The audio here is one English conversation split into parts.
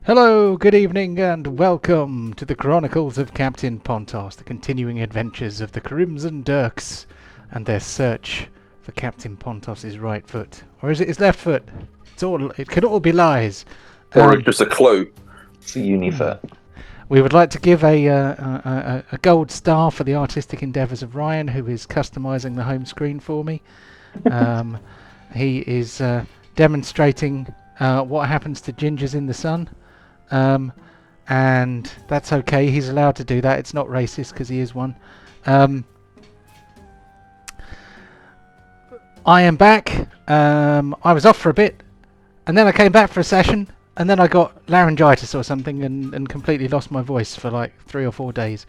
Hello, good evening, and welcome to the Chronicles of Captain Pontos, the continuing adventures of the Crimson Dirks and their search for Captain Pontos' right foot. Or is it his left foot? It could all be lies. Or it's just a clue. It's a unifoot. We would like to give a gold star for the artistic endeavours of Ryan, who is customising the home screen for me. He is demonstrating what happens to gingers in the sun. And that's okay, he's allowed to do that. It's not racist because he is one. I am back. I was off for a bit, and then I came back for a session, and then I got laryngitis or something and completely lost my voice for like 3 or 4 days.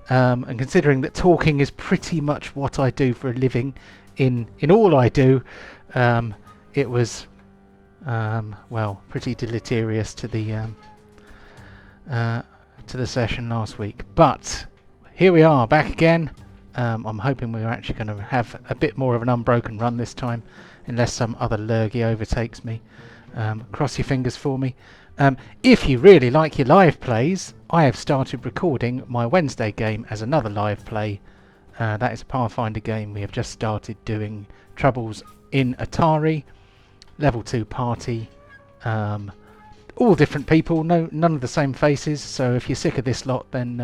And considering that talking is pretty much what I do for a living in all I do, it was pretty deleterious to the session last week. But here we are, back again. I'm hoping we're actually going to have a bit more of an unbroken run this time, unless some other lurgy overtakes me. Cross your fingers for me. If you really like your live plays, I have started recording my Wednesday game as another live play. That is a Pathfinder game. We have just started doing Troubles in Atari, level 2 party. All different people, none of the same faces. So if you're sick of this lot, then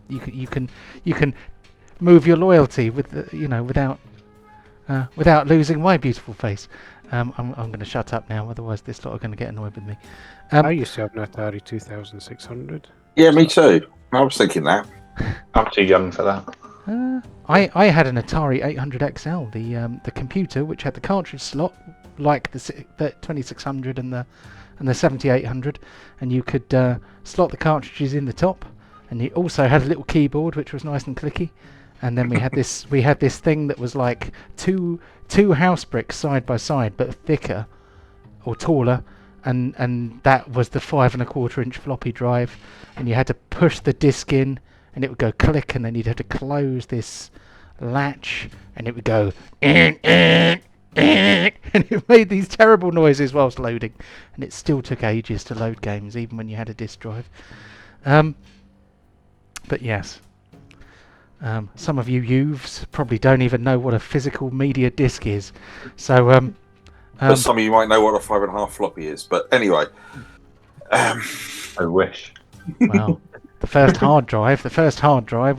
you can move your loyalty without losing my beautiful face. I'm going to shut up now, otherwise this lot are going to get annoyed with me. I used to have an Atari 2600. Yeah, me too. I was thinking that. I'm too young for that. I had an Atari 800 XL, the computer, which had the cartridge slot like the 2600 and the 7800, and you could slot the cartridges in the top, and you also had a little keyboard which was nice and clicky. And then we had this thing that was like two house bricks side by side, but thicker or taller, and that was the 5 1/4 inch floppy drive, and you had to push the disc in, and it would go click, and then you'd have to close this latch, and it would go and it made these terrible noises whilst loading, and it still took ages to load games, even when you had a disc drive. But yes. Some of you youths probably don't even know what a physical media disc is. So, But some of you might know what a 5 1/2 floppy is. But anyway. I wish. well, the first hard drive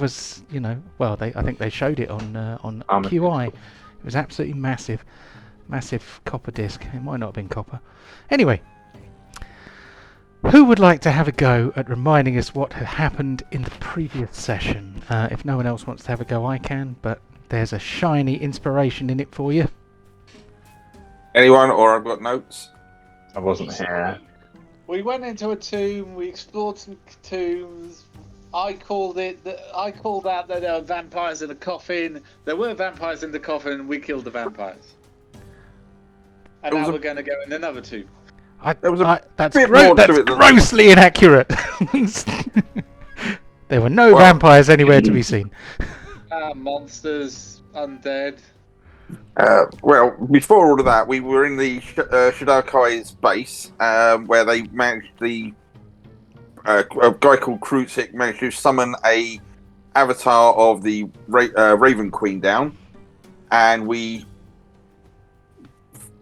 was, I think they showed it on QI. It was absolutely massive copper disc. It might not have been copper. Anyway. Who would like to have a go at reminding us what had happened in the previous session? If no one else wants to have a go, I can, but there's a shiny inspiration in it for you. Anyone, or I've got notes? I wasn't here. We went into a tomb. We explored some tombs. I called out that there were vampires in a coffin. There were vampires in the coffin. We killed the vampires. And now we're going to go in another tomb. That's grossly inaccurate. There were no vampires anywhere to be seen. Monsters, undead. Before all of that, we were in the Shadokai's base, where they managed a guy called Krutzik managed to summon a avatar of the Raven Queen down, and we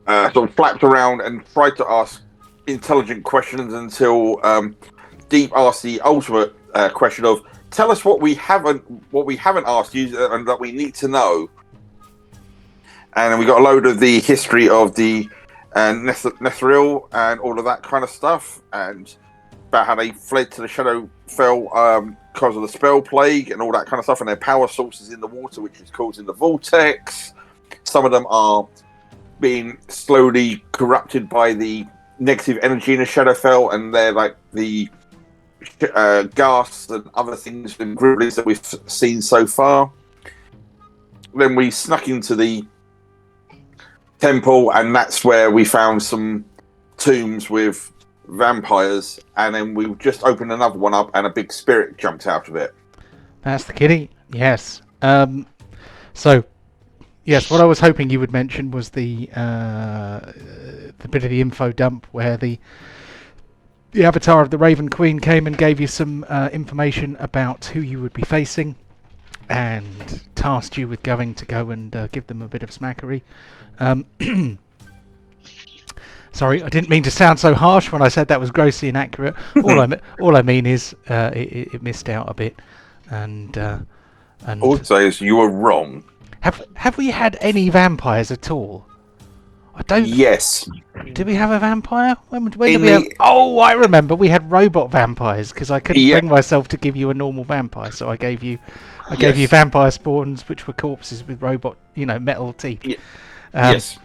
sort of flapped around and tried to ask intelligent questions until Deep asked the ultimate question of, tell us what we haven't asked you and that we need to know. And then we got a load of the history of the Netherese and all of that kind of stuff, and about how they fled to the Shadowfell because of the spell plague and all that kind of stuff, and their power sources in the water, which is causing the vortex. Some of them are being slowly corrupted by the negative energy in the Shadowfell, and they're like the ghasts and other things and gribblies that we've seen so far. Then we snuck into the temple, and that's where we found some tombs with vampires, and then we just opened another one up, and a big spirit jumped out of it. That's the kitty. Yes. So, yes, what I was hoping you would mention was the bit of the info dump where the the avatar of the Raven Queen came and gave you some information about who you would be facing, and tasked you with going to go and give them a bit of smackery. Sorry, I didn't mean to sound so harsh when I said that was grossly inaccurate. All I mean is it missed out a bit, and All I'd say is you were wrong. have we had any vampires at all? I don't. Yes. Did we have a vampire? When did In we have? the- Oh, I remember. We had robot vampires because I couldn't Yeah. bring myself to give you a normal vampire, so I gave you Yes. vampire spawns, which were corpses with robot, metal teeth. Yeah. Yes. Yes.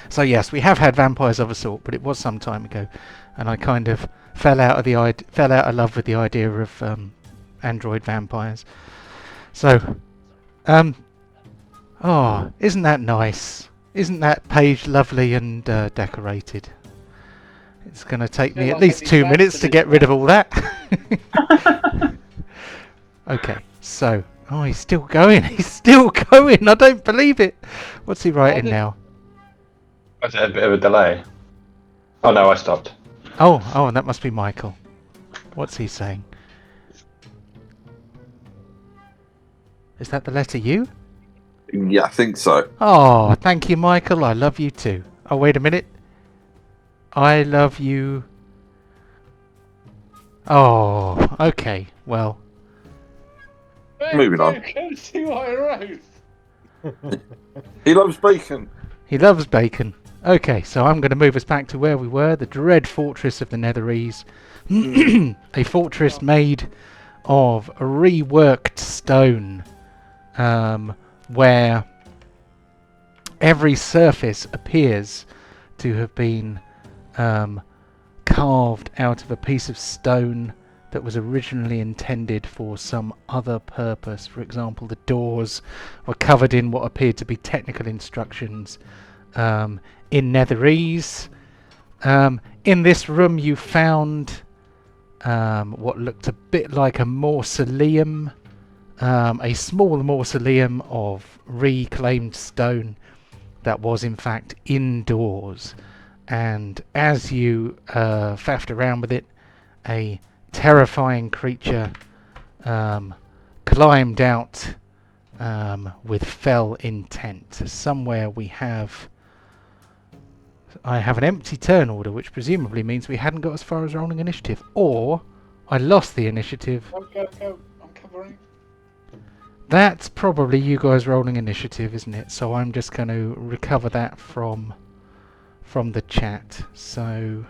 So yes, we have had vampires of a sort, but it was some time ago, and I kind of fell out of love with the idea of android vampires. So, oh, isn't that nice? Isn't that page lovely and decorated? It's going to take me Feel at like least I need 2 to minutes to answer get this rid of all that. Okay, so he's still going. He's still going. I don't believe it. What's he writing now? Was it a bit of a delay? Oh no, I stopped. Oh, that must be Michael. What's he saying? Is that the letter U? Yeah, I think so. Oh, thank you, Michael. I love you too. Oh, wait a minute. I love you. Oh, okay. Well, Moving on. Go see what I wrote. He loves bacon. he loves bacon. Okay, so I'm going to move us back to where we were, the dread fortress of the Netherese. A fortress made of reworked stone, where every surface appears to have been carved out of a piece of stone that was originally intended for some other purpose. For example, the doors were covered in what appeared to be technical instructions in Netherese. In this room you found what looked a bit like a mausoleum, a small mausoleum of reclaimed stone that was in fact indoors. And as you faffed around with it, a terrifying creature climbed out with fell intent. Somewhere I have an empty turn order, which presumably means we hadn't got as far as rolling initiative, or I lost the initiative. Go. I'm covering. That's probably you guys rolling initiative, isn't it? So I'm just going to recover that from the chat. So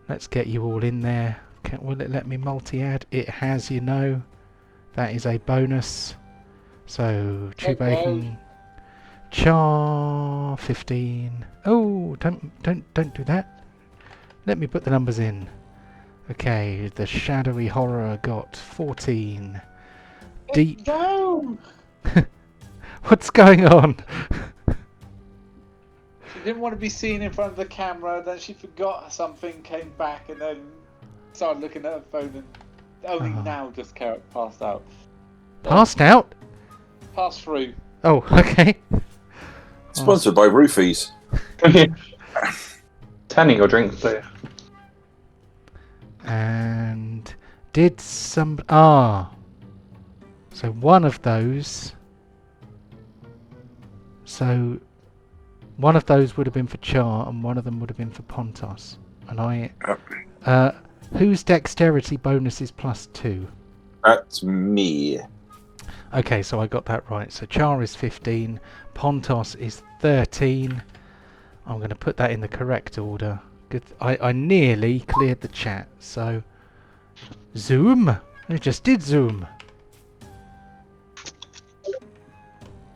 let's get you all in there. Will it let me multi-add? It has, That is a bonus. So chew bacon. Char 15. Oh, don't do that. Let me put the numbers in. Okay, the shadowy horror got 14. Deep. No. What's going on? She didn't want to be seen in front of the camera. Then she forgot something, came back, and then started looking at her phone. And only now just passed out. Passed out? Passed through. Oh, okay. Sponsored by Roofies. Turning your drink blue. And did some... So one of those... So one of those would have been for Char, and one of them would have been for Pontos. And whose dexterity bonus is +2? That's me. Okay, so I got that right. So Char is 15, Pontos is 13. I'm going to put that in the correct order. Good. I nearly cleared the chat. So zoom. It just did zoom.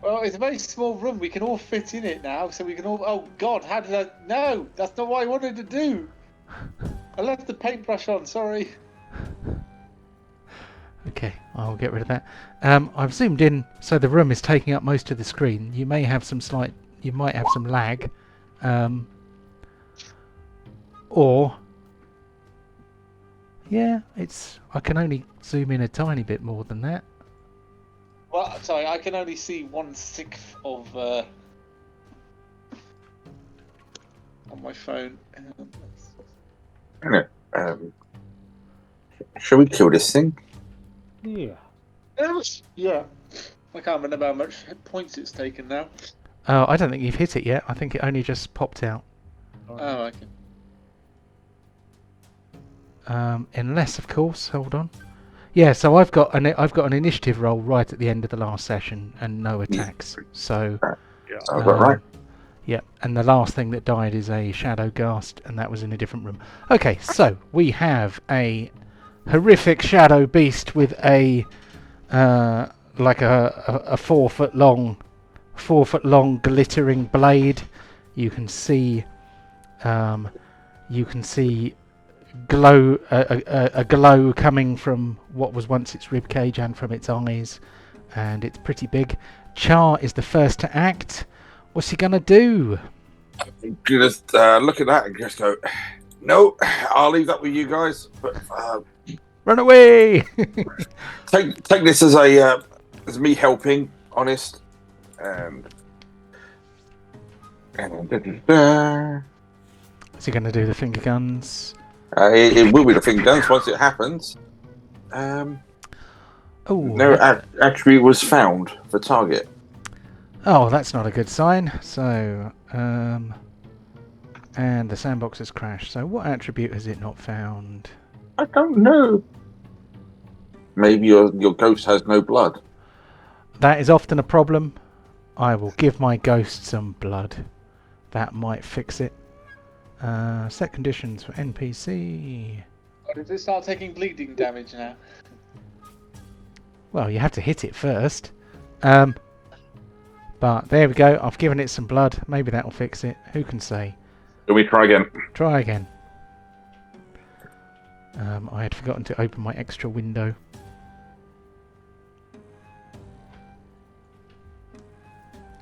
Well, it's a very small room. We can all fit in it now, so we can all... Oh, God, how did I... No, that's not what I wanted to do. I left the paintbrush on, sorry. Okay, I'll get rid of that. I've zoomed in, so the room is taking up most of the screen. You may have some you might have some lag. Or... Yeah, I can only zoom in a tiny bit more than that. Well, sorry, I can only see 1/6 of on my phone. Anyway, shall we kill this thing? Yeah. Yeah. I can't remember how much points it's taken now. Oh, I don't think you've hit it yet. I think it only just popped out. Oh, okay. Unless, of course, hold on. Yeah, so I've got an initiative roll right at the end of the last session and no attacks. So, Sounds about right. yeah, and the last thing that died is a shadow ghast, and that was in a different room. Okay, so we have a horrific shadow beast with a like a 4 foot long glittering blade. You can see glow a glow coming from what was once its rib cage and from its eyes, and it's pretty big. Char is the first to act. What's he gonna do? Just look at that and just go, no, I'll leave that with you guys. But Run away! take this as me helping, honest. And Is he gonna do the finger guns? it will be the thing done once it happens. Oh, No attribute was found for target. oh, that's not a good sign. So, and the sandbox has crashed. So, what attribute has it not found? I don't know. Maybe your ghost has no blood. That is often a problem. I will give my ghost some blood. That might fix it. Set conditions for NPC. Oh, did it start taking bleeding damage now? Well, you have to hit it first. But there we go. I've given it some blood. Maybe that'll fix it. Who can say? Can we try again? Try again. I had forgotten to open my extra window.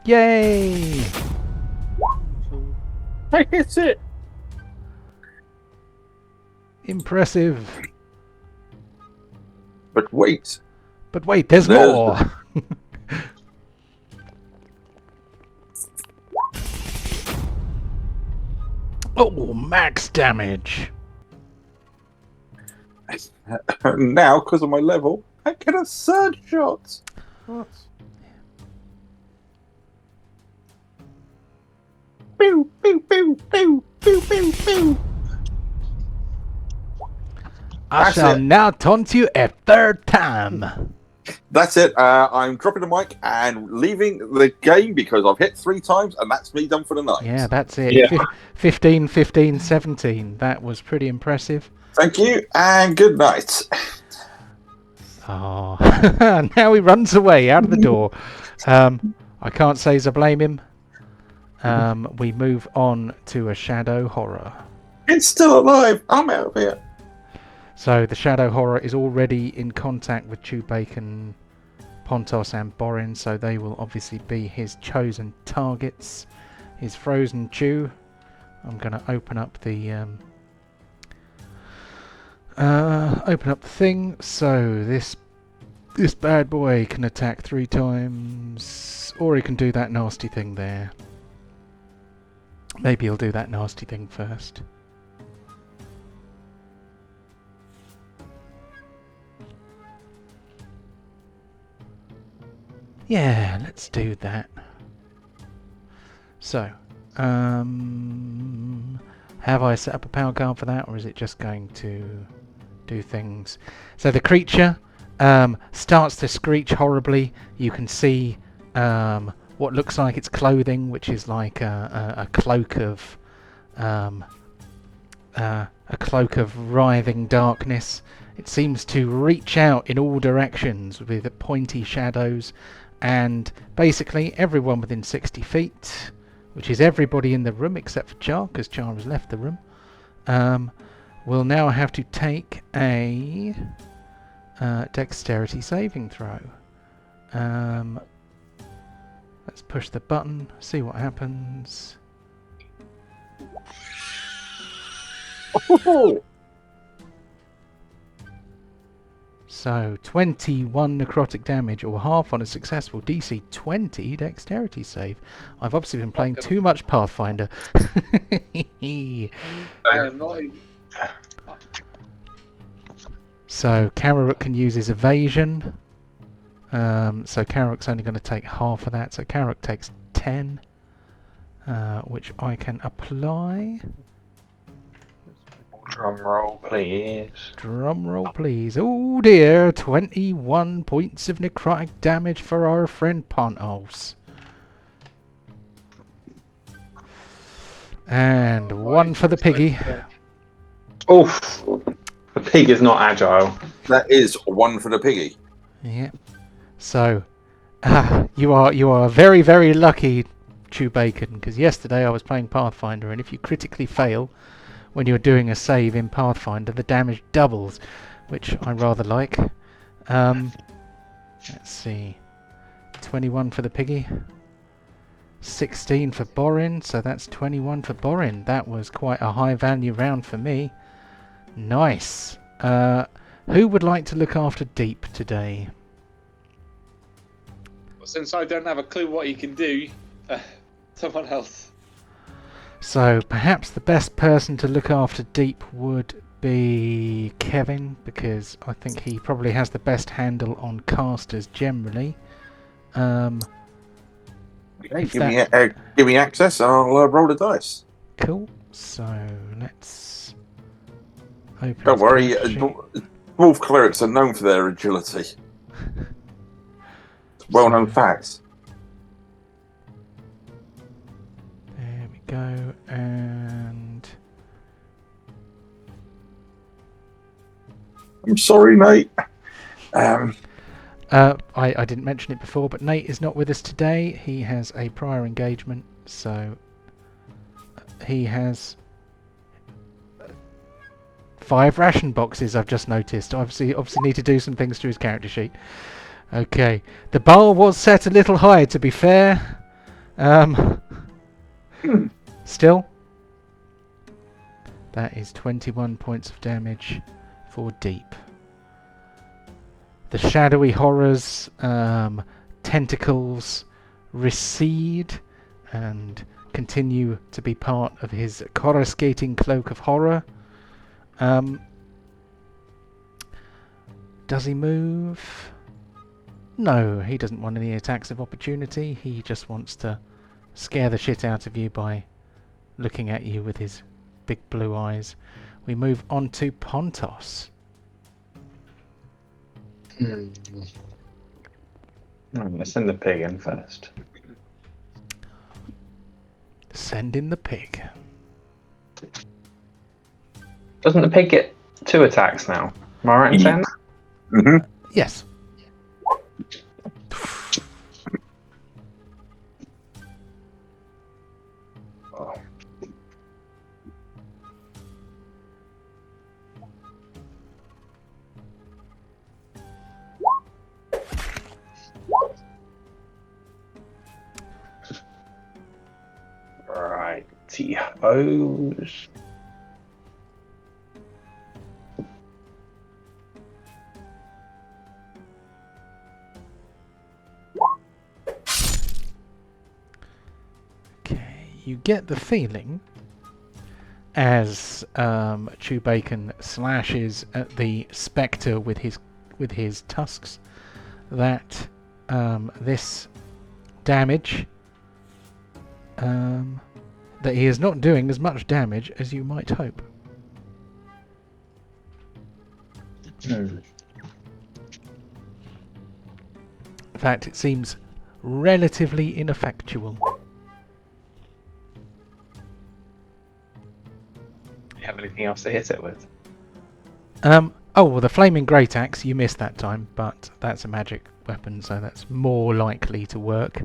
Yay! I hit it. Impressive. But wait. But wait, there's There's more. Oh, max damage. Now, because of my level, I get a third shot. What? Pew, pew, pew, pew, pew, pew, pew. I That's shall it. now taunt you a third time. That's it. I'm dropping the mic and leaving the game because I've hit 3 times and that's me done for the night. Yeah, that's it. Yeah. 15, 15, 17. That was pretty impressive. Thank you and good night. Oh, now he runs away out of the door. I can't say as I blame him. We move on to a shadow horror. It's still alive. I'm out of here. So the shadow horror is already in contact with Chewbacon, Pontos and Borin, so they will obviously be his chosen targets. His frozen Chew. I'm going to open up the thing. So this bad boy can attack 3 times, or he can do that nasty thing there. Maybe he'll do that nasty thing first. Yeah, let's do that. So, have I set up a power card for that, or is it just going to do things? So the creature starts to screech horribly. You can see what looks like its clothing, which is like a cloak of writhing darkness. It seems to reach out in all directions with pointy shadows, and basically everyone within 60 feet, which is everybody in the room except for Char, because Char has left the room, will now have to take a dexterity saving throw. Let's push the button, see what happens. Oh, So 21 necrotic damage, or half on a successful DC 20 dexterity save. I've obviously been playing too much Pathfinder. I am not. So Kararuk can use his evasion. So Kararuk's only going to take half of that. So Kararuk takes 10, which I can apply. Drum roll, please. Drum roll, please. Oh dear, 21 points of necrotic damage for our friend Pontos. And one for the piggy. Oof. The pig is not agile. That is one for the piggy. Yeah. So, you are very, very lucky, Chew Bacon, because yesterday I was playing Pathfinder, and if you critically fail when you're doing a save in Pathfinder, the damage doubles, which I rather like. Let's see. 21 for the piggy. 16 for Borin, so that's 21 for Borin. That was quite a high value round for me. Nice. Who would like to look after Deep today? Well, since I don't have a clue what he can do, someone else. So perhaps the best person to look after Deep would be Kevin, because I think he probably has the best handle on casters generally. If Give me access, and I'll roll the dice. Cool. So let's open. Don't his worry, character sheet. dwarf clerics are known for their agility. Well-known facts. There we go, and I'm sorry, Nate. I didn't mention it before, but Nate is not with us today. He has a prior engagement, so he has 5 ration boxes. I've just noticed. Obviously need to do some things to his character sheet. Okay, the bar was set a little high, to be fair. Still, that is 21 points of damage for Deep. The shadowy horrors, tentacles recede and continue to be part of his coruscating cloak of horror. Does he move? No, he doesn't want any attacks of opportunity. He just wants to scare the shit out of you by looking at you with his big blue eyes. We move on to Pontos. Let's send the pig in first. Send in the pig. Doesn't the pig get 2 attacks now? Am I right in saying that? Mm-hmm. Yes. Oh. Righty-hos. You get the feeling as Chew Bacon slashes at the spectre with his tusks that this damage that he is not doing as much damage as you might hope. In fact, it seems relatively ineffectual. Do you have anything else to hit it with? Oh, well, the flaming great axe you missed that time, but that's a magic weapon, so that's more likely to work.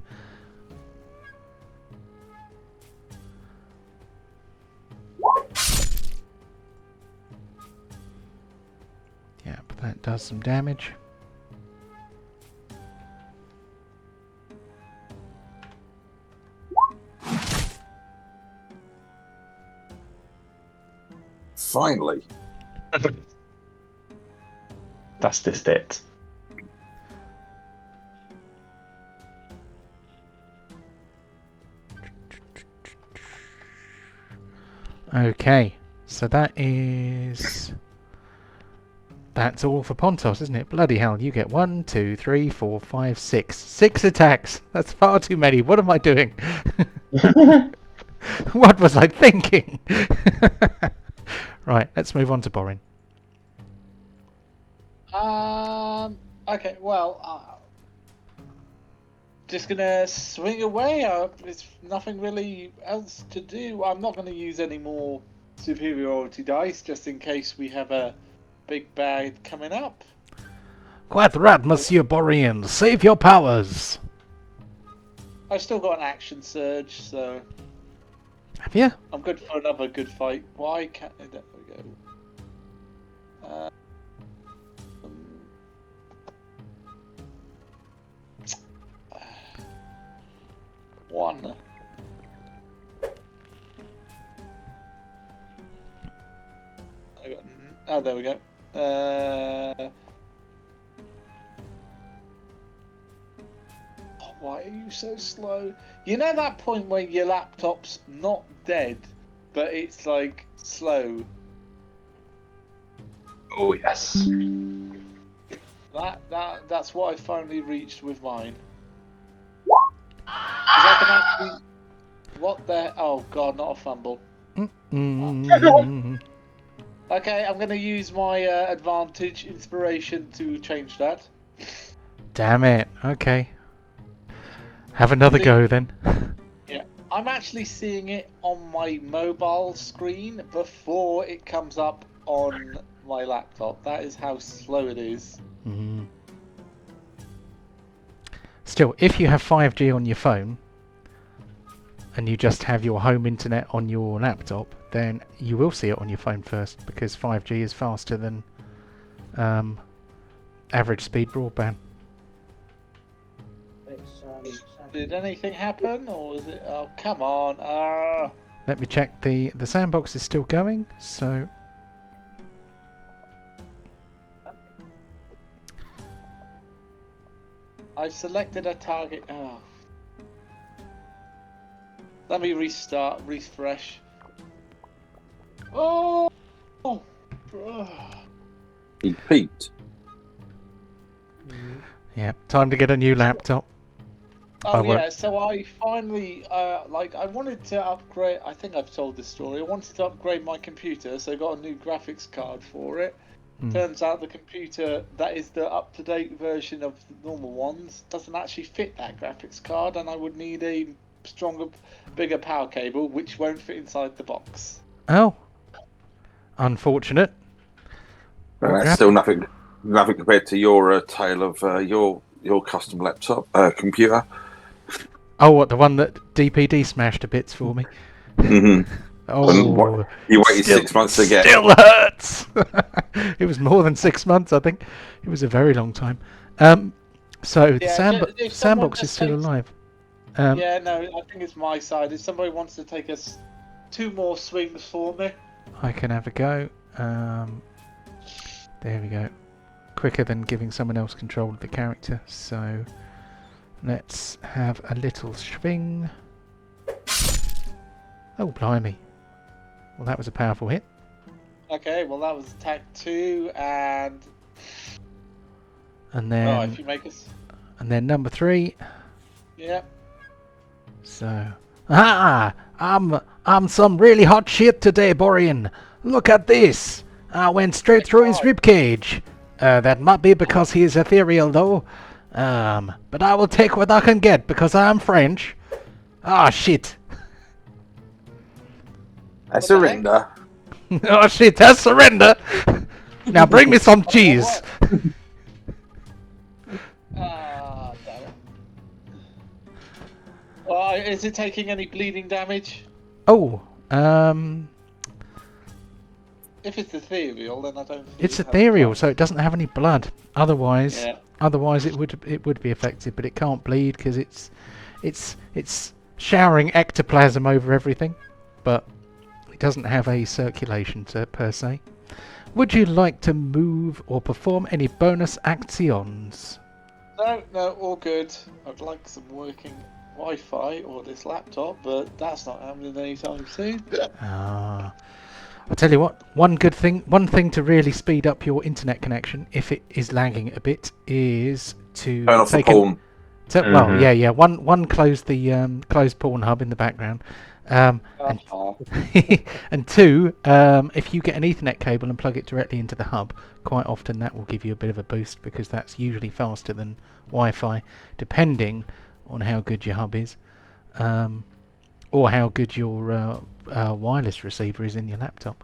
Yeah, but that does some damage. Finally. That's just it. Okay, so that is That's all for Pontos, isn't it? Bloody hell, you get 1, 2, 3, 4, 5, 6. 6 attacks! That's far too many. What am I doing? What was I thinking? Right, let's move on to Borin. Okay, well, just gonna swing away. There's nothing really else to do. I'm not gonna use any more superiority dice, just in case we have a big bad coming up. Quite right, Monsieur Borean. Save your powers. I've still got an action surge, so Have you? I'm good for another good fight. Why can't... There we go. One. Oh, there we go. Why are you so slow? You know that point where your laptop's not dead, but it's like slow? Oh yes. That's what I finally reached with mine. 'Cause I can actually... What the... Oh god, not a fumble. Mm. Okay, I'm going to use my advantage inspiration to change that. Damn it. Okay. Have another go then. Yeah, I'm actually seeing it on my mobile screen before it comes up on my laptop. That is how slow it is. Mm. Still, if you have 5G on your phone and you just have your home internet on your laptop, then you will see it on your phone first, because 5G is faster than average speed broadband. Did anything happen, or is it... Oh, come on. Let me check. The sandbox is still going, so... I've selected a target. Oh. Let me restart, refresh. Oh! Oh. He peaked. Yeah, time to get a new laptop. Oh yeah, so I finally, I wanted to upgrade, I think I've told this story, I wanted to upgrade my computer, so I got a new graphics card for it. Turns out the computer that is the up-to-date version of the normal ones doesn't actually fit that graphics card, and I would need a stronger, bigger power cable, which won't fit inside the box. Oh. Unfortunate. That's still nothing compared to your tale of your custom laptop computer. Oh, what, the one that DPD smashed to bits for me? Mm-hmm. Oh, you waited 6 months to get. Still hurts. It was more than 6 months, I think. It was a very long time. So the sandbox is still alive. Yeah, no, I think it's my side. If somebody wants to take us 2 more swings for me, I can have a go. There we go. Quicker than giving someone else control of the character. So let's have a little swing. Oh, blimey. Well, that was a powerful hit. Okay, well that was attack 2, and then if you make us... and then number 3. Yep. So I'm some really hot shit today, Borean. Look at this. I went straight through his ribcage. That might be because he is ethereal, though. But I will take what I can get because I am French. Ah, shit. I surrender. Oh shit, I surrender. Now bring me some cheese. Damn it. Well, is it taking any bleeding damage? Oh, if it's ethereal, then I don't think it's ethereal, so it doesn't have any blood. Otherwise, yeah. it would be affected, but it can't bleed because it's showering ectoplasm over everything, but it doesn't have a circulation per se. Would you like to move or perform any bonus actions? No, all good. I'd like some working Wi-Fi or this laptop, but that's not happening anytime soon. I'll tell you what. One thing to really speed up your internet connection, if it is lagging a bit, is to Turn off the take porn. Well, Mhm. yeah. One close the close porn hub in the background, and and two, if you get an Ethernet cable and plug it directly into the hub, quite often that will give you a bit of a boost because that's usually faster than Wi-Fi, depending on how good your hub is, or how good your wireless receiver is in your laptop.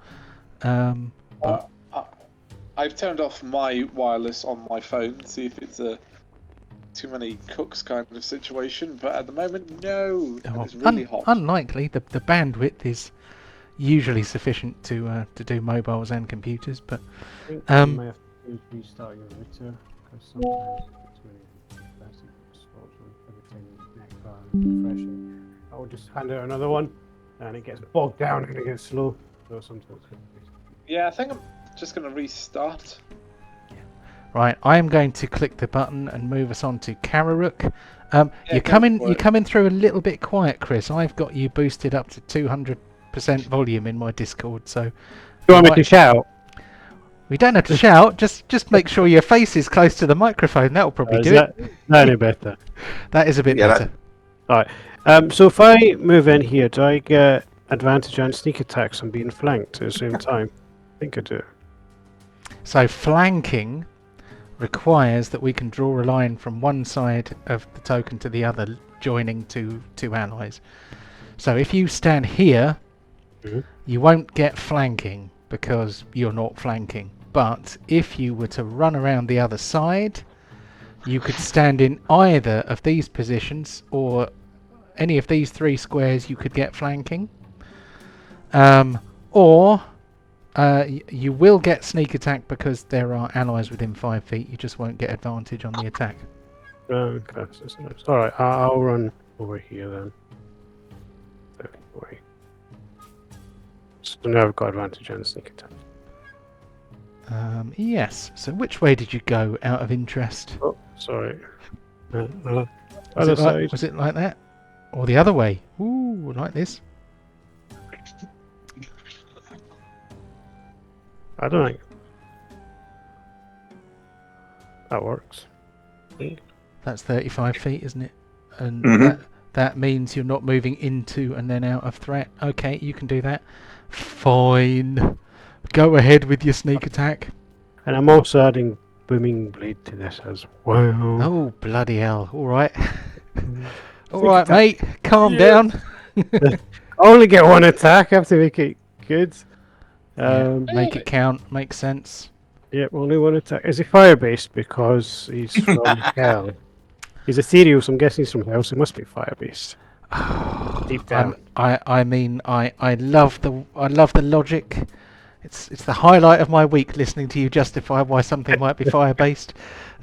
But I've turned off my wireless on my phone, see if it's a too many cooks kind of situation, but at the moment, no. And it's really hot. Unlikely. The bandwidth is usually sufficient to do mobiles and computers, but I think you may have to restart your router because sometimes it's really plastic spots every time you neck bar refreshing. I will just hand out another one, and it gets bogged down and it gets slow. So sometimes. Yeah, I think I'm just going to restart. right, I am going to click the button and move us on to Kararuk. You're go for you're it. coming through a little bit quiet, Chris. I've got you boosted up to 200% volume in my Discord, so You want me to shout? we don't have to shout. Just make sure your face is close to the microphone. That'll probably Is do it. that any better? That is a bit Yeah, better. Alright. So if I move in here, do I get advantage on sneak attacks and being flanked at the same time? I think I do. So flanking requires that we can draw a line from one side of the token to the other, joining two allies. So if you stand here, Mhm. you won't get flanking because you're not flanking. But if you were to run around the other side, you could stand in either of these positions or any of these three squares. You could get flanking, or you will get sneak attack because there are allies within 5 feet. You just won't get advantage on the attack. Okay, so nice. Alright, I'll run over here then. Anyway. So now I've got advantage on sneak attack. Yes. So which way did you go, out of interest? Oh, sorry. Was Other it side. like, was it like that? Or the other way? Ooh, like this? I don't think that works. That's 35 feet, isn't it? And Mhm. that means you're not moving into and then out of threat. Okay, you can do that. Fine. Go ahead with your sneak attack. And I'm also adding booming blade to this as well. Oh, bloody hell. All right. All Sneak right, attack. mate. Calm Yeah. down. I only get one attack. I have to make it good. Yeah, make it count. Makes sense. Yep, only one attack. Is he fire based because he's from hell? He's ethereal, so I'm guessing he's from hell, so he must be fire based. Deep down. I mean, I love the logic. It's the highlight of my week listening to you justify why something might be fire based.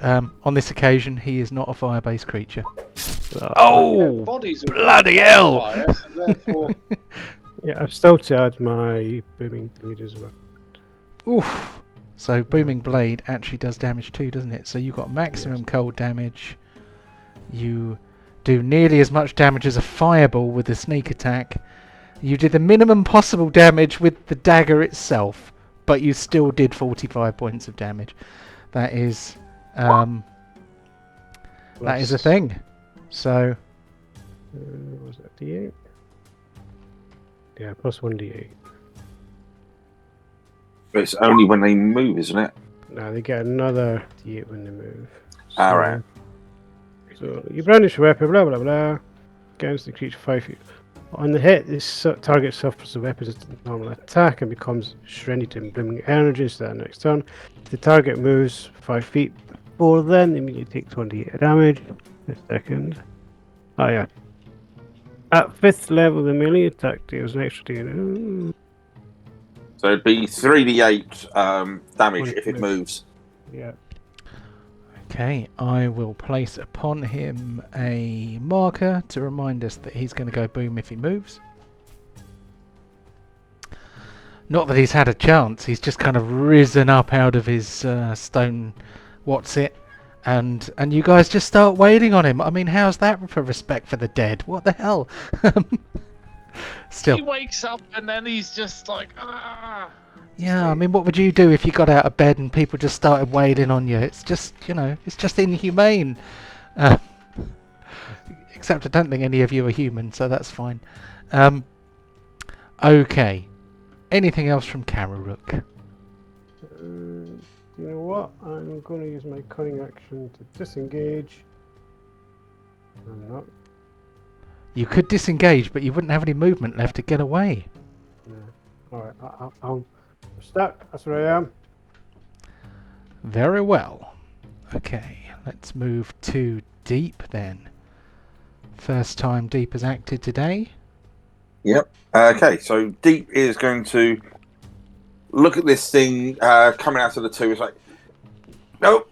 On this occasion, he is not a fire based creature. Oh, Bodies are bloody hell! fire, so therefore, Yeah, I've still to add my booming blade as well. Oof. So booming blade actually does damage too, doesn't it? So you've got maximum cold damage. You do nearly as much damage as a fireball with the sneak attack. You did the minimum possible damage with the dagger itself, but you still did 45 points of damage. That is that is a thing. So Was that D8? Yeah, plus 1d8. It's only when they move, isn't it? Now they get another d8 when they move. So, Alright. So you brandish a weapon, blah blah blah. Against the creature 5 feet. On the hit, this target suffers the weapon's normal attack and becomes shredded in blooming energy. So that next turn, if the target moves 5 feet before then, they immediately take 28 damage. A second. Oh yeah. At 5th level, the melee attack deals an extra d8. So it'd be 3d8 damage if it moves. Yeah. okay, I will place upon him a marker to remind us that he's going to go boom if he moves. Not that he's had a chance, he's just kind of risen up out of his stone what's it, and you guys just start wailing on him. I mean, how's that for respect for the dead? What the hell? Still. He wakes up and then he's just like, ah. Yeah, I mean, what would you do if you got out of bed and people just started wailing on you? It's just, it's just inhumane. Uh, except I don't think any of you are human, so that's fine. Okay. Anything else from Kararuk? You know what? I'm going to use my cunning action to disengage. I'm not. You could disengage, but you wouldn't have any movement left to get away. No. Alright, I'm stuck. That's where I am. Very well. Okay, let's move to Deep then. First time Deep has acted today. Yep. Okay, so Deep is going to look at this thing coming out of the tube. It's like, no,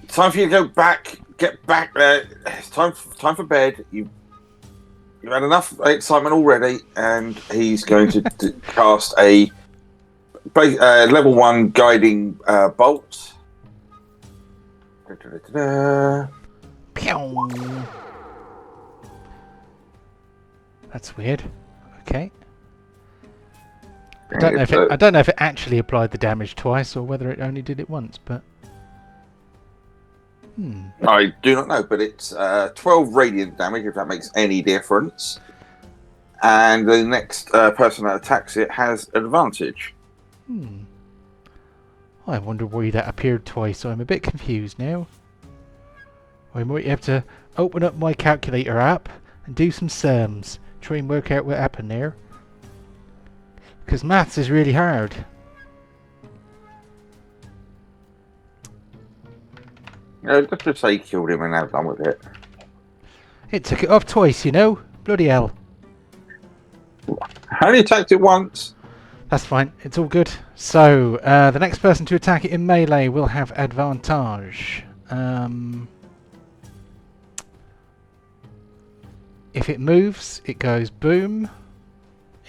time for you to go back. Get back there. It's time for bed. You've had enough excitement already, and he's going to cast a level 1 guiding bolt. Pew! That's weird. Okay. I don't know if it actually applied the damage twice or whether it only did it once, but I do not know, but it's 12 radiant damage, if that makes any difference. And the next person that attacks it has advantage. I wonder why that appeared twice, so I'm a bit confused now. I might have to open up my calculator app and do some sums. Try and work out what happened there. Because maths is really hard. Let's just say he killed him and have done with it. It took it off twice, you know? Bloody hell. I only attacked it once. That's fine, it's all good. So, the next person to attack it in melee will have advantage. If it moves, it goes boom.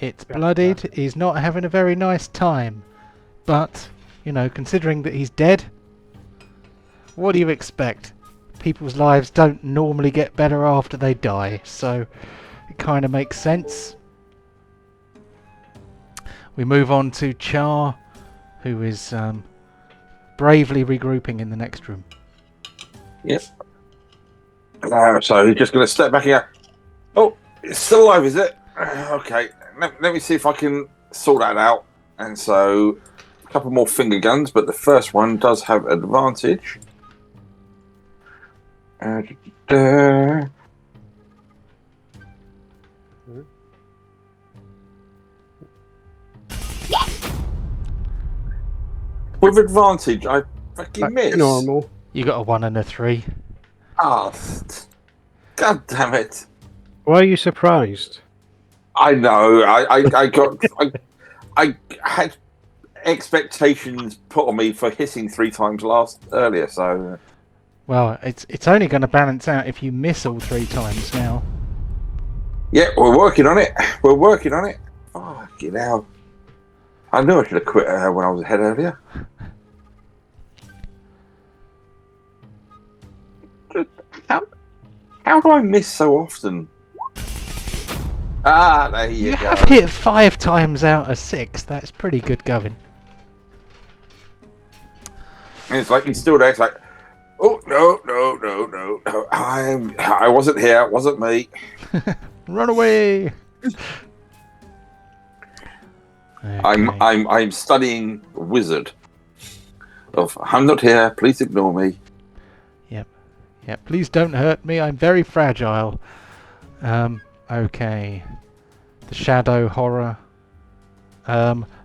It's bloodied. He's not having a very nice time. But, considering that he's dead, what do you expect? People's lives don't normally get better after they die, so it kind of makes sense. We move on to Char, who is bravely regrouping in the next room. Yep. So he's just going to step back here. Oh, it's still alive, is it? Okay. Let me see if I can sort that out. And so, a couple more finger guns, but the first one does have advantage. With advantage, I fucking missed. Normal. You got a 1 and a 3. Ah, God damn it! Why are you surprised? I know. I got. I had expectations put on me for hitting 3 times earlier. So. Well, it's only going to balance out if you miss all 3 times now. Yeah, we're working on it. We're working on it. Fucking hell. I knew I should have quit when I was ahead earlier. How do I miss so often? There you go. have hit 5 times out of 6. That's pretty good going. And it's like he's still there. It's like, oh no! I wasn't here. It wasn't me. Run away! Okay. I'm studying Wizard. I'm not here. Please ignore me. Yep. Please don't hurt me. I'm very fragile. Okay. The shadow horror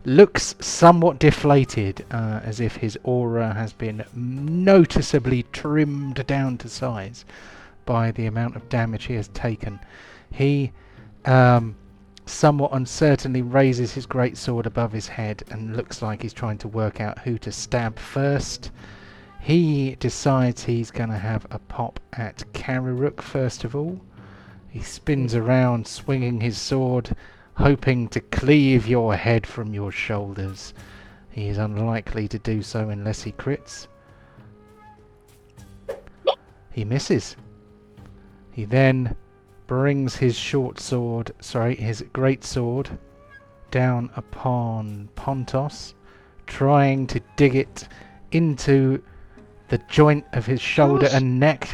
looks somewhat deflated, as if his aura has been noticeably trimmed down to size by the amount of damage he has taken. He somewhat uncertainly raises his greatsword above his head and looks like he's trying to work out who to stab first. He decides he's going to have a pop at Kararuk first of all. He spins around swinging his sword, hoping to cleave your head from your shoulders. He is unlikely to do so unless he crits. He misses. He then brings his his great sword down upon Pontos, trying to dig it into the joint of his shoulder and neck,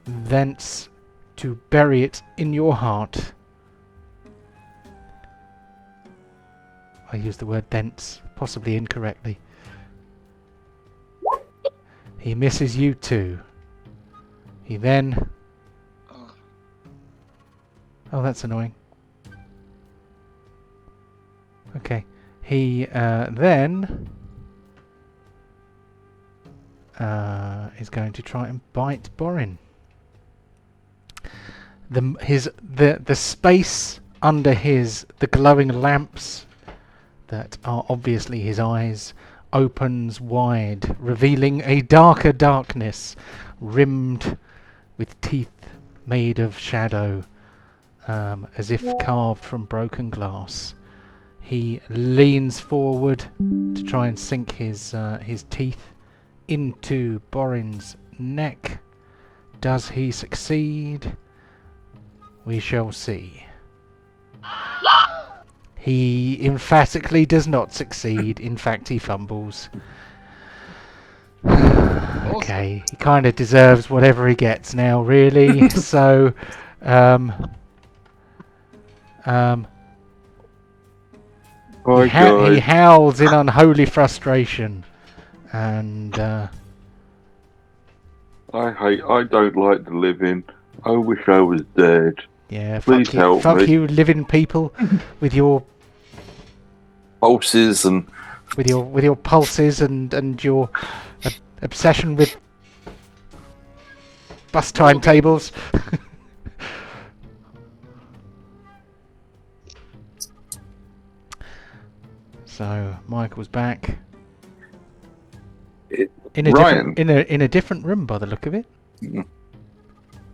thence to bury it in your heart. I used the word thence, possibly incorrectly. He misses you too. He then... Oh, that's annoying. Okay. He then is going to try and bite Borin. The space under the glowing lamps that are obviously his eyes opens wide, revealing a darker darkness rimmed with teeth made of shadow, as if carved from broken glass. He leans forward to try and sink his teeth into Borin's neck. Does he succeed? We shall see. He emphatically does not succeed. In fact, he fumbles. Okay, he kind of deserves whatever he gets now, really. So, he howls in unholy frustration, and I don't like the living. I wish I was dead. Yeah, Please help fuck me. you, living people, with your Pulses and with your pulses and your obsession with bus timetables. So Michael's back in a different room by the look of it.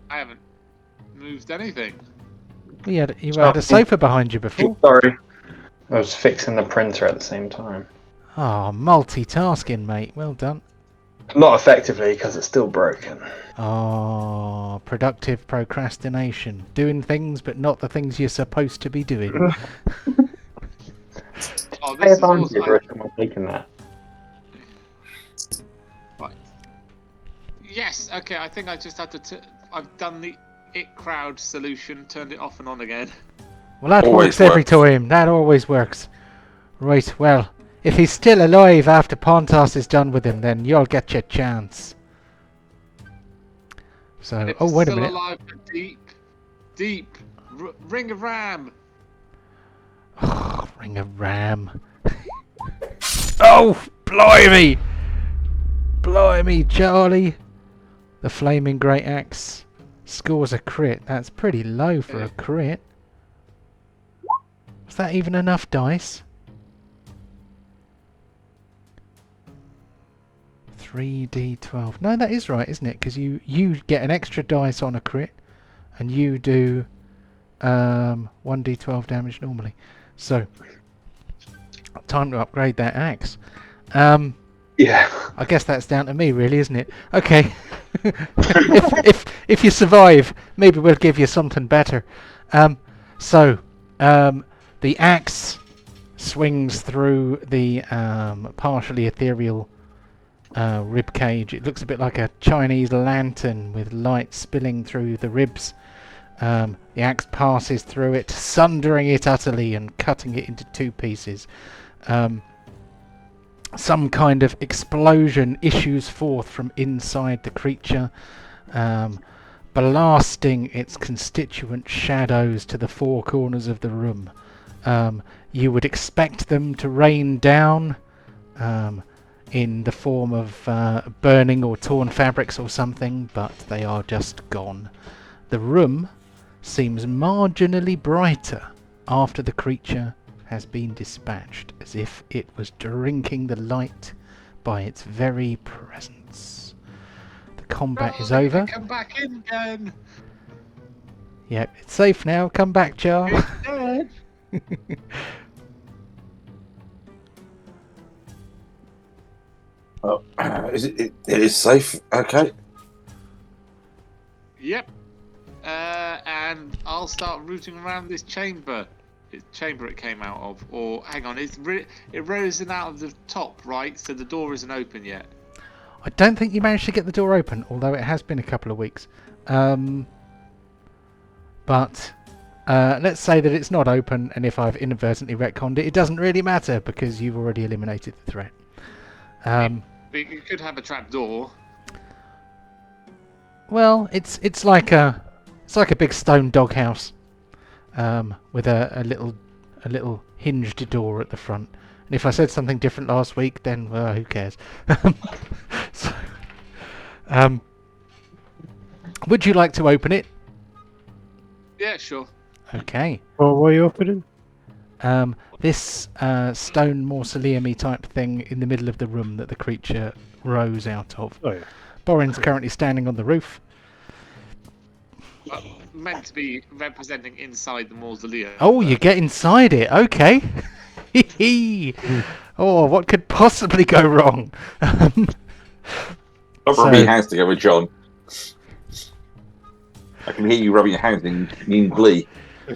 I haven't moved anything. You had a sofa behind you before. Sorry. I was fixing the printer at the same time. Oh, multitasking, mate. Well done. Not effectively, because it's still broken. Oh, productive procrastination. Doing things, but not the things you're supposed to be doing. Oh, this is awesome. I'm taking that. Right. Yes. Okay. I think I just had to. I've done the it crowd solution. Turned it off and on again. Well, that Always works every works. time. That always works. Right, well, if he's still alive after Pontos is done with him, then you'll get your chance. So, If oh, he's wait a still minute. alive, deep, ring of ram. Oh, ring of ram. Oh, blimey! Blimey, Charlie. The flaming great axe scores a crit. That's pretty low for a crit. Was that even enough dice? 3d12. No, that is right, isn't it? Because you get an extra dice on a crit, and you do 1d12 damage normally. So, time to upgrade that axe. Yeah. I guess that's down to me, really, isn't it? Okay. if you survive, maybe we'll give you something better. The axe swings through the partially ethereal rib cage. It looks a bit like a Chinese lantern with light spilling through the ribs. The axe passes through it, sundering it utterly and cutting it into two pieces. Some kind of explosion issues forth from inside the creature, blasting its constituent shadows to the four corners of the room. You would expect them to rain down in the form of burning or torn fabrics or something, but they are just gone. The room seems marginally brighter after the creature has been dispatched, as if it was drinking the light by its very presence. The combat is over. Come back in again. Yep, it's safe now. Come back, Char. It's dead. Oh, it is safe. Okay. Yep. And I'll start rooting around this chamber. Chamber it came out of. Or hang on, it risen out of the top, right? So the door isn't open yet. I don't think you managed to get the door open, although it has been a couple of weeks. But let's say that it's not open, and if I've inadvertently retconned it, it doesn't really matter because you've already eliminated the threat. But you could have a trap door. Well, it's like a big stone doghouse, with a little hinged door at the front. And if I said something different last week, then who cares? So, would you like to open it? Yeah, sure. Okay. Well, what are you opening? This stone mausoleum-y type thing in the middle of the room that the creature rose out of. Oh yeah. Borin's currently standing on the roof. Meant to be representing inside the mausoleum. Oh, you get inside it. Okay. Oh, what could possibly go wrong? Stop rubbing your hands together, John. I can hear you rubbing your hands in glee.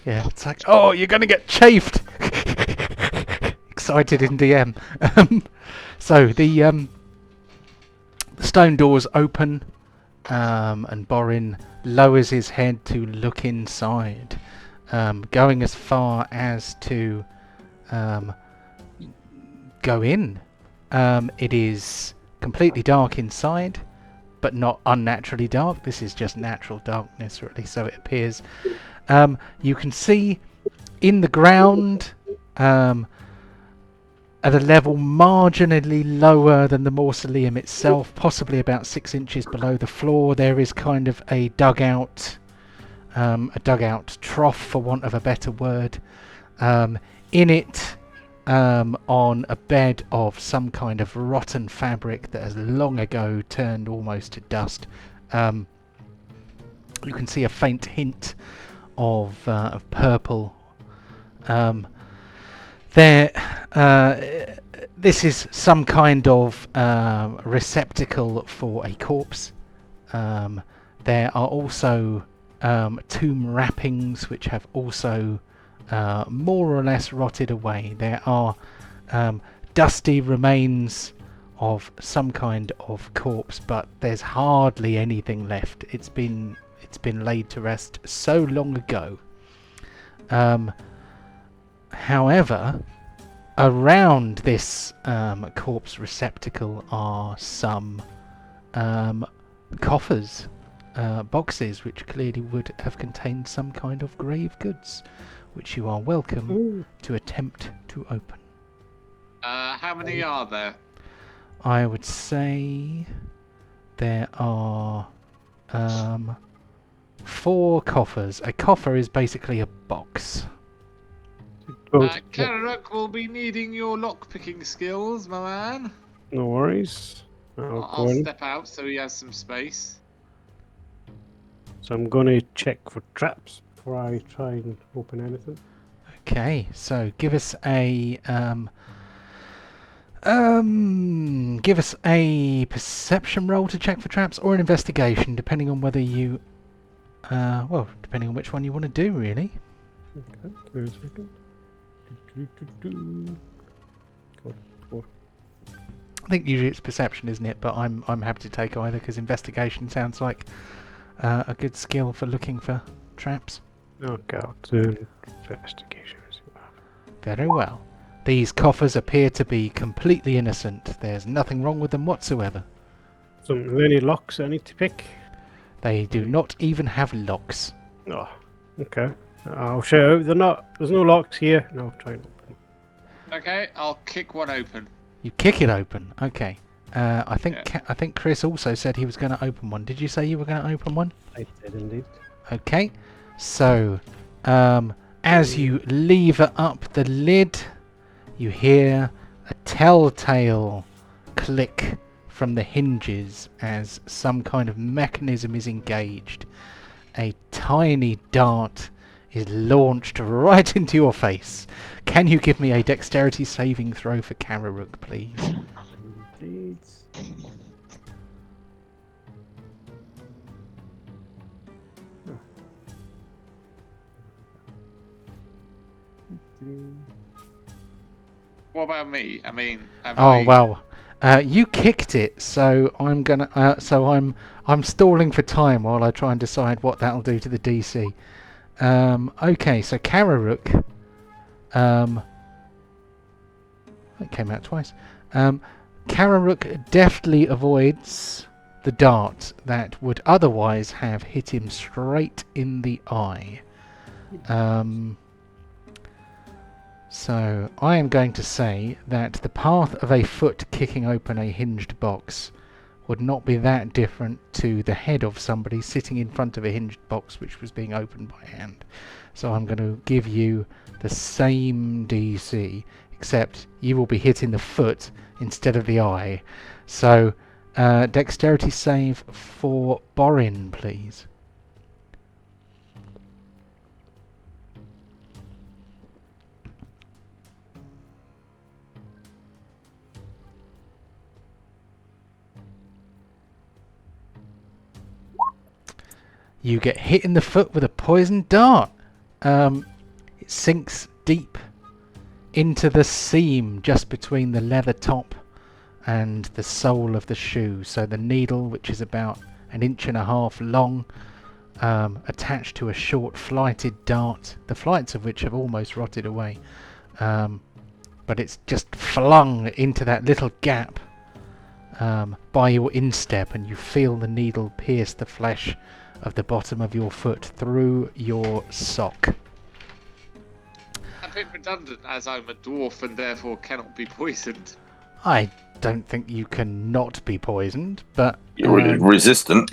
Yeah, it's like, oh, you're going to get chafed. Excited in DM. So the stone doors open, and Borin lowers his head to look inside, going as far as to go in. It is completely dark inside, but not unnaturally dark. This is just natural darkness, or at least so it appears. You can see in the ground, at a level marginally lower than the mausoleum itself, possibly about 6 inches below the floor, there is kind of a dugout trough, for want of a better word. In it, on a bed of some kind of rotten fabric that has long ago turned almost to dust, you can see a faint hint of purple. This is some kind of receptacle for a corpse. There are also tomb wrappings which have also more or less rotted away. There are dusty remains of some kind of corpse, but there's hardly anything left. It's been laid to rest so long ago. However, around this corpse receptacle are some coffers, boxes, which clearly would have contained some kind of grave goods, which you are welcome to attempt to open. How many are there? I would say there are 4 coffers. A coffer is basically a box. Kararuk will be needing your lock-picking skills, my man. No worries. I'll step out so he has some space. So I'm going to check for traps before I try and open anything. Okay, so give us a perception roll to check for traps, or an investigation, depending on whether you depending on which one you want to do, really. Okay, give me a second. I think usually it's perception, isn't it? But I'm happy to take either, because investigation sounds like a good skill for looking for traps. Okay, I'll do investigation. Very well. These coffers appear to be completely innocent. There's nothing wrong with them whatsoever. So, are there any locks I need to pick? They do not even have locks. Oh, okay. I'll show out. There's no locks here. No, I'll try and open. Okay, I'll kick one open. You kick it open. Okay. I think Chris also said he was going to open one. Did you say you were going to open one? I did indeed. Okay. So, as you lever up the lid, you hear a telltale click from the hinges as some kind of mechanism is engaged. A tiny dart is launched right into your face. Can you give me a dexterity saving throw for Kararuk, please? Indeed. What about me? I mean, Oh well, you kicked it, so I'm gonna. I'm stalling for time while I try and decide what that'll do to the DC. Okay, so Kararuk. It came out twice. Kararuk deftly avoids the dart that would otherwise have hit him straight in the eye. So I am going to say that the path of a foot kicking open a hinged box would not be that different to the head of somebody sitting in front of a hinged box which was being opened by hand. So I'm going to give you the same DC, except you will be hitting the foot instead of the eye. So dexterity save for Borin, please. You get hit in the foot with a poisoned dart. It sinks deep into the seam just between the leather top and the sole of the shoe. So the needle, which is about 1.5 inches long, attached to a short flighted dart, the flights of which have almost rotted away. But it's just flung into that little gap by your instep, and you feel the needle pierce the flesh of the bottom of your foot through your sock. A bit redundant, as I'm a dwarf and therefore cannot be poisoned. I don't think you can not be poisoned, but You're resistant.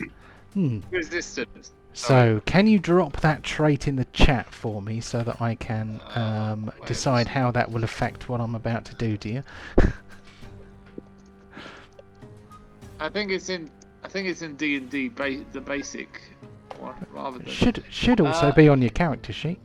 Resistant. So, can you drop that trait in the chat for me so that I can decide how that will affect what I'm about to do to you? I think it's in D&D the basic one rather than Should also be on your character sheet.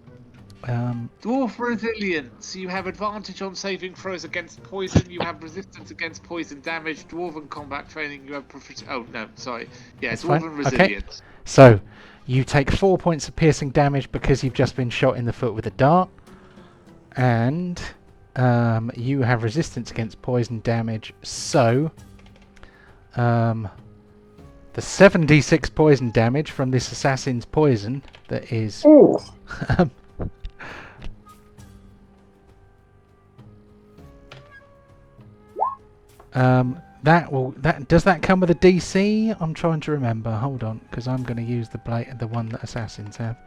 Dwarf resilience. You have advantage on saving throws against poison. You have resistance against poison damage. Dwarven combat training. You have proficiency. Oh no, sorry. Yeah, That's dwarven fine. resilience. Okay. So you take 4 points of piercing damage because you've just been shot in the foot with a dart, and you have resistance against poison damage. So the 7d6 poison damage from this assassin's poison that is. Does that come with a DC? I'm trying to remember. Hold on, because I'm going to use the one that assassins have.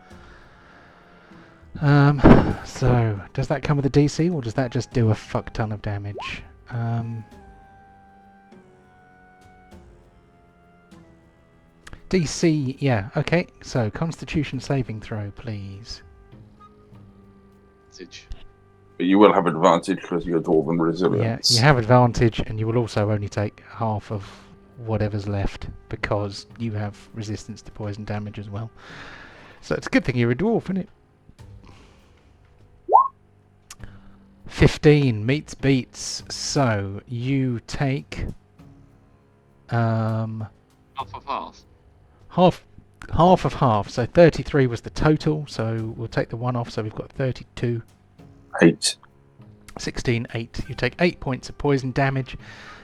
So does that come with a DC, or does that just do a fuck ton of damage? DC, yeah, okay. So Constitution saving throw, please. But you will have advantage because you're dwarven resilience. Yeah, you have advantage, and you will also only take half of whatever's left because you have resistance to poison damage as well. So it's a good thing you're a dwarf, isn't it? 15 meets beats. So you take Half of half. half of half. So 33 was the total. So we'll take the 1 off. So we've got 32. 8. 16, 8. You take 8 points of poison damage.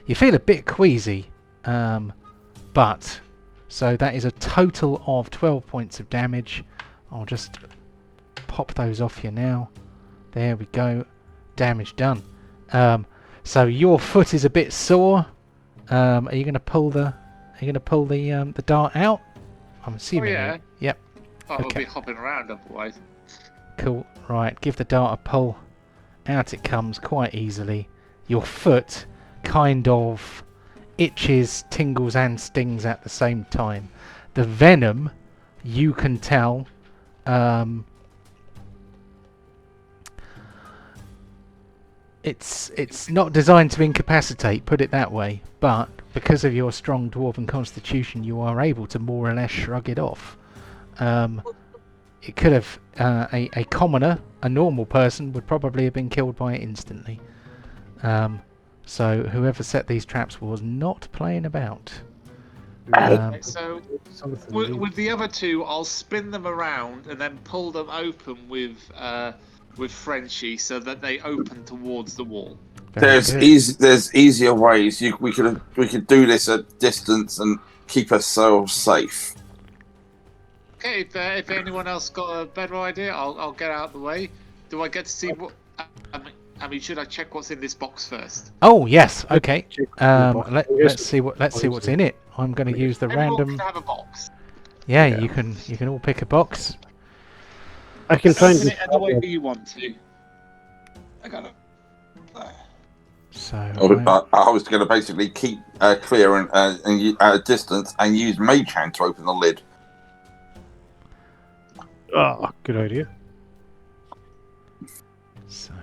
You feel a bit queasy, but so that is a total of 12 points of damage. I'll just pop those off you now. There we go. Damage done. So your foot is a bit sore. Are you going to pull the dart out? I'm assuming. Oh, yeah. Yep. Oh, Okay. We'll be hopping around otherwise. Cool. Right, give the dart a pull. Out it comes quite easily. Your foot kind of itches, tingles and stings at the same time. The venom, you can tell, it's not designed to incapacitate, put it that way, but because of your strong dwarven constitution you are able to more or less shrug it off. It could have a commoner, a normal person, would probably have been killed by it instantly. So whoever set these traps was not playing about. So with the other two, I'll spin them around and then pull them open with with Frenchie so that they open towards the wall. Very good. There's easier ways. We could do this at distance and keep ourselves safe. Okay, if anyone else got a better idea, I'll get out of the way. Do I get to see what? I mean, should I check what's in this box first? Oh yes. Okay. Check the box. Let's see what's in it. I'm going to use the Everyone random. can have a box. Yeah, Yeah. you can all pick a box. I can try and Open do it any way you want to. I got it. So I was going to basically keep clear and at a distance and use Mage Hand to open the lid. Oh, good idea. so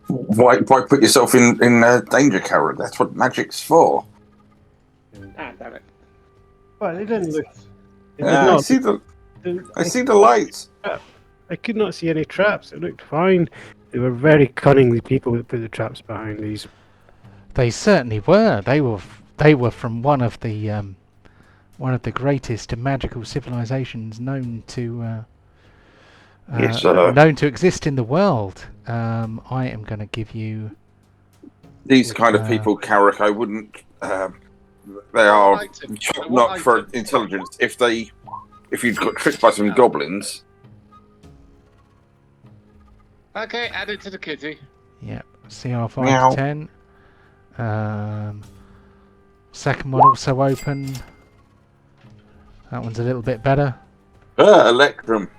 Why put yourself in danger, Karen? That's what magic's for. Damn it. Well, it didn't look. It did I not see the lights. I could not see any traps. It looked fine. They were very cunningly people that put the traps behind these. they certainly were. They were from one of the greatest magical civilizations known to Yes, known to exist in the world. I am going to give you. These kind of people, Carrick, I wouldn't. They are not for intelligence. If you've got tricked by some goblins. Okay, add it to the kitty. Yep. CR5 Meow. to 10. Second one also open. That one's a little bit better. Electrum,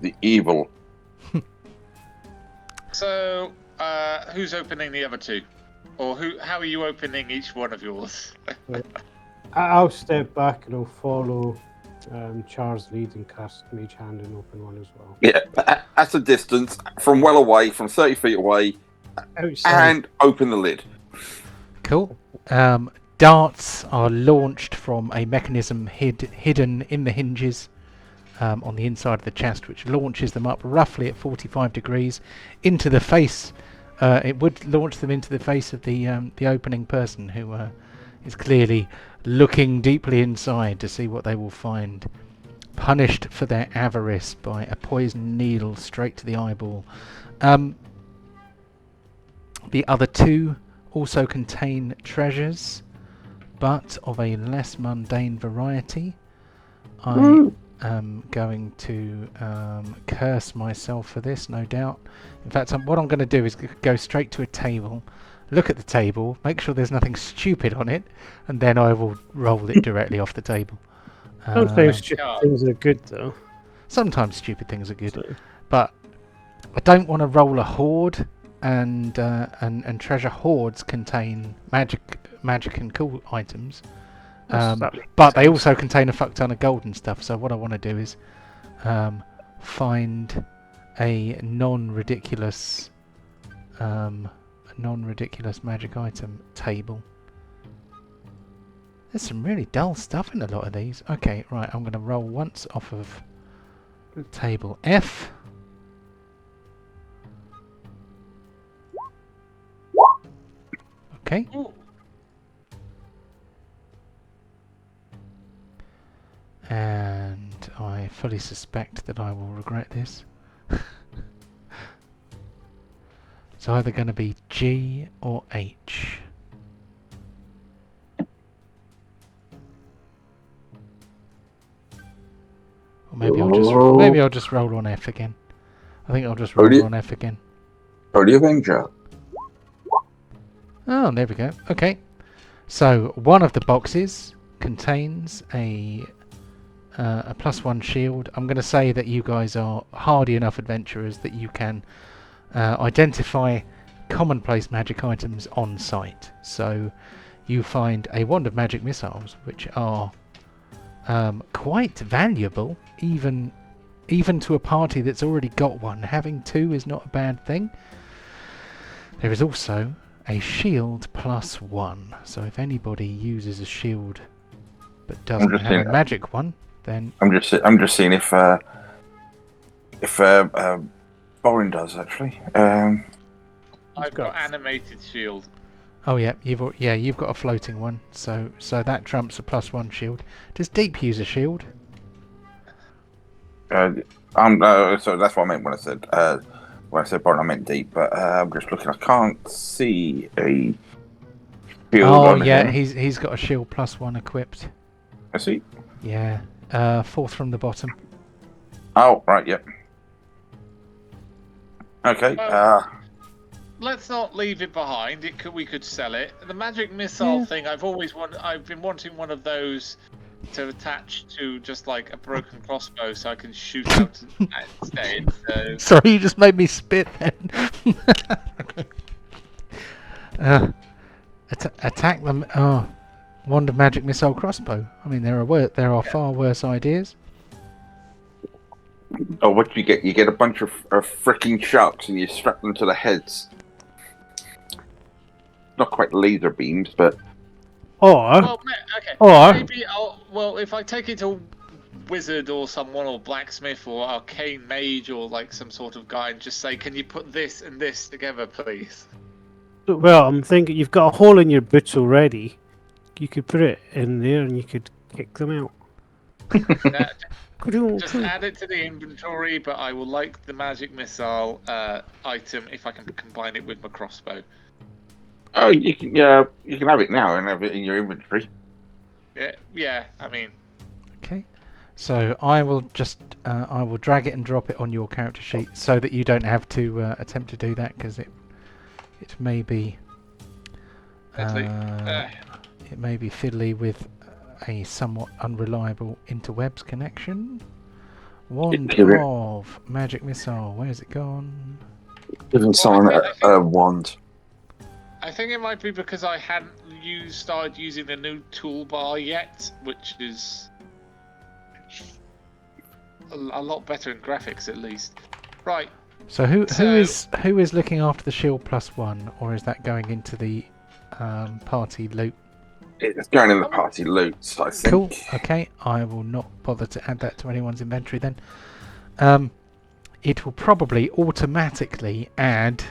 the evil. So, who's opening the other two? Or how are you opening each one of yours? I'll step back and I'll follow Char's lead and cast Mage Hand and open one as well. Yeah, at a distance, from well away, from 30 feet away, Outside. and open the lid. Cool. Darts are launched from a mechanism hidden in the hinges on the inside of the chest, which launches them up roughly at 45 degrees into the face. It would launch them into the face of the opening person, who is clearly looking deeply inside to see what they will find. Punished for their avarice by a poisoned needle straight to the eyeball. The other two also contain treasures, but of a less mundane variety. I am going to curse myself for this, no doubt. In fact, what I'm going to do is go straight to a table, look at the table, make sure there's nothing stupid on it, and then I will roll it directly off the table. Sometimes stupid things are good, though. Sometimes stupid things are good, So, but I don't want to roll a hoard, and treasure hoards contain magic and cool items. But they also contain a fuck ton of gold and stuff. So what I want to do is find a non-ridiculous magic item table. There's some really dull stuff in a lot of these. Okay, right, I'm going to roll once off of table F. Okay. Ooh. And I fully suspect that I will regret this. It's either going to be G or H. Or maybe I'll just roll on F again. I think I'll just roll on F again. Holy Avenger. Oh, there we go. Okay. So one of the boxes contains a +1 shield. I'm going to say that you guys are hardy enough adventurers that you can identify commonplace magic items on site. So you find a wand of magic missiles, which are quite valuable, even to a party that's already got one. Having two is not a bad thing. There is also a shield +1. So if anybody uses a shield but doesn't have a magic one, then I'm just seeing if Borin does actually. I've got animated shield. oh yeah, you've got a floating one. So that trumps a +1 shield. Does Deep use a shield? So that's what I meant when I said Byron, I meant deep. But I'm just looking. I can't see a shield on him. he's got a shield +1 equipped. I see. Yeah, fourth from the bottom. Oh, right. Yep. Okay. Let's not leave it behind. We could sell it. The magic missile thing. I've been wanting one of those to attach to just like a broken crossbow, so I can shoot out instead. So. Sorry, you just made me spit. Then. Attack them. Oh, wand of magic missile crossbow. I mean, there are far worse ideas. Oh, what do you get? You get a bunch of freaking sharks, and you strap them to the heads. Not quite laser beams, but. Or maybe if I take it to wizard or someone or blacksmith or arcane mage or like some sort of guy and just say, can you put this and this together, please? well, I'm thinking you've got a hole in your boots already. You could put it in there and you could kick them out. Just add it to the inventory, but I will like the magic missile item if I can combine it with my crossbow. Oh, you can have it now and have it in your inventory. Yeah. I mean. Okay, so I will drag it and drop it on your character sheet so that you don't have to attempt to do that, because it may be fiddly with a somewhat unreliable interwebs connection. Wand of magic missile. Where's it gone? Giving someone a wand. I think it might be because I hadn't started using the new toolbar yet, which is a lot better in graphics, at least. Right. So who is looking after the shield +1, or is that going into the party loot? It's going in the party loot, I think. Cool. Okay, I will not bother to add that to anyone's inventory then. It will probably automatically add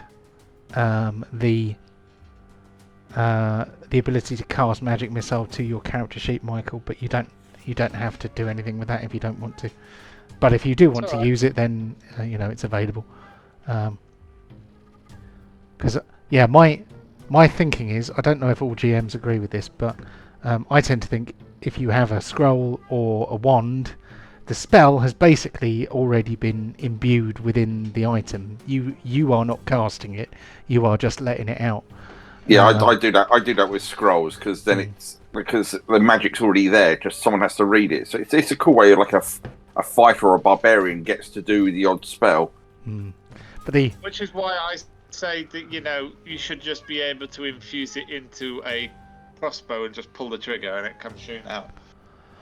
the ability to cast magic missile to your character sheet, Michael, but you don't have to do anything with that if you don't want to. But if you do want to use it, then it's available. Because my thinking is, I don't know if all GMs agree with this, but I tend to think if you have a scroll or a wand, the spell has basically already been imbued within the item. You are not casting it; you are just letting it out. Yeah, I do that. I do that with scrolls because then because the magic's already there. Just someone has to read it. So it's a cool way, like a fighter or a barbarian gets to do the odd spell. But which is why I say that you should just be able to infuse it into a crossbow and just pull the trigger and it comes shooting out.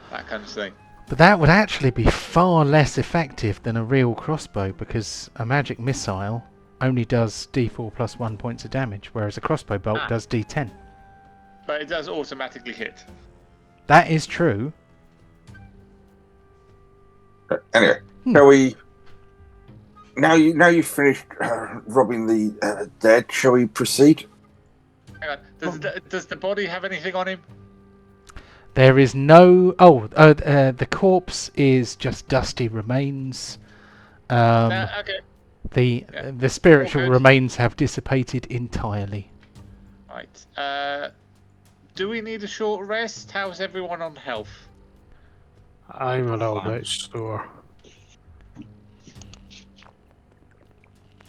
That kind of thing. But that would actually be far less effective than a real crossbow, because a magic missile only does D4 + 1 points of damage, whereas a crossbow bolt does D10. But it does automatically hit. That is true. Anyway, shall we? Now you've finished robbing the dead. Shall we proceed? Hang on. Does the body have anything on him? There is no. The corpse is just dusty remains. Okay. The spiritual remains have dissipated entirely. Right. Do we need a short rest? How's everyone on health? I'm a little bit sore.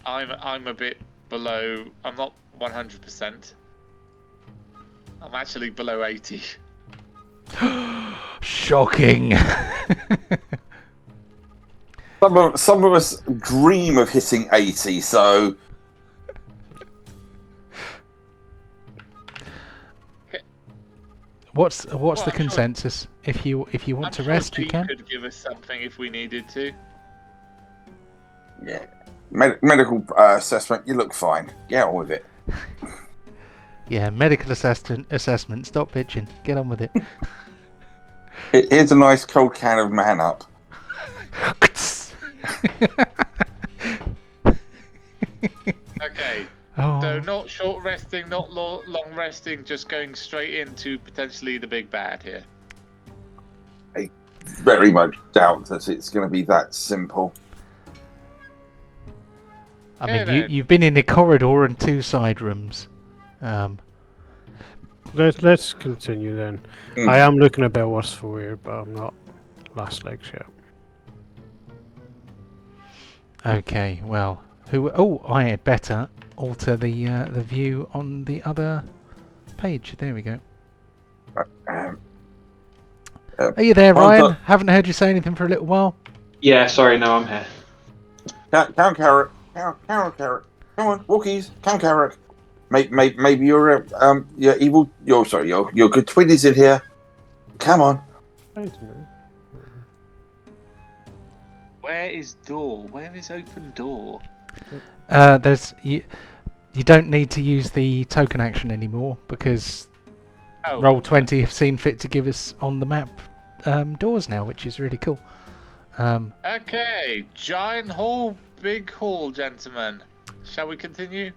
I'm a bit below. I'm not 100%. I'm actually below 80. Shocking. Some of us dream of hitting 80, so. What's the consensus? If you want to rest, you can. Could give us something if we needed to. Yeah. Medical assessment. You look fine. Get on with it. Yeah, medical assessment. Stop bitching. Get on with it. Here's a nice cold can of Man Up. Okay. Oh. So not short resting, not long resting, just going straight into potentially the big bad here. I very much doubt that it's going to be that simple. I Yeah, mean, then. you've been in a corridor and 2 side rooms. Let's continue then. Mm. I am looking a bit worse for wear, but I'm not last legs yet. Okay, well, I had better alter the view on the other page. There we go. Um, Are you there, Pontos- Ryan? Haven't heard you say anything for a little while. Yeah, sorry, no, I'm here. Count Carrot. Count Carrot. Come on, Wookiees. Count Carrot. Maybe your evil. Your good twin is in here. Come on. Wait a minute. Where is door? Where is open door? There's you don't need to use the token action anymore because Oh, Roll20 have seen fit to give us on the map doors now, which is really cool. okay. Giant hall, big hall, gentlemen. Shall we continue?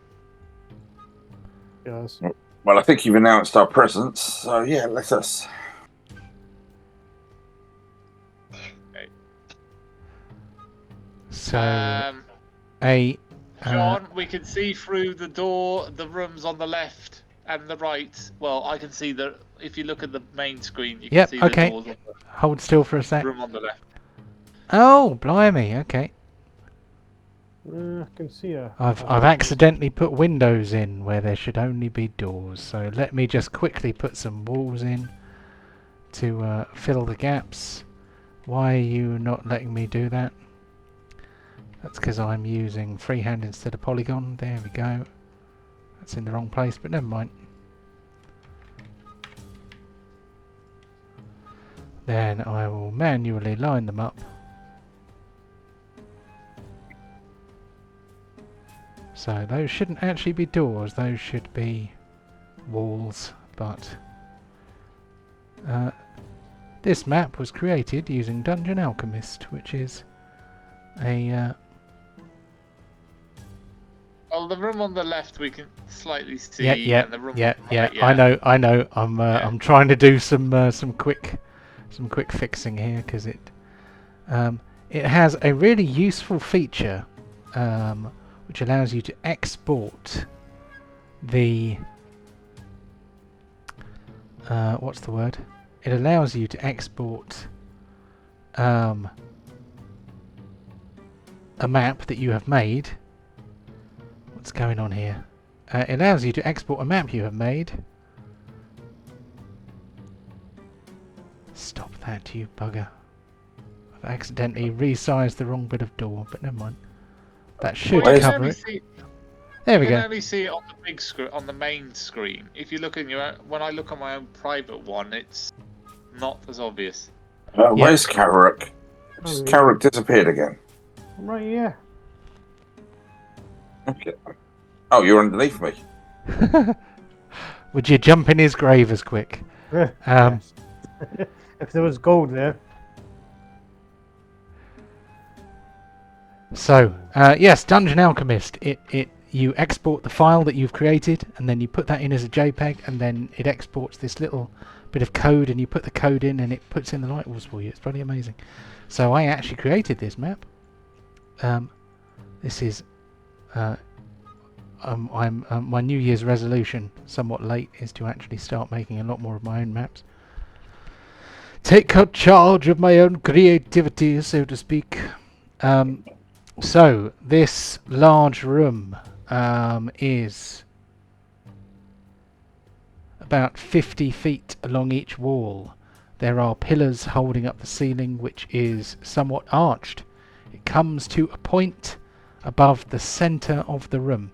Yes. Well, I think you've announced our presence, so yeah, let us. So Um, John, we can see through the door, the rooms on the left and the right. Well, I can see if you look at the main screen, you can Yep, see okay. the doors on hold still for a the sec. room on the left. Oh, blimey! Okay, I can see a. I've accidentally put windows in where there should only be doors. So let me just quickly put some walls in to fill the gaps. Why are you not letting me do that? That's because I'm using freehand instead of polygon. There we go. That's in the wrong place, but never mind. Then I will manually line them up. So those shouldn't actually be doors, those should be walls, but this map was created using Dungeon Alchemist, which is a Well, the room on the left we can slightly see. yeah. And the room on the right, I know. I'm trying to do some quick fixing here because it has a really useful feature which allows you to export the what's the word? It allows you to export a map that you have made. What's going on here? It allows you to export a map you have made. Stop that, you bugger. I've accidentally resized the wrong bit of door, but never mind. That should Well, you can cover only it. see- There we You can go. only see it on the big screen, on the main screen. If you look in when I look on my own private one, it's not as obvious. Where's Carrot? Carrot disappeared again. I'm right here. Okay. Oh, you're underneath me. Would you jump in his grave as quick? Yes. If there was gold there. So, yes, Dungeon Alchemist. You export the file that you've created, and then you put that in as a JPEG, and then it exports this little bit of code, and you put the code in, and it puts in the light walls for you. It's pretty amazing. So I actually created this map. This is my New Year's resolution, somewhat late, is to actually start making a lot more of my own maps. Take charge of my own creativity, so to speak. So this large room is about 50 feet along each wall. There are pillars holding up the ceiling, which is somewhat arched. It comes to a point above the center of the room.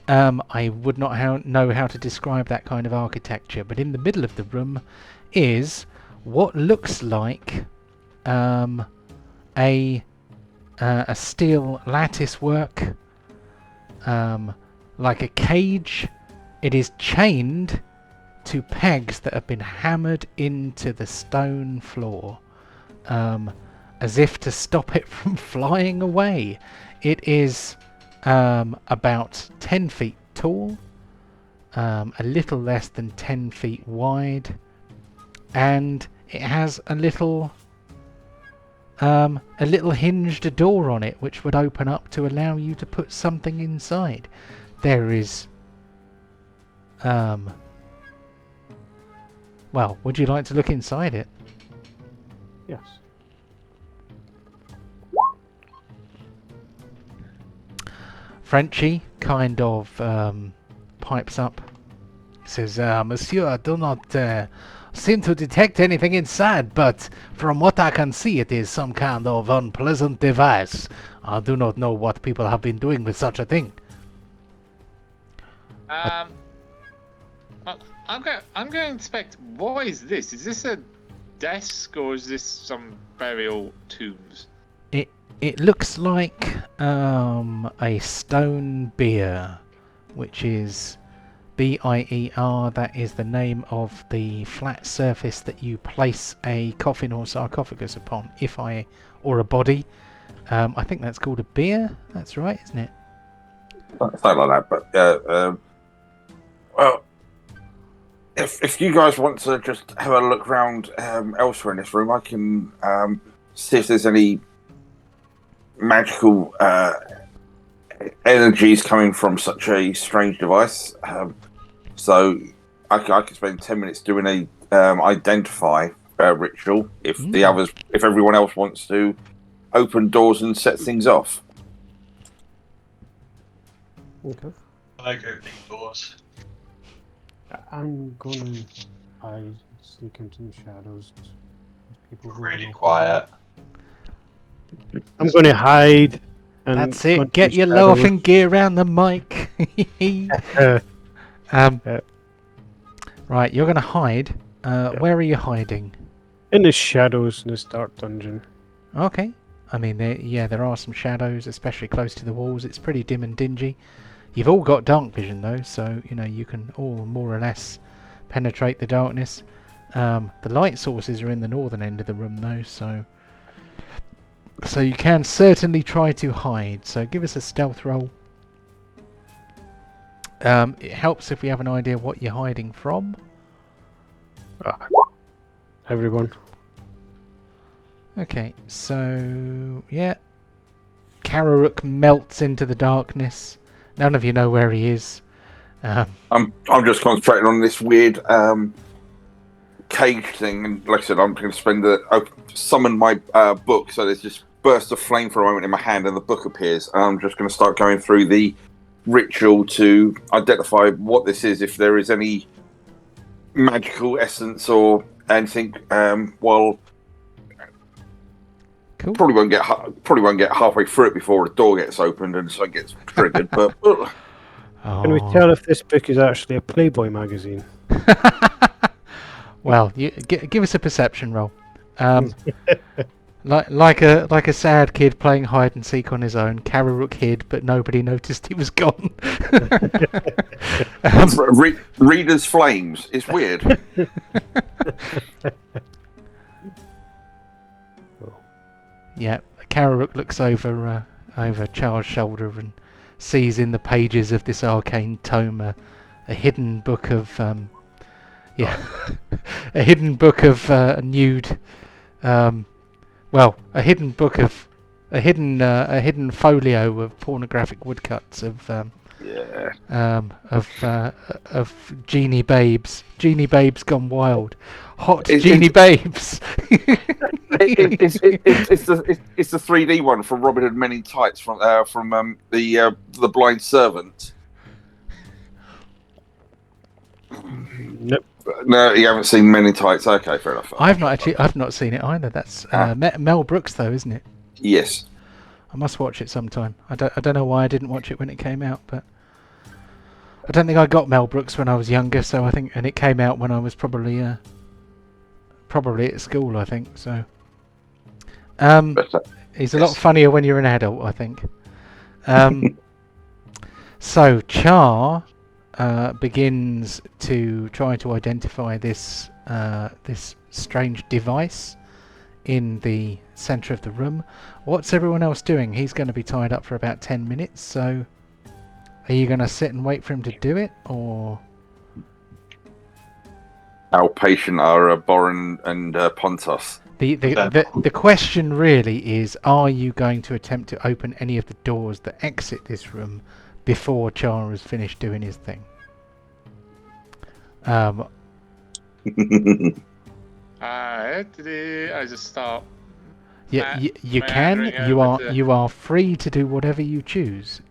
I would not know how to describe that kind of architecture, but in the middle of the room is what looks like a steel lattice work, like a cage. It is chained to pegs that have been hammered into the stone floor, as if to stop it from flying away. It is about 10 feet tall, a little less than 10 feet wide, and it has a little a little hinged door on it, which would open up to allow you to put something inside. There is... Well, would you like to look inside it? Yes. Frenchie kind of pipes up. Says, Monsieur, I do not seem to detect anything inside, but from what I can see, it is some kind of unpleasant device. I do not know what people have been doing with such a thing. I'm going to inspect. What is this? Is this a desk or is this some burial tombs? It looks like a stone bier, which is BIER. That is the name of the flat surface that you place a coffin or sarcophagus upon. Or a body. I think that's called a bier. That's right, isn't it? Something like that. But well, if you guys want to just have a look around elsewhere in this room, I can see if there's any magical energies coming from such a strange device. So I could spend 10 minutes doing a identify ritual if everyone else wants to open doors and set things off. Okay. I like opening doors. I'm gonna hide, sneak into the shadows. People who Really are- quiet. I'm gonna hide. And That's go it. into Get the your shadows. laughing gear around the mic. Right, you're going to hide. Where are you hiding? In the shadows in this dark dungeon. Okay. I mean, there are some shadows, especially close to the walls. It's pretty dim and dingy. You've all got dark vision, though, so, you can all more or less penetrate the darkness. The light sources are in the northern end of the room, though, so you can certainly try to hide. So give us a stealth roll. It helps if we have an idea what you're hiding from. Everyone. Okay, so yeah, Kararuk melts into the darkness. None of you know where he is. I'm just concentrating on this weird cage thing, and like I said, I'm going to summon my book. So there's just burst of flame for a moment in my hand, and the book appears. And I'm just going to start going through the ritual to identify what this is, if there is any magical essence or anything. Well, Cool. probably won't get halfway through it before the door gets opened and so it gets triggered. But Can we tell if this book is actually a Playboy magazine? Well, give us a perception roll. Like a sad kid playing hide and seek on his own. Kararuk hid, but nobody noticed he was gone. readers' flames. It's weird. Yeah, Kararuk looks over Charles' shoulder and sees in the pages of this arcane tome a hidden book of a hidden book of nude. A hidden book of a hidden folio of pornographic woodcuts of genie babes gone wild, hot genie babes. It's the 3D one from Robin Hood Men in Tights from the Blind Servant. Nope. No, you haven't seen Men in Tights. Okay, fair enough. I've not seen it either. That's Mel Brooks, though, isn't it? Yes. I must watch it sometime. I don't know why I didn't watch it when it came out, but I don't think I got Mel Brooks when I was younger. So I think, and it came out when I was probably at school. I think so. He's a lot funnier when you're an adult, I think. So Char begins to try to identify this strange device in the centre of the room. What's everyone else doing? He's going to be tied up for about 10 minutes, so are you going to sit and wait for him to do it, or...? How patient are Boren and Pontos? The question really is: are you going to attempt to open any of the doors that exit this room before Char has finished doing his thing? I just start. Yeah, you meandering can. You over are to- you are free to do whatever you choose.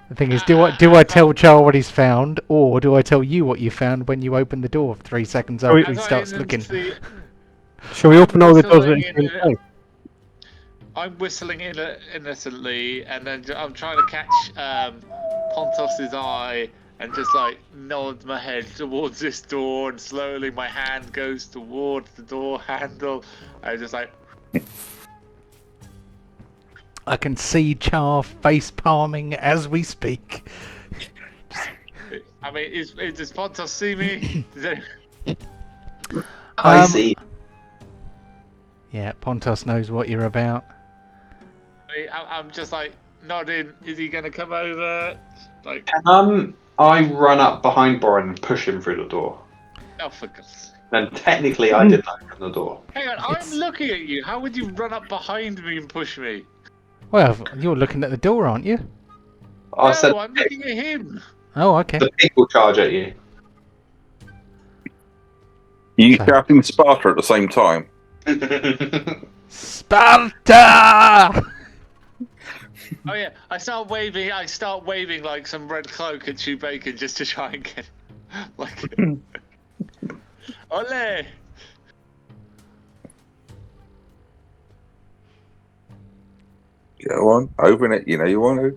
The thing is, do I tell Char what he's found, or do I tell you what you found when you open the door 3 seconds Shall we- after he starts looking? Shall we open all the doors at the whistling same time? I'm whistling innocently, and then I'm trying to catch Pontos's eye, and just like nod my head towards this door, and slowly my hand goes towards the door handle. I just like. I can see Char face palming as we speak. I mean, does Pontos see me? I see. Yeah, Pontos knows what you're about. I'm just like nodding. Is he gonna come over? Like, I run up behind Borin and push him through the door. oh, for God's sake. Then technically, I didn't open the door. Hang on, I'm looking at you. How would you run up behind me and push me? Well, you're looking at the door, aren't you? I said No, I'm looking at him. Oh, okay. the pig will charge at you. You So- shouting Sparta at the same time. Sparta! Oh yeah, I start waving like some red cloak at Chew Bacon just to try and get like Ole! Go on, open it. You know you want to.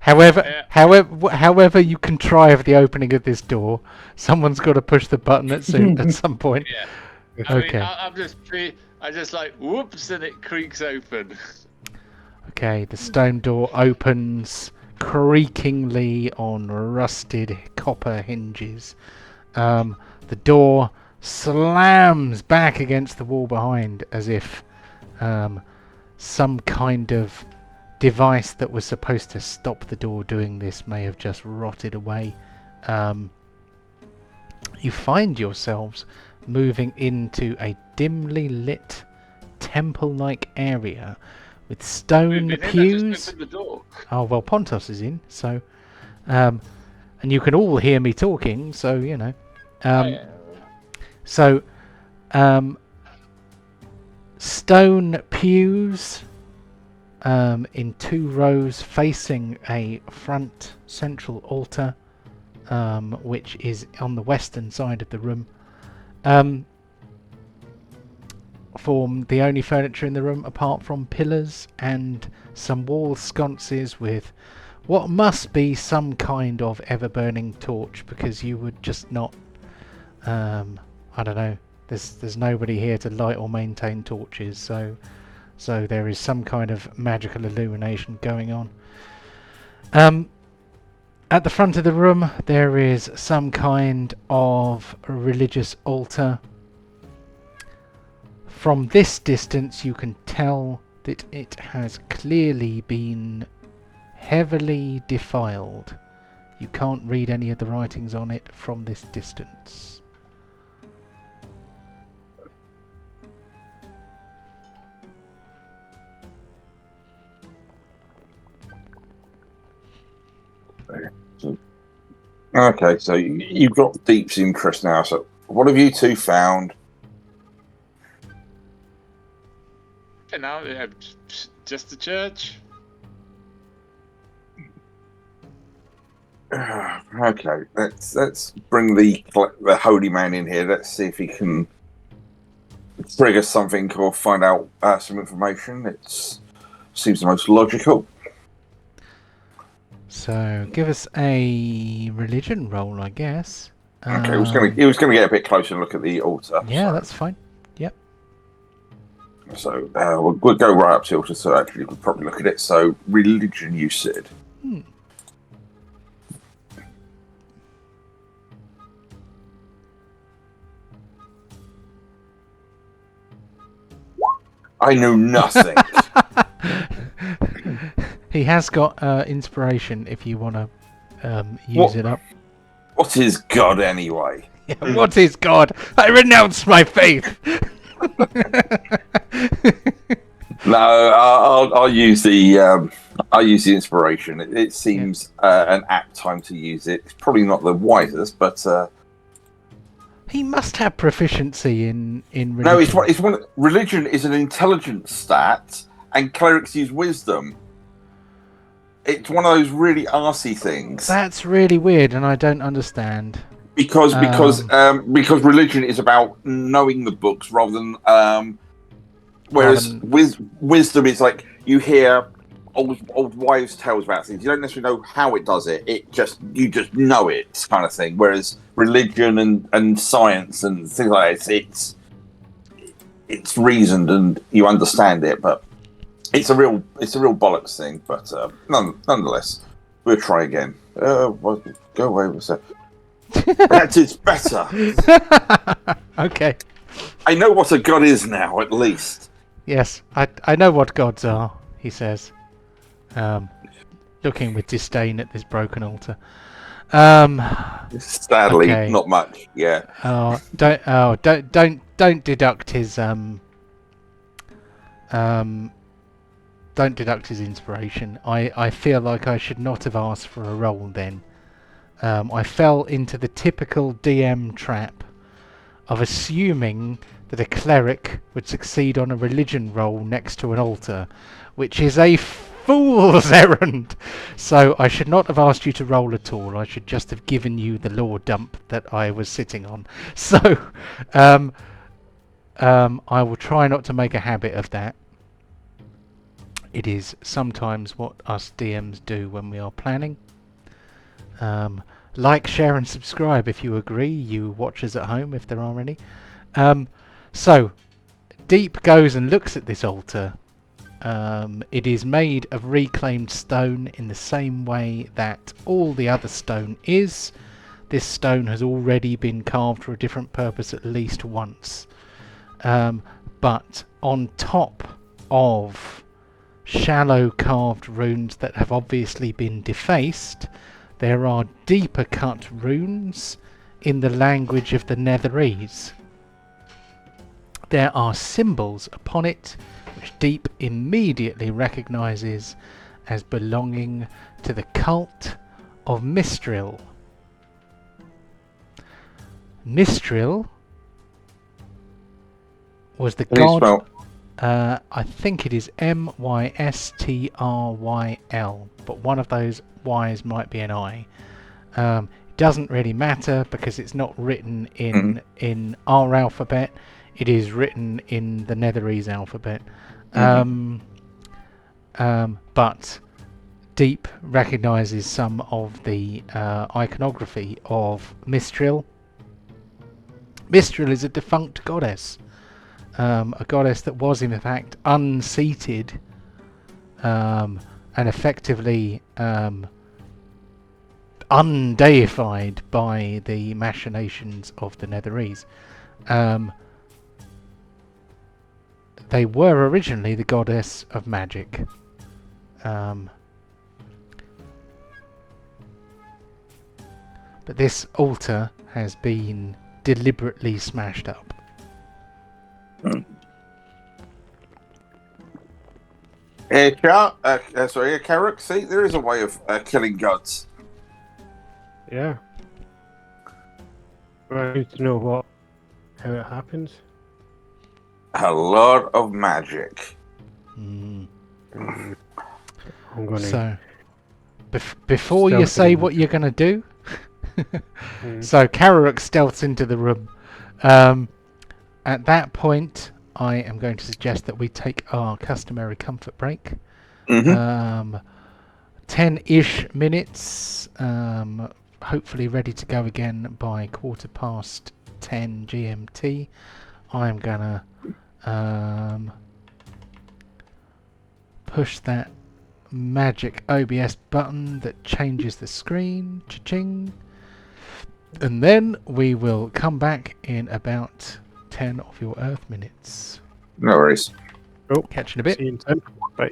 However, however you contrive the opening of this door, someone's got to push the button at some point. Yeah. Okay. I just like whoops, and it creaks open. Okay, the stone door opens creakingly on rusted copper hinges. The door slams back against the wall behind as if some kind of device that was supposed to stop the door doing this may have just rotted away. You find yourselves moving into a dimly lit temple-like area with stone Moving in, I pews. just opened the door. Oh well, Pontos is in, so and you can all hear me talking, so you know. Yeah. So stone pews in 2 rows facing a front central altar, which is on the western side of the room. Form the only furniture in the room apart from pillars and some wall sconces with what must be some kind of ever-burning torch, because you would just not I don't know, there's nobody here to light or maintain torches, so there is some kind of magical illumination going on. At the front of the room there is some kind of religious altar. From this distance you can tell that it has clearly been heavily defiled. You can't read any of the writings on it from this distance. Okay, so you've got Deep's interest now. So what have you two found? And now just the church. Okay, let's bring the holy man in here. Let's see if he can trigger something or find out some information. It seems the most logical. So give us a religion roll, I guess. Okay, he was gonna get a bit closer and look at the altar. Yeah, so. that's fine. Yep. So we'll go right up to the altar. So actually, we'll probably look at it. So religion, you said. I know nothing. He has got inspiration if you want to use it up. What is God anyway? Yeah, what is God? I renounce my faith. No, I'll use the inspiration. It seems an apt time to use it. It's probably not the wisest, but He must have proficiency in religion. no, it's one. Religion is an intelligence stat, and clerics use wisdom. It's one of those really arsey things. That's really weird, and I don't understand. Because religion is about knowing the books rather than whereas wisdom is like you hear old wives' tales about things. You don't necessarily know how it does it. You just know it kind of thing. Whereas religion and science and things like that, it's reasoned and you understand it, but it's a real bollocks thing. But nonetheless, we'll try again. Go away with that. That is better. Okay. I know what a god is now, at least. Yes, I know what gods are, he says, looking with disdain at this broken altar. Sadly, okay. not much. Yeah. Don't deduct his don't deduct his inspiration. I feel like I should not have asked for a roll then. I fell into the typical DM trap of assuming that a cleric would succeed on a religion roll next to an altar, which is a fool's errand. So I should not have asked you to roll at all. I should just have given you the lore dump that I was sitting on. So I will try not to make a habit of that. It is sometimes what us DMs do when we are planning. Like, share and subscribe if you agree, you watchers at home, if there are any. So, Deep goes and looks at this altar. It is made of reclaimed stone in the same way that all the other stone is. This stone has already been carved for a different purpose at least once. But on top of shallow carved runes that have obviously been defaced, there are deeper cut runes in the language of the Netherese. There are symbols upon it which Deep immediately recognises as belonging to the cult of Mistril. Mistril was the god... I think it is Mystryl, but one of those Y's might be an I. It doesn't really matter because it's not written in our alphabet. It is written in the Netherese alphabet. But Deep recognises some of the iconography of Mistril. Mistril is a defunct goddess. A goddess that was in fact unseated and effectively undeified by the machinations of the Netherese. They were originally the goddess of magic. But this altar has been deliberately smashed up. Carrick, see, there is a way of killing gods. Yeah. I need to know how it happens. A lot of magic. I'm gonna So, before you say what you're going to do, so Kararuk stealths into the room. At that point, I am going to suggest that we take our customary comfort break. 10-ish minutes, hopefully ready to go again by 10:15 GMT. I'm gonna push that magic OBS button that changes the screen. Cha-ching. And then we will come back in about 10 of your Earth minutes. No worries. Oh, Catch you in a bit. see you in 10. Bye.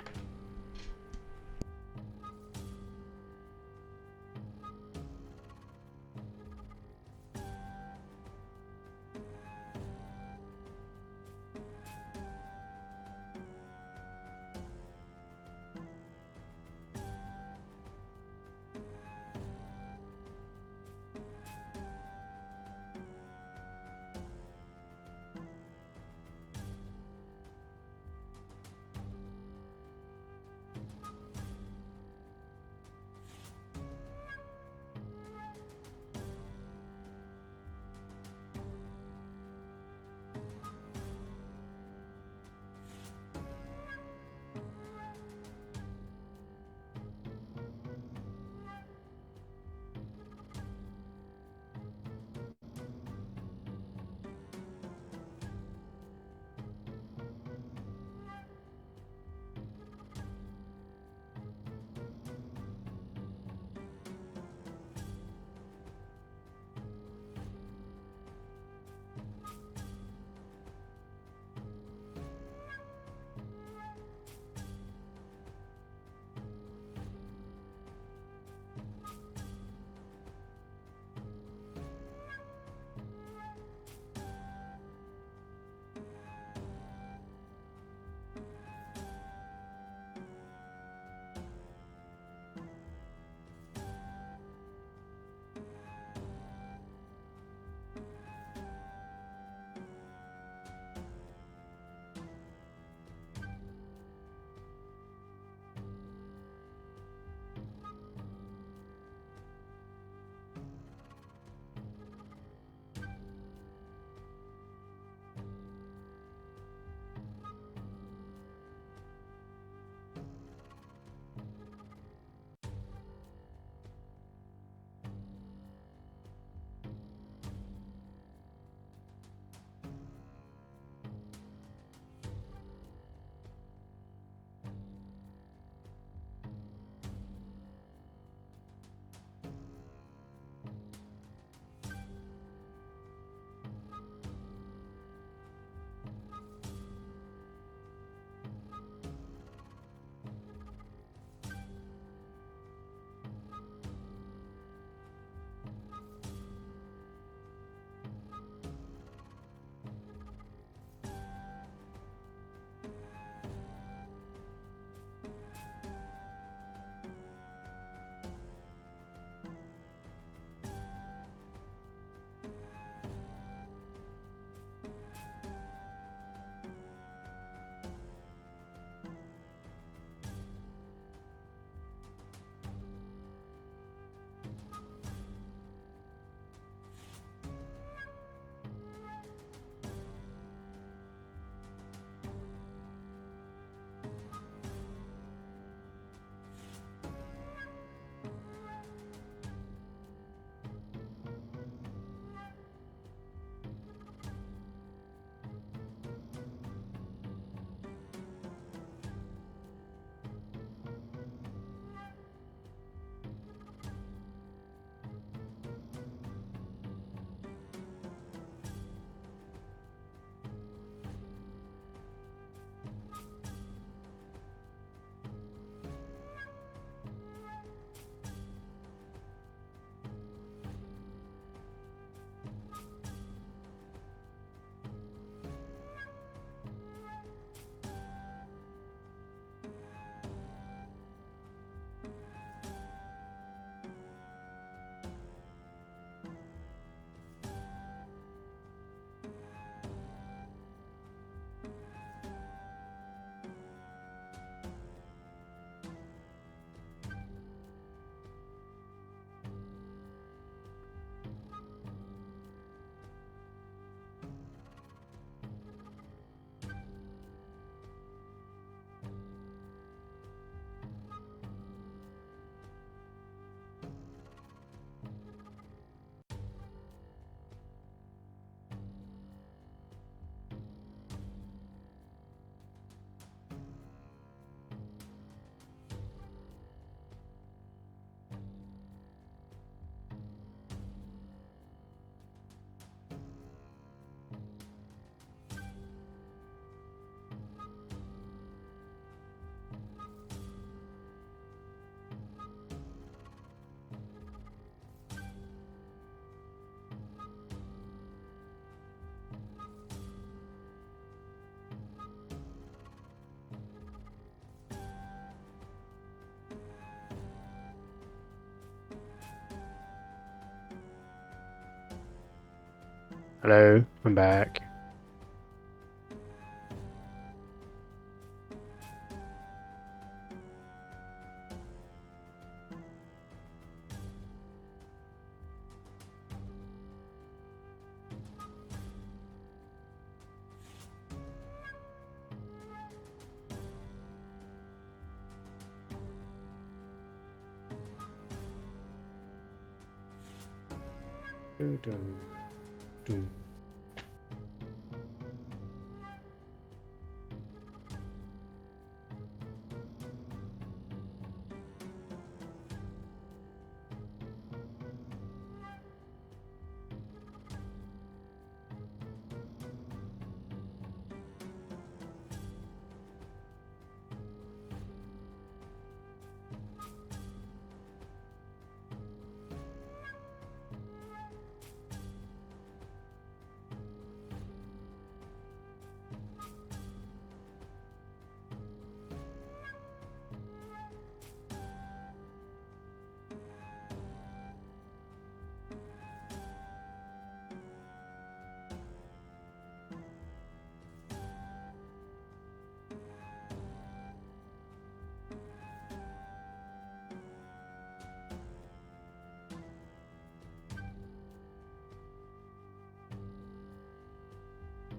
Hello, I'm back. Dun, dun, dun.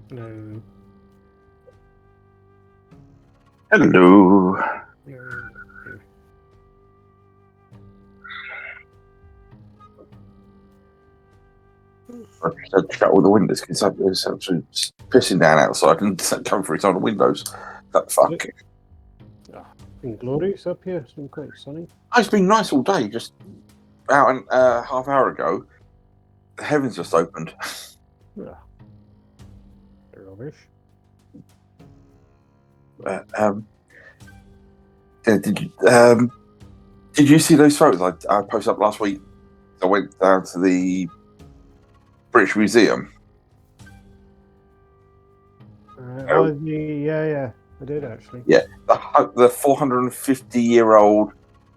No. Hello. I just had to shut all the windows because it's absolutely pissing down outside and it's coming through on the windows. That fuck. Been glorious up here. It's been quite sunny. It's been nice all day. Just about an half hour ago, the heavens just opened. Rubbish. Did you see those photos I posted up last week? I went down to the British Museum. Yeah, I did actually. Yeah, the 450-year-old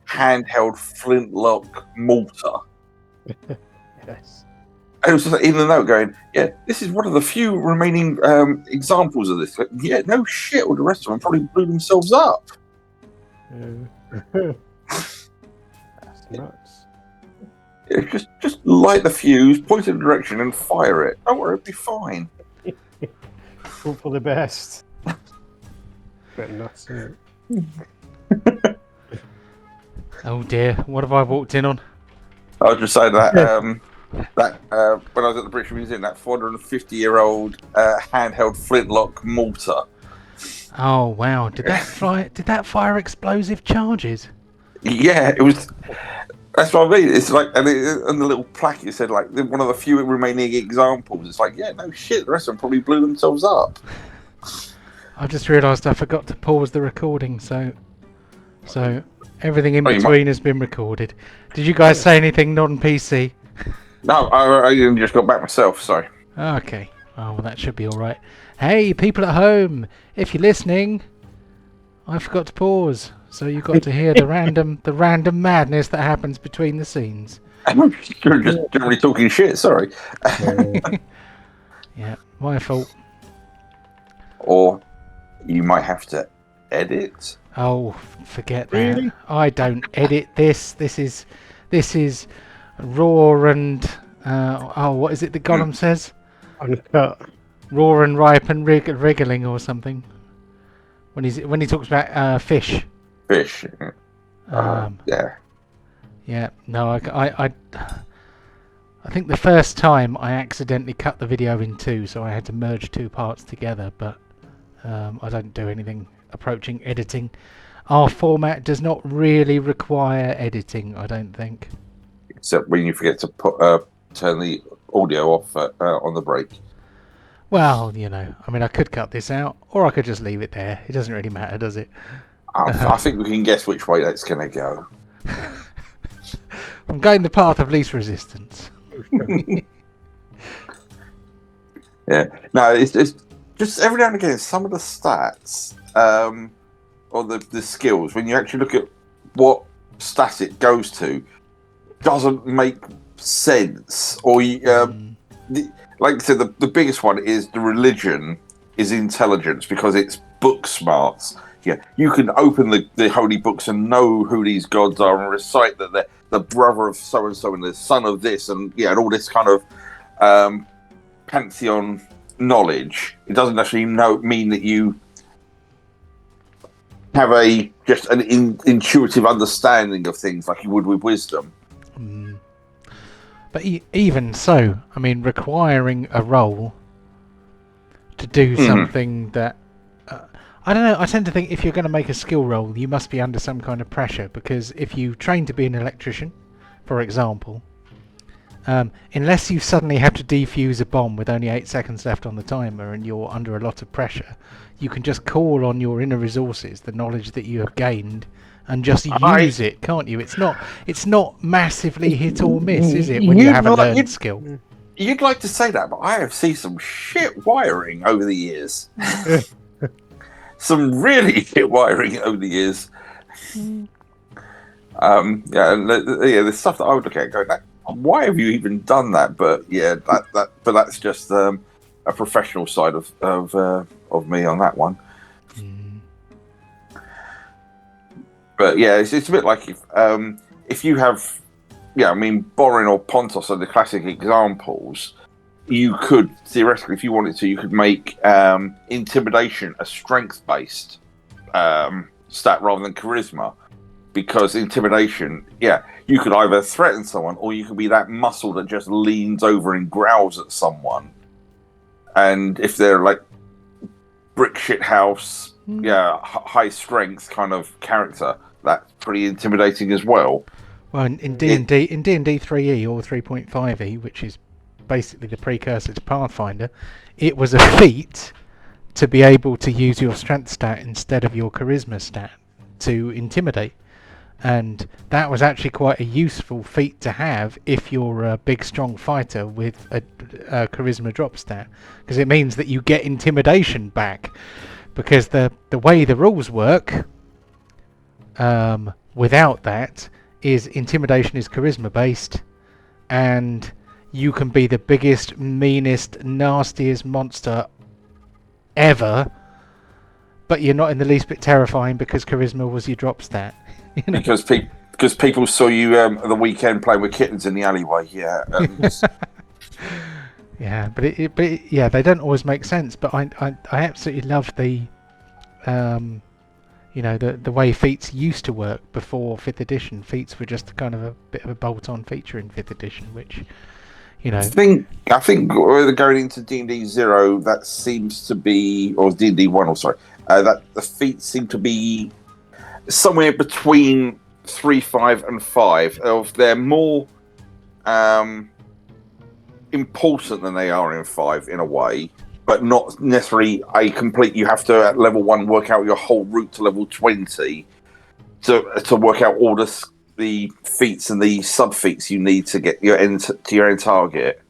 handheld flintlock mortar. Yes. And it was just in the note going, yeah, this is one of the few remaining examples of this. Like, yeah, no shit, all the rest of them probably blew themselves up. That's nuts. Yeah, just light the fuse, point in the direction, and fire it. Don't worry, it'll be fine. Hope for the best. Bit nuts, isn't it? Oh dear, what have I walked in on? I was just saying that when I was at the British Museum, that 450-year-old handheld flintlock mortar. Oh wow, did that fire explosive charges? Yeah, it was. That's what I mean. It's like, and the little plaque it said like one of the few remaining examples. It's like, yeah, no shit. The rest of them probably blew themselves up. I just realised I forgot to pause the recording, so everything in between has been recorded. Did you guys say anything non-PC? No, I just got back myself. Sorry. Okay. Oh, well, that should be all right. Hey, people at home, if you're listening, I forgot to pause, so you got to hear the random madness that happens between the scenes. You're just generally talking shit. Sorry. Yeah, my fault. Or you might have to edit. Oh, forget that. Really? I don't edit this. This is raw and what is it the Gollum says? Uncut. Raw and ripe and wriggling or something. When he talks about fish. Fish. Yeah. Yeah. No, I think the first time I accidentally cut the video in two, so I had to merge two parts together. But I don't do anything approaching editing. Our format does not really require editing, I don't think. Except when you forget to turn the audio off on the break. Well, you know, I mean, I could cut this out, or I could just leave it there. It doesn't really matter, does it? I think we can guess which way that's going to go. I'm going the path of least resistance. Yeah. No, it's just every now and again, some of the stats or the skills, when you actually look at what stat it goes to, doesn't make sense. Or like I said, the biggest one is the religion is intelligence because it's book smarts. Yeah, you can open the holy books and know who these gods are and recite that they're the brother of so and so and the son of this and and all this kind of pantheon knowledge. It doesn't actually mean that you have just an intuitive understanding of things like you would with wisdom. But even so, I mean, requiring a roll to do something that I don't know. I tend to think if you're going to make a skill roll, you must be under some kind of pressure, because if you train to be an electrician, for example, unless you suddenly have to defuse a bomb with only 8 seconds left on the timer and you're under a lot of pressure, you can just call on your inner resources, the knowledge that you have gained, and just use it, can't you? It's not massively hit or miss, is it, when you have a learned skill? You'd like to say that, but I have seen some shit wiring over the years. Some really shit wiring over the years. The stuff that I would look at and go, why have you even done that? But but that's just a professional side of me on that one. But yeah, it's a bit like if you have, Borin or Pontos are the classic examples. You could theoretically, if you wanted to, you could make intimidation a strength-based stat rather than charisma, because intimidation, you could either threaten someone or you could be that muscle that just leans over and growls at someone. And if they're like brick shit house, high strength kind of character, that's pretty intimidating as well. Well, in D&D 3E or 3.5E, which is basically the precursor to Pathfinder, it was a feat to be able to use your strength stat instead of your charisma stat to intimidate. And that was actually quite a useful feat to have if you're a big strong fighter with a charisma drop stat, because it means that you get intimidation back, because the way the rules work without that is intimidation is charisma based, and you can be the biggest, meanest, nastiest monster ever, but you're not in the least bit terrifying because charisma was your drop stat. You know? Because people saw you the weekend playing with kittens in the alleyway. Yeah. Yeah, but they don't always make sense. But I absolutely love the the way feats used to work before 5th edition. Feats were just kind of a bit of a bolt-on feature in 5th edition, which, I think going into D&D 0, that seems to be, or D&D 1, that the feats seem to be somewhere between 3, 5, and 5. They're more important than they are in 5 in a way, but not necessarily a complete. You have to at level 1 work out your whole route to level 20 to work out all the feats and the sub feats you need to get your end target.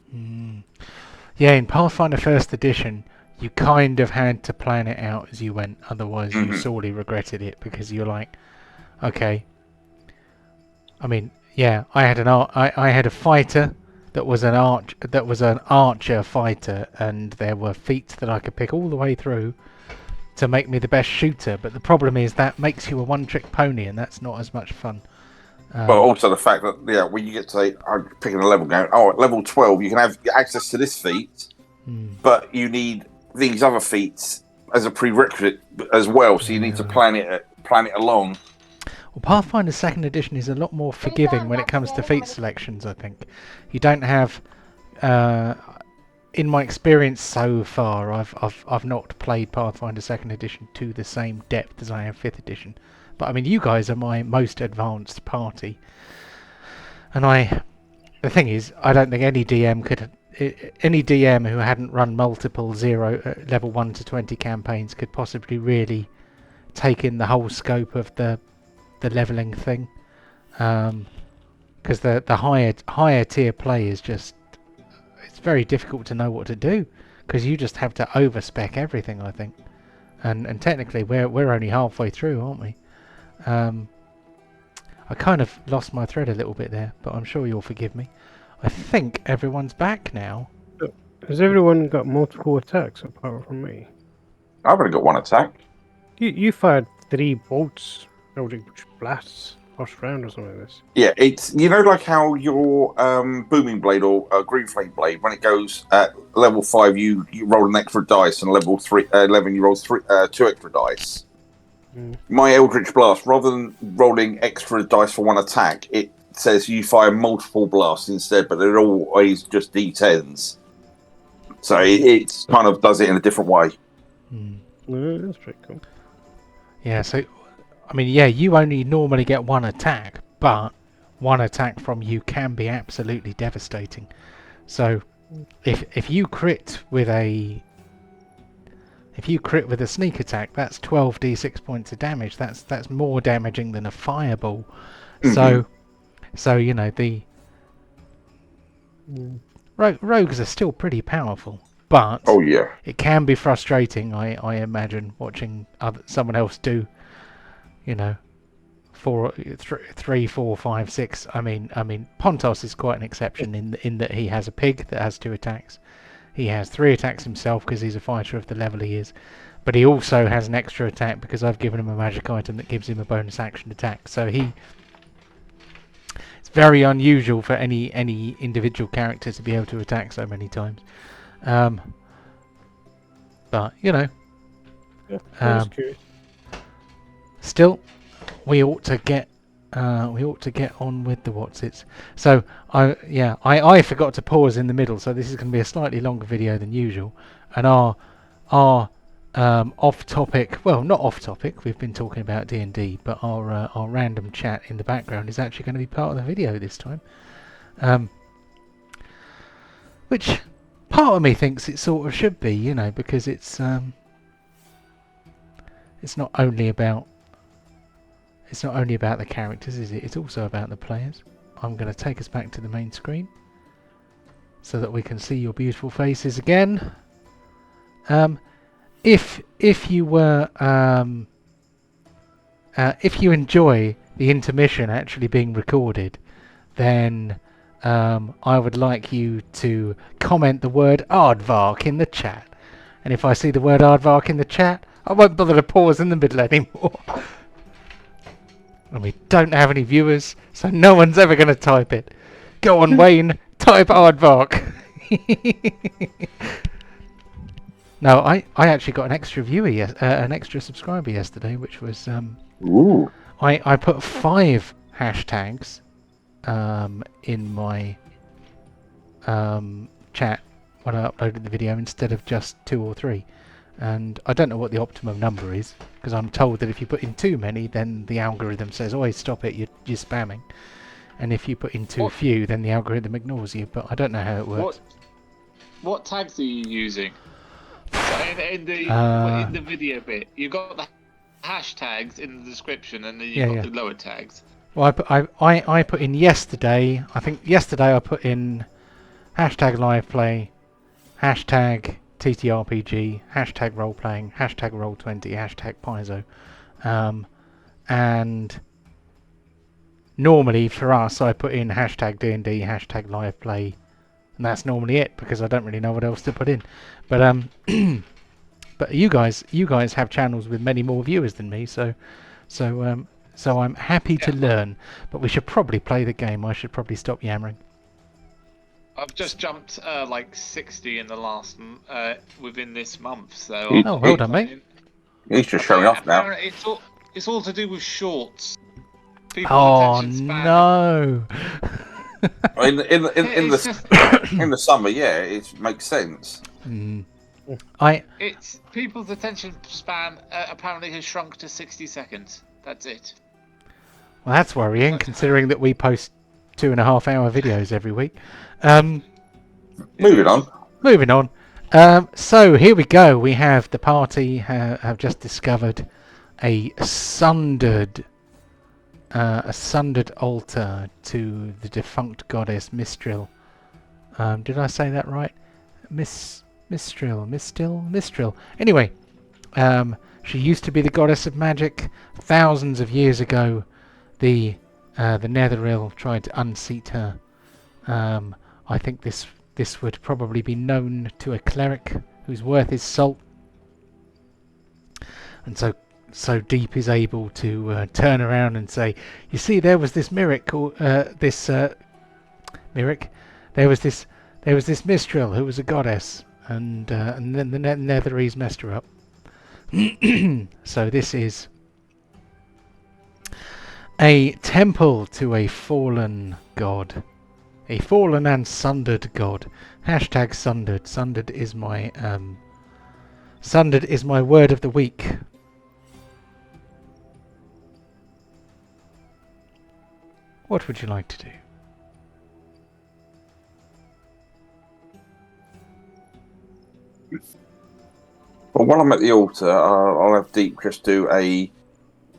Yeah, in Pathfinder 1st edition, you kind of had to plan it out as you went. Otherwise, you sorely regretted it, because you're like, okay. I mean, yeah, I had a fighter that was an archer fighter, and there were feats that I could pick all the way through to make me the best shooter. But the problem is that makes you a one-trick pony, and that's not as much fun. But also the fact that when you get to I'm picking a level going, at level 12 you can have access to this feat, but you need these other feats as a prerequisite as well, so you need to plan it along. Well, Pathfinder 2nd edition is a lot more forgiving when it comes to feat selections, I think. You don't have, in my experience so far, I've not played Pathfinder 2nd edition to the same depth as I have 5th edition. But I mean, you guys are my most advanced party, and the thing is, I don't think any DM who hadn't run multiple level 1 to 20 campaigns could possibly really take in the whole scope of the leveling thing, because the higher tier play is just, it's very difficult to know what to do, because you just have to overspec everything, I think, and technically we're only halfway through, aren't we? I kind of lost my thread a little bit there, but I'm sure you'll forgive me. I think everyone's back now. Has everyone got multiple attacks apart from me? I've only got one attack. You fired 3 bolts, Eldritch blasts, first round or something like this. Yeah, it's like how your booming blade or green flame blade, when it goes at level 5, you roll an extra dice, and level 11 you roll 2 extra dice. My Eldritch Blast, rather than rolling extra dice for one attack, it says you fire multiple blasts instead, but they're always just D10s. So it kind of does it in a different way. That's pretty cool. Yeah, so, I mean, yeah, you only normally get one attack, but one attack from you can be absolutely devastating. So, if you crit with a sneak attack, that's 12d6 points of damage. That's more damaging than a fireball. So the rogues are still pretty powerful, but Oh yeah, it can be frustrating. I imagine watching someone else do, 3, 4, 5, 6. I mean, Pontos is quite an exception in that he has a pig that has 2 attacks. He has 3 attacks himself because he's a fighter of the level he is, but he also has an extra attack because I've given him a magic item that gives him a bonus action attack. So it's very unusual for any individual character to be able to attack so many times. But Yeah, that's curious. still, we ought to get on with the whatsits. So I forgot to pause in the middle, so this is going to be a slightly longer video than usual. And our off-topic, well, not off-topic, we've been talking about D&D, but our random chat in the background is actually going to be part of the video this time. Which part of me thinks it sort of should be, because it's not only about the characters, is it? It's also about the players. I'm going to take us back to the main screen so that we can see your beautiful faces again. If you enjoy the intermission actually being recorded, then I would like you to comment the word aardvark in the chat. And if I see the word aardvark in the chat, I won't bother to pause in the middle anymore. And we don't have any viewers, so no one's ever going to type it. Go on, Wayne, type aardvark. No, I actually got an extra viewer, an extra subscriber yesterday, which was ooh. I put 5 hashtags in my chat when I uploaded the video instead of just 2 or 3. And I don't know what the optimum number is, because I'm told that if you put in too many, then the algorithm says, "Oh, stop it, you're spamming." And if you put in too few, then the algorithm ignores you. But I don't know how it works. What tags are you using? So in the video bit, you've got the hashtags in the description, and then you've got the lower tags. Well, I put in yesterday. I think yesterday I put in hashtag liveplay, hashtag TTRPG, hashtag roleplaying, hashtag roll20, hashtag Paizo. And normally for us, I put in hashtag D&D, hashtag liveplay, and that's normally it because I don't really know what else to put in. But but you guys have channels with many more viewers than me, so I'm happy to learn. But we should probably play the game. I should probably stop yammering. I've just jumped like 60 in the last within this month. So oh, well done, mate. He's just showing off now. It's all to do with shorts. Oh no! in the summer, yeah, it makes sense. It's people's attention span apparently has shrunk to 60 seconds. That's it. Well, that's worrying, considering that we post 2.5-hour videos every week. Moving on. So here we go. We have the party have just discovered a sundered altar to the defunct goddess Mistral. Did I say that right? Mistral. Anyway, she used to be the goddess of magic. Thousands of years ago, the Netherese tried to unseat her. I think this this would probably be known to a cleric whose worth is salt, and so Deep is able to turn around and say, "You see, there was this miracle. There was this Mistral who was a goddess, and then the Netherese messed her up." So this is a temple to a fallen god. A fallen and sundered god. Hashtag sundered. Sundered is my word of the week. What would you like to do? Well, while I'm at the altar, I'll have Deep just do a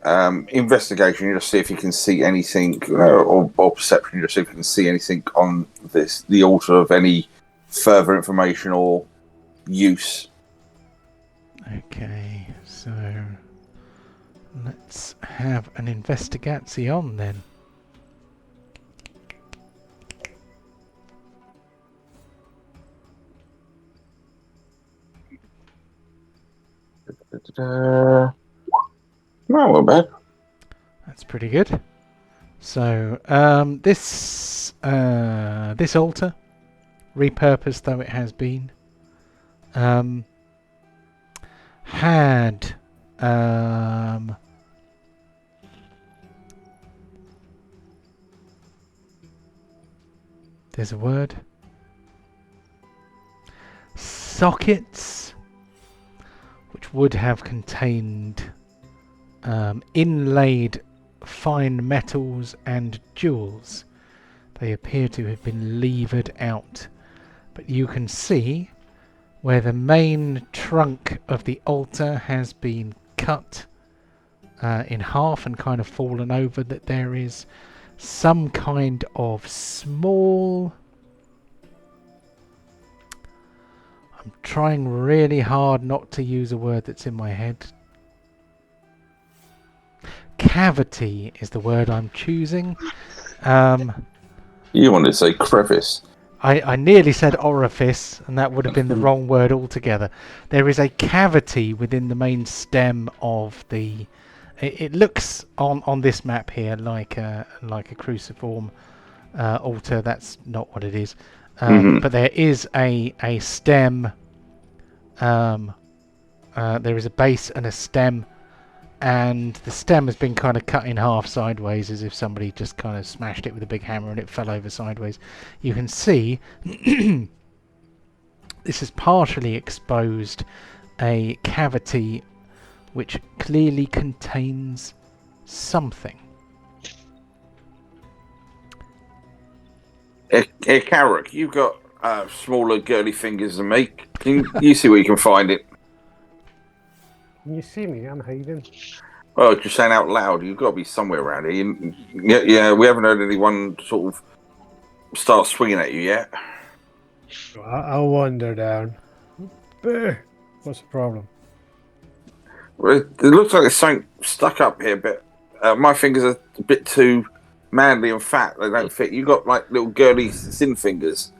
investigation, just see if you can see anything, or perception, just see if you can see anything on the altar of any further information or use. Okay, so let's have an investigation then. No, not bad. That's pretty good. So this altar, repurposed though it has been, had there's a word, sockets, which would have contained inlaid fine metals and jewels. They appear to have been levered out, but you can see where the main trunk of the altar has been cut in half and kind of fallen over, that there is some kind of small... I'm trying really hard not to use a word that's in my head. Cavity is the word I'm choosing. You wanted to say crevice. I nearly said orifice, and that would have been the wrong word altogether. There is a cavity within the main stem of the... It looks on this map here like a cruciform altar. That's not what it is. But there is a stem. There is a base and a stem, and the stem has been kind of cut in half sideways, as if somebody just kind of smashed it with a big hammer and it fell over sideways. You can see this has partially exposed a cavity which clearly contains something. Carrick, you've got smaller girly fingers than me. You see where you can find it. Can you see me? I'm hiding. Oh, just saying out loud, you've got to be somewhere around here. Yeah, we haven't heard anyone sort of start swinging at you yet. I'll wander down. What's the problem? Well, it looks like there's something stuck up here, but my fingers are a bit too manly and fat. They don't fit. You've got like little girly thin fingers.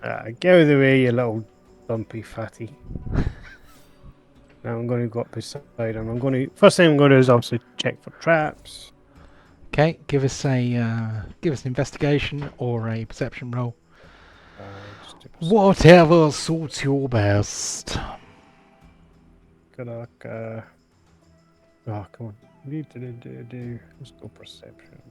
Get out of the way, you little dumpy fatty. Now I'm going to go up beside him. First thing I'm going to do is obviously check for traps. Okay, give us an investigation or a perception roll. Whatever suits your best. Good luck. Oh, come on. Let's go perception.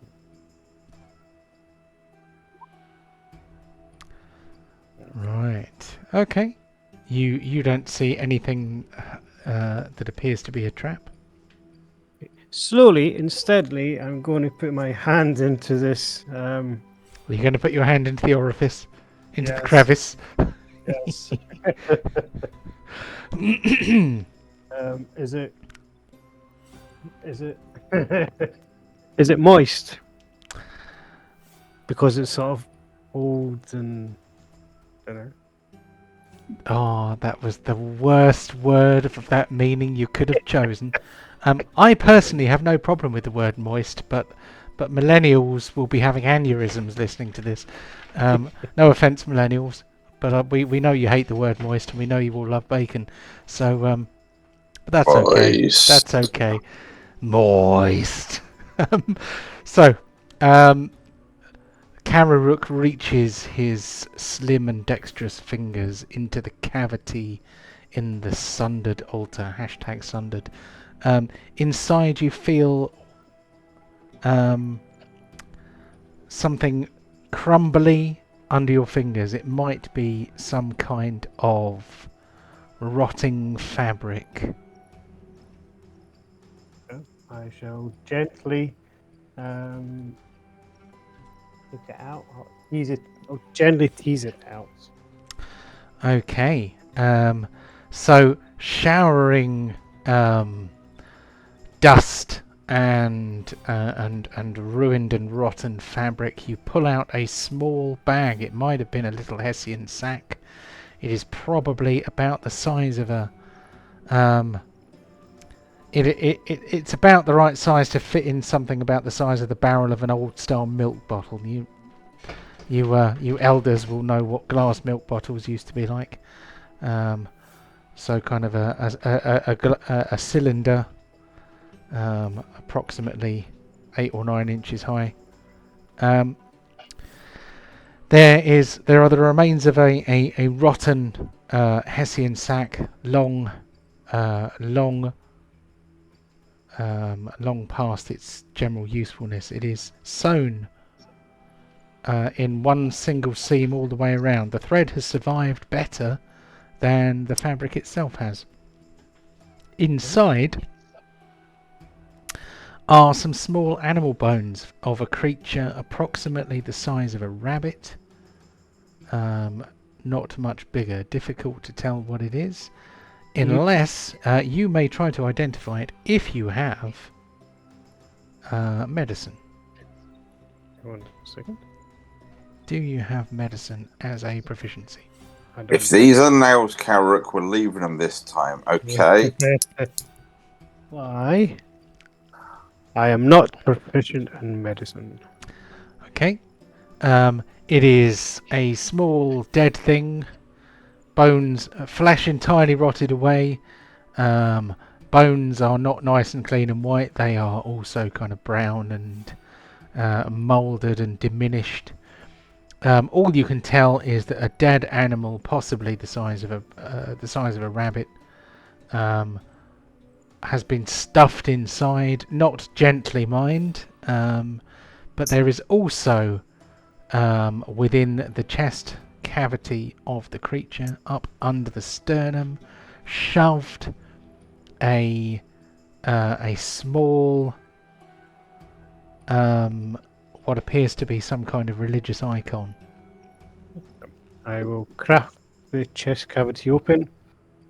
Right. Okay. You don't see anything that appears to be a trap. Slowly and steadily, I'm going to put my hand into this. Are you going to put your hand into the orifice? Into the Yes. crevice? Yes. Is it? Is it moist? Because it's sort of old and... I don't know. Oh, that was the worst word of that meaning you could have chosen. I personally have no problem with the word moist, but millennials will be having aneurysms listening to this. No offence, millennials, but we know you hate the word moist, and we know you all love bacon. So, but that's okay. Moist. That's okay. Moist. So, Kararuk reaches his slim and dexterous fingers into the cavity in the sundered altar. Hashtag sundered. Inside you feel something crumbly under your fingers. It might be some kind of rotting fabric. I shall gently take it out. I'll gently tease it out. Okay. So showering dust and ruined and rotten fabric, you pull out a small bag. It might have been a little Hessian sack. It is probably about the size of a it's about the right size to fit in something about the size of the barrel of an old style milk bottle. You elders will know what glass milk bottles used to be like. So kind of a cylinder, approximately 8 or 9 inches high. There are the remains of a rotten Hessian sack, long past its general usefulness. It is sewn in one single seam all the way around. The thread has survived better than the fabric itself has. Inside are some small animal bones of a creature approximately the size of a rabbit. Not much bigger. Difficult to tell what it is. Unless you may try to identify it if you have medicine. 1 second. Do you have medicine as a proficiency? I don't. If these are nails, Karuk, we're leaving them this time. Okay. Why? I am not proficient in medicine. Okay. It is a small dead thing. Bones, flesh entirely rotted away. Bones are not nice and clean and white. They are also kind of brown and moulded and diminished. All you can tell is that a dead animal, possibly the size of a rabbit, has been stuffed inside. Not gently, mind, but there is also within the chest cavity of the creature, up under the sternum, shoved a small what appears to be some kind of religious icon. I will crack the chest cavity open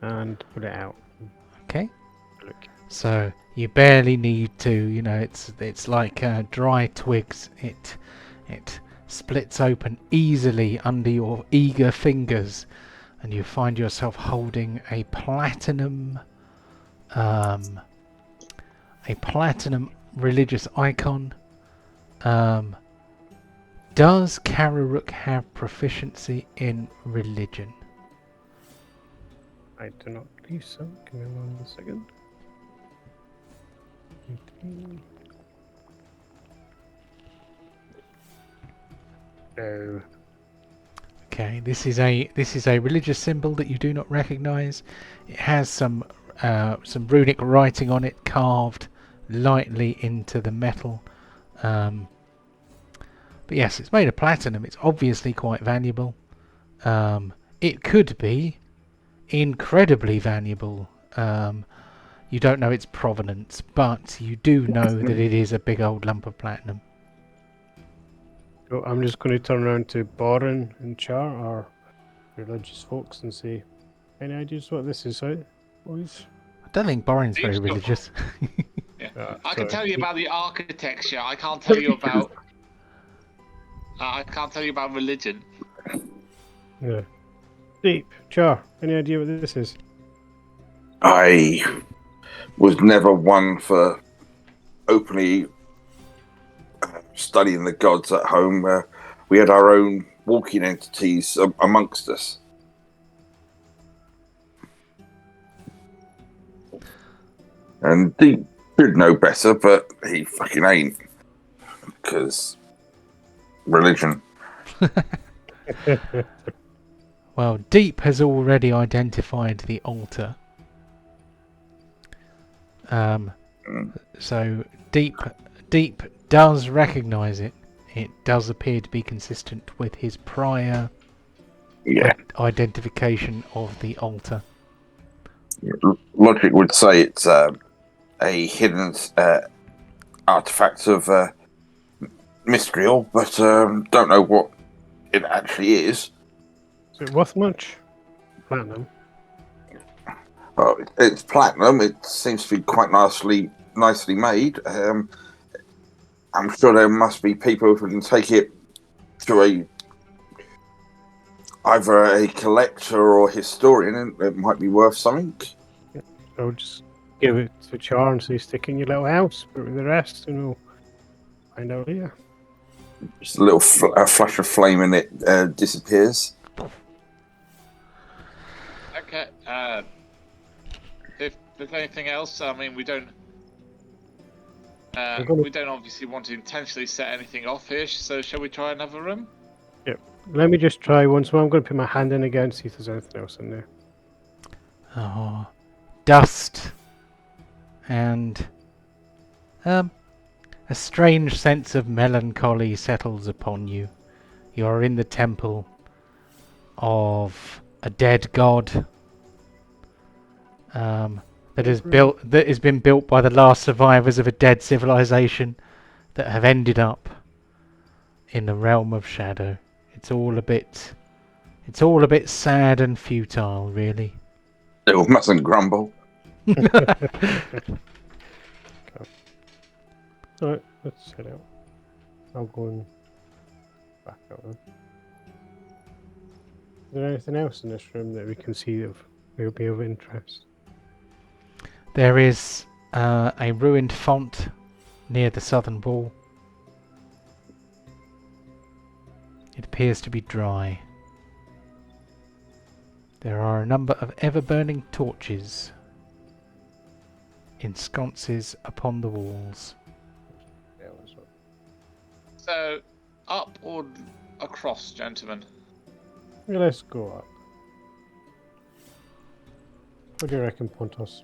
and put it out. Okay. Look. So you barely need to, it's like dry twigs. It splits open easily under your eager fingers, and you find yourself holding a platinum religious icon. Does Kararuk have proficiency in religion? I do not believe so. Give me 1 second. No. Okay, this is a religious symbol that you do not recognise. It has some runic writing on it, carved lightly into the metal. But yes, it's made of platinum. It's obviously quite valuable. It could be incredibly valuable. You don't know its provenance, but you do know that it is a big old lump of platinum. So I'm just going to turn around to Borin and Char, our religious folks, and say, any ideas what this is, right, boys? I don't think Borin's very Seems to- religious. I can sorry. tell you about the architecture. I can't tell you about. I can't tell you about religion. Yeah. Deep, Char, any idea what this is? I was never one for openly studying the gods at home. We had our own walking entities amongst us. And Deep should know better, but he fucking ain't. Because religion. Well, Deep has already identified the altar. So Deep does recognise it. It does appear to be consistent with his prior identification of the altar. Logic would say it's a hidden artifact of Mystriel, but don't know what it actually is. Is it worth much? Platinum. Oh, it's platinum. It seems to be quite nicely made. I'm sure there must be people who can take it to either a collector or historian, and it might be worth something. So just give it to Char and say stick in your little house, but with the rest, and we'll find out later. Just a little flash of flame and it disappears. Okay. If there's anything else, I mean, we don't obviously want to intentionally set anything off here. So shall we try another room? Yep. Let me just try once more. I'm going to put my hand in again, see if there's anything else in there. Oh, dust and a strange sense of melancholy settles upon you. You are in the temple of a dead god that has been built by the last survivors of a dead civilization that have ended up in the realm of shadow. It's all a bit sad and futile, really. It mustn't grumble. Alright, let's head out. I'll go and back out then. Is there anything else in this room that we can see that will be of interest? There is a ruined font near the southern wall. It appears to be dry. There are a number of ever-burning torches in sconces upon the walls. Yeah, that's right. So, up or across, gentlemen? Yeah, let's go up. What do you reckon, Pontos?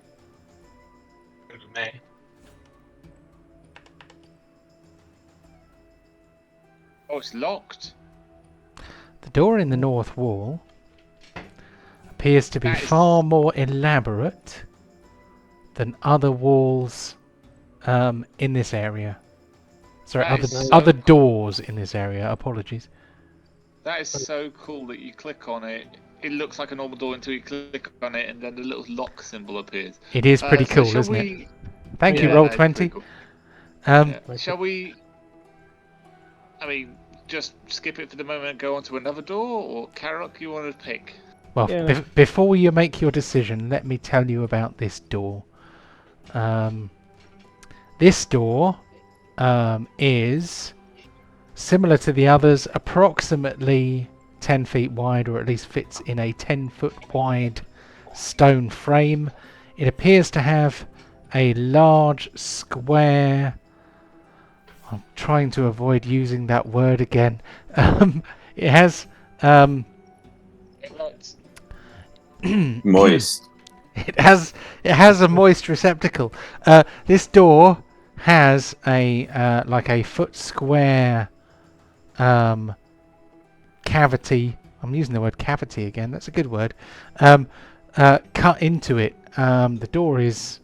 Me. Oh, it's locked. The door in the north wall appears to be That is- far more elaborate than other walls in this area. Sorry, That is so other cool. doors in this area. Apologies. That is so cool that you click on it. It looks like a normal door until you click on it, and then the little lock symbol appears. It is pretty So cool, shall isn't it? we... Thank you, Yeah, Roll that is pretty 20. cool. Um, Yeah. Shall we? I mean, just skip it for the moment and go on to another door, or Karok, you want to pick? Well, Yeah. before you make your decision, let me tell you about this door. This door is similar to the others, approximately 10 feet wide, or at least fits in a 10-foot wide stone frame. It appears to have a large square... I'm trying to avoid using that word again. It has... Moist. It has a moist receptacle. This door has a like a foot square cavity. I'm using the word cavity again. That's a good word. Cut into it. The door is.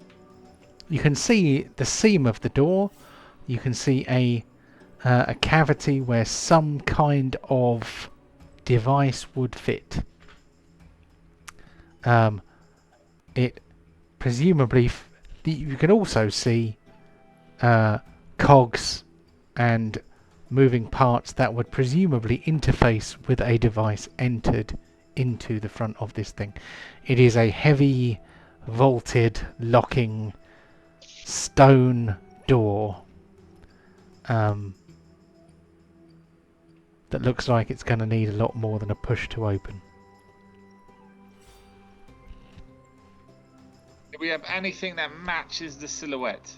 You can see the seam of the door. You can see a cavity where some kind of device would fit. It presumably you can also see cogs and moving parts that would presumably interface with a device entered into the front of this thing. It is a heavy vaulted locking stone door that looks like it's going to need a lot more than a push to open. Did we have anything that matches the silhouette?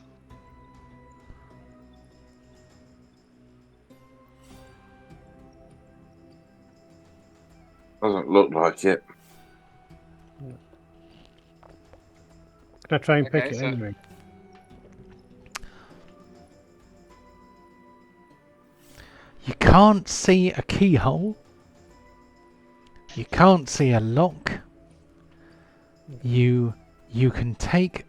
Doesn't look like it. Can I try and pick Okay, it so- anyway? You can't see a keyhole. You can't see a lock. You can take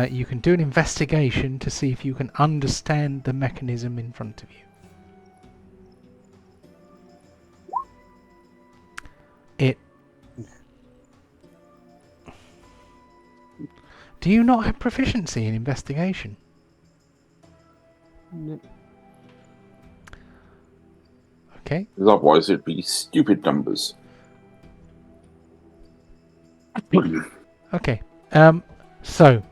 you can do an investigation to see if you can understand the mechanism in front of you. It. Do you not have proficiency in investigation? No. Okay. Because otherwise it'd be stupid numbers. Okay. So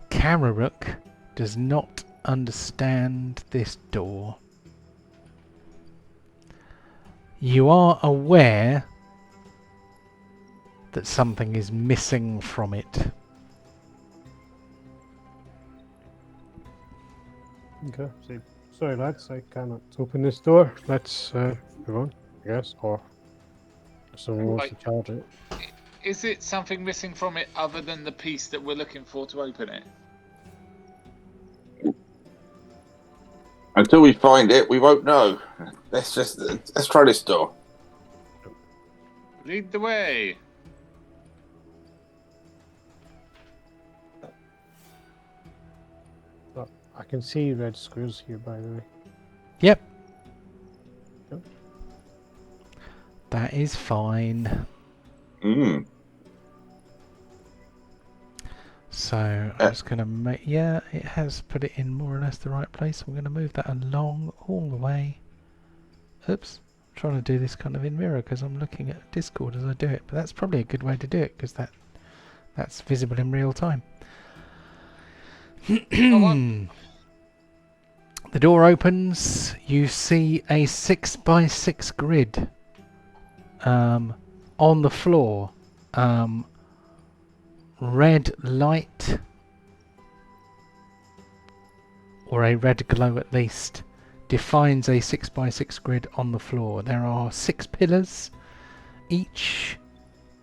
Kararuk does not understand this door. You are aware that something is missing from it. Okay. So, sorry, lads, I cannot open this door. Let's move on, I guess. Or if someone wants to charge it. Is it something missing from it other than the piece that we're looking for to open it? Until we find it, we won't know. Let's try this door. Lead the way. But I can see red squares here, by the way. Yep. Yep. That is fine. Mm. So I'm just going to make... Yeah, it has put it in more or less the right place. I'm going to move that along all the way. Oops. I'm trying to do this kind of in mirror because I'm looking at Discord as I do it. But that's probably a good way to do it because that's visible in real time. The door opens. You see a 6x6 grid on the floor. Red light, or a red glow at least, defines a 6x6 grid on the floor. There are 6 pillars, each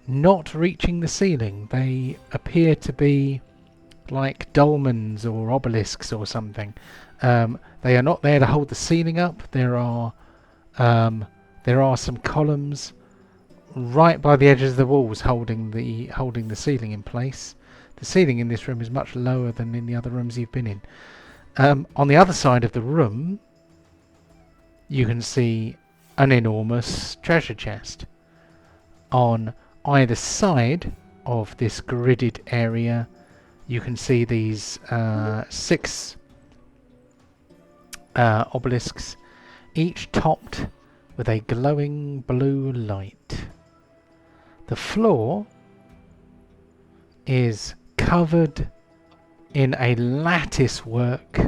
not reaching the ceiling. They appear to be like dolmens or obelisks or something. They are not there to hold the ceiling up. There are some columns right by the edges of the walls holding the ceiling in place. The ceiling in this room is much lower than in the other rooms you've been in. On the other side of the room, you can see an enormous treasure chest. On either side of this gridded area, you can see these 6 obelisks, each topped with a glowing blue light. The floor is covered in a lattice work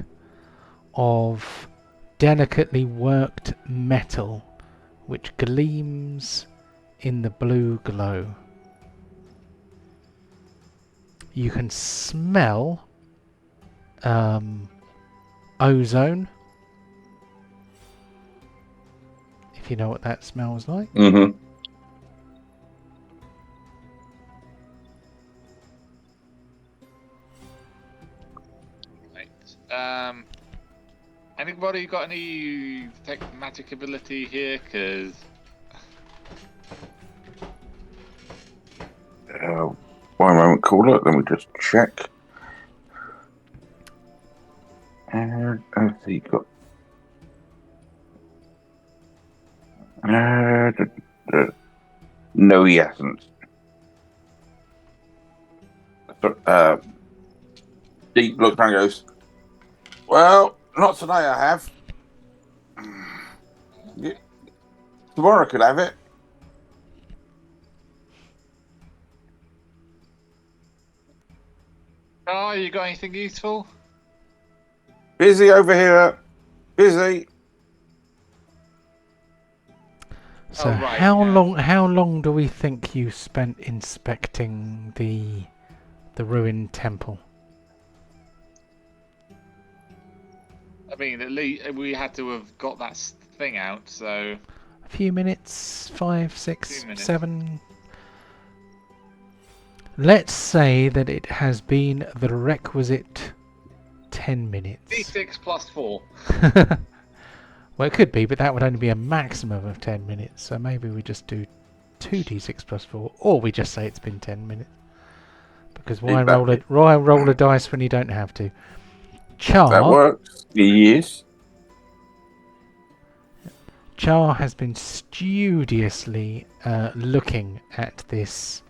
of delicately worked metal which gleams in the blue glow. You can smell ozone, if you know what that smells like. Mm-hmm. Right. Anybody got any magic ability here? Because One moment, caller. Let me just check. And I see got. No, he hasn't. Deep looks around and goes, well, not today I have. Yeah. Tomorrow I could have it. oh, you got anything useful? Busy over here. Busy. So Oh, right, how yeah. long do we think you spent inspecting the ruined temple? I mean, at least we had to have got that thing out, so... A few minutes, 5, 6, Few minutes. 7. Let's say that it has been the requisite 10 minutes. D6 plus 4. Well, it could be, but that would only be a maximum of 10 minutes. So maybe we just do 2d6 plus 4, or we just say it's been 10 minutes. Because why roll a dice when you don't have to? Char. That works. Yes. Char has been studiously looking at this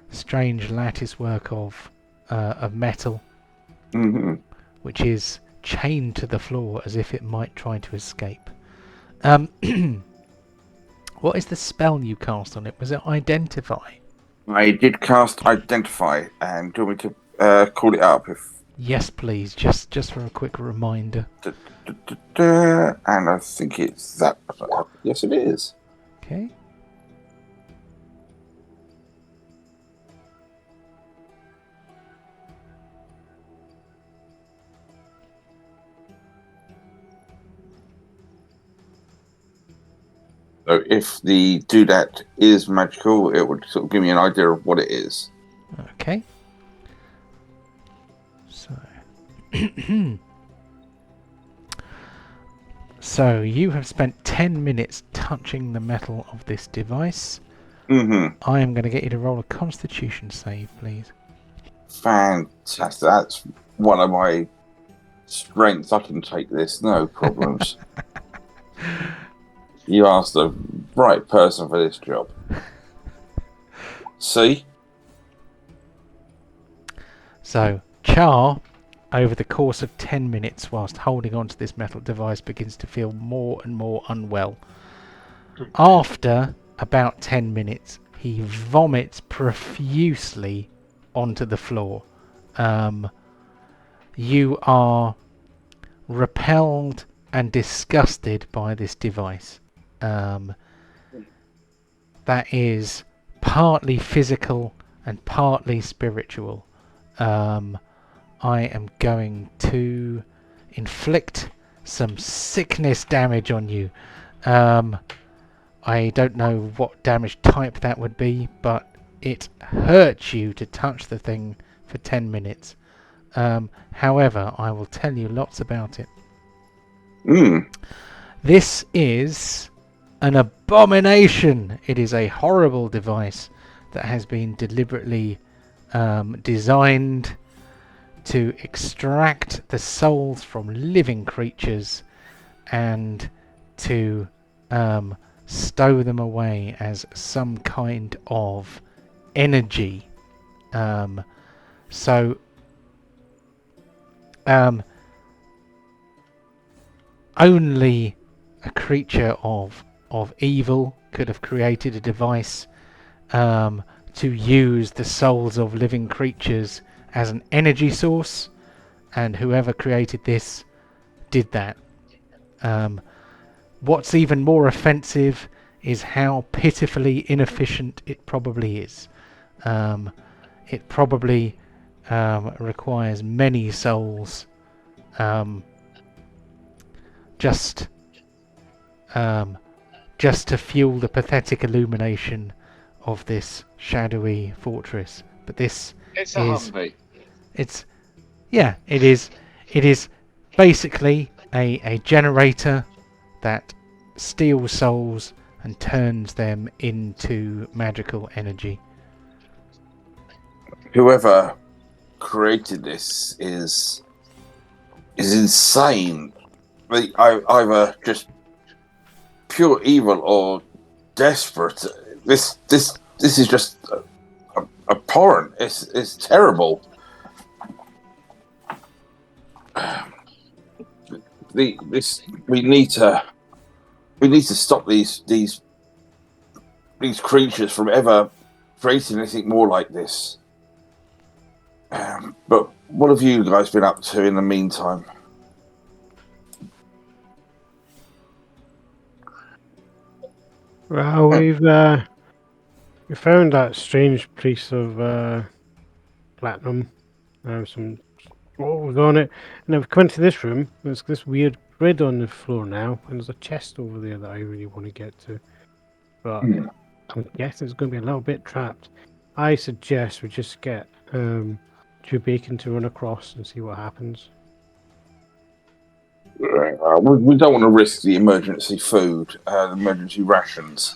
strange lattice work of metal, Mm-hmm. which is chained to the floor as if it might try to escape. What is the spell you cast on it? Was it Identify? I did cast Identify, and do you want me to call it up? Yes, please. Just for a quick reminder. And I think it's that. Yes, it is. Okay. So if the doodad is magical, it would sort of give me an idea of what it is. Okay. So. So you have spent 10 minutes touching the metal of this device. Mm-hmm. I am going to get you to roll a Constitution save, please. Fantastic. That's one of my strengths. I can take this, no problems. You asked the right person for this job. See? So, Char, over the course of 10 minutes, whilst holding onto this metal device, begins to feel more and more unwell. After about 10 minutes, he vomits profusely onto the floor. You are repelled and disgusted by this device. That is partly physical and partly spiritual. I am going to inflict some sickness damage on you. I don't know what damage type that would be, but it hurts you to touch the thing for 10 minutes. However, I will tell you lots about it. This is an abomination. It is a horrible device that has been deliberately designed to extract the souls from living creatures and to stow them away as some kind of energy. Only a creature of evil could have created a device to use the souls of living creatures as an energy source, and whoever created this did that. What's even more offensive is how pitifully inefficient it probably is. It probably requires many souls just to fuel the pathetic illumination of this shadowy fortress. But this It's a Humvee. it is basically a generator that steals souls and turns them into magical energy. Whoever created this is insane. Either just pure evil or desperate. This is just abhorrent. It's terrible. We need to stop these creatures from ever creating anything more like this. But what have you guys been up to in the meantime? Well, we found that strange piece of platinum. Some what was on it, and I've come into this room. There's this weird grid on the floor now, and there's a chest over there that I really want to get to, but Hmm. I'm guessing it's going to be a little bit trapped. I suggest we just get Drew Bacon to run across and see what happens. We don't want to risk the emergency food, the emergency rations.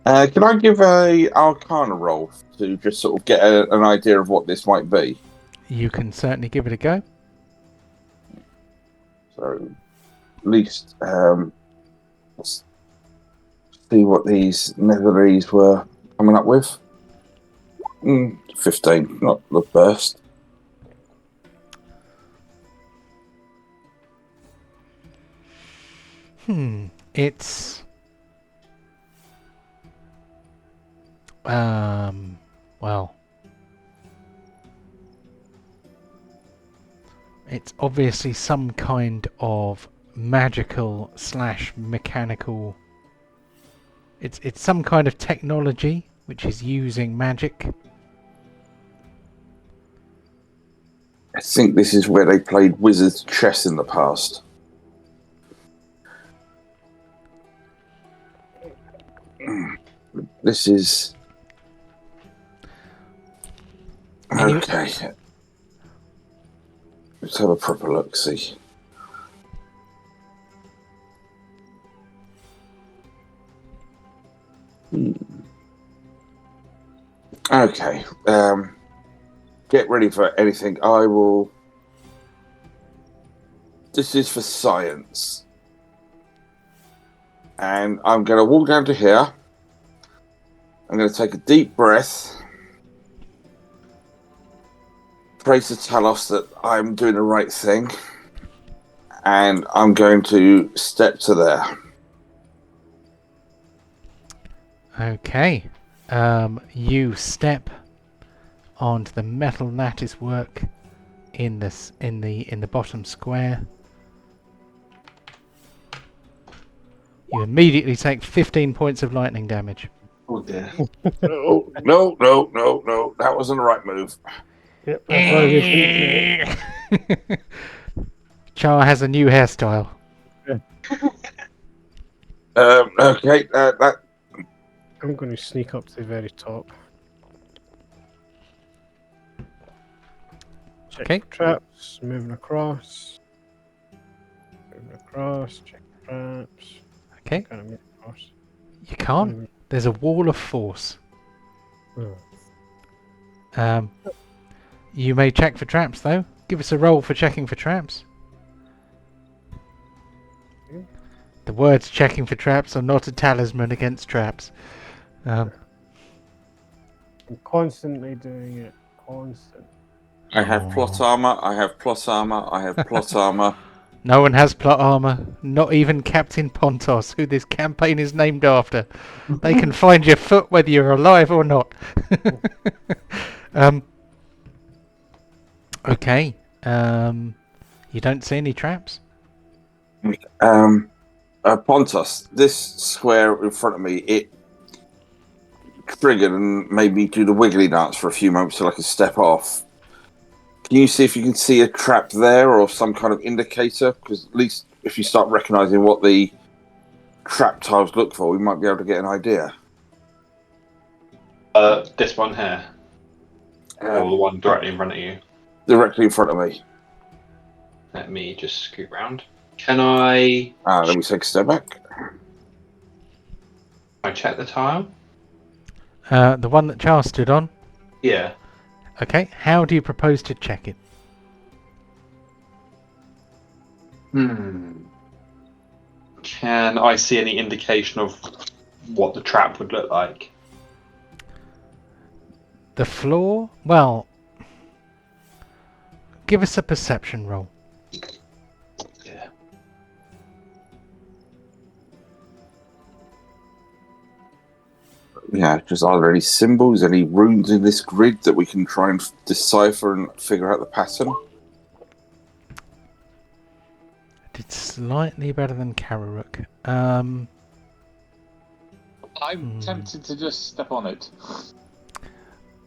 Can I give a Arcana roll to just sort of get an idea of what this might be? You can certainly give it a go. So, at least let's see what these Netherese were coming up with. 15, not the best. It's well, it's obviously some kind of magical / mechanical. It's some kind of technology which is using magic. I think this is where they played wizard's chess in the past. This is okay. Let's have a proper look. See. Okay. Get ready for anything. I will. This is for science. And I'm going to walk down to here. I'm going to take a deep breath. Pray to Talos that I'm doing the right thing. And I'm going to step to there. Okay. You step onto the metal lattice work in the bottom square. You immediately take 15 points of lightning damage. Oh dear. No. That wasn't the right move. Yep, that's why we shouldn't. Char has a new hairstyle. Okay, that. I'm going to sneak up to the very top. Check Okay. for traps, moving across. Moving across, check for traps. Okay. Can't move across. You can't. There's a wall of force. Oh. You may check for traps though. Give us a roll for checking for traps. The words checking for traps are not a talisman against traps. I'm constantly doing it. Constant. I have plot armor. I have plot armor. I have plot armor. No one has plot armor, not even Captain Pontos, who this campaign is named after. They can find your foot whether you're alive or not. Okay. You don't see any traps? Pontos, this square in front of me, it triggered and made me do the wiggly dance for a few moments till I could step off. Can you see if you can see a trap there or some kind of indicator? Because at least if you start recognising what the trap tiles look for, we might be able to get an idea. This one here. Or the one directly in front of you. Directly in front of me. Let me just scoot round. Can I Let me take a step back. check the tile? The one that Charles stood on? Yeah. Okay, how do you propose to check it? Can I see any indication of what the trap would look like? The floor? Well, give us a perception roll. Yeah. Yeah, just are there any symbols, any runes in this grid that we can try and decipher and figure out the pattern? Did slightly better than Kararuk. I'm tempted to just step on it.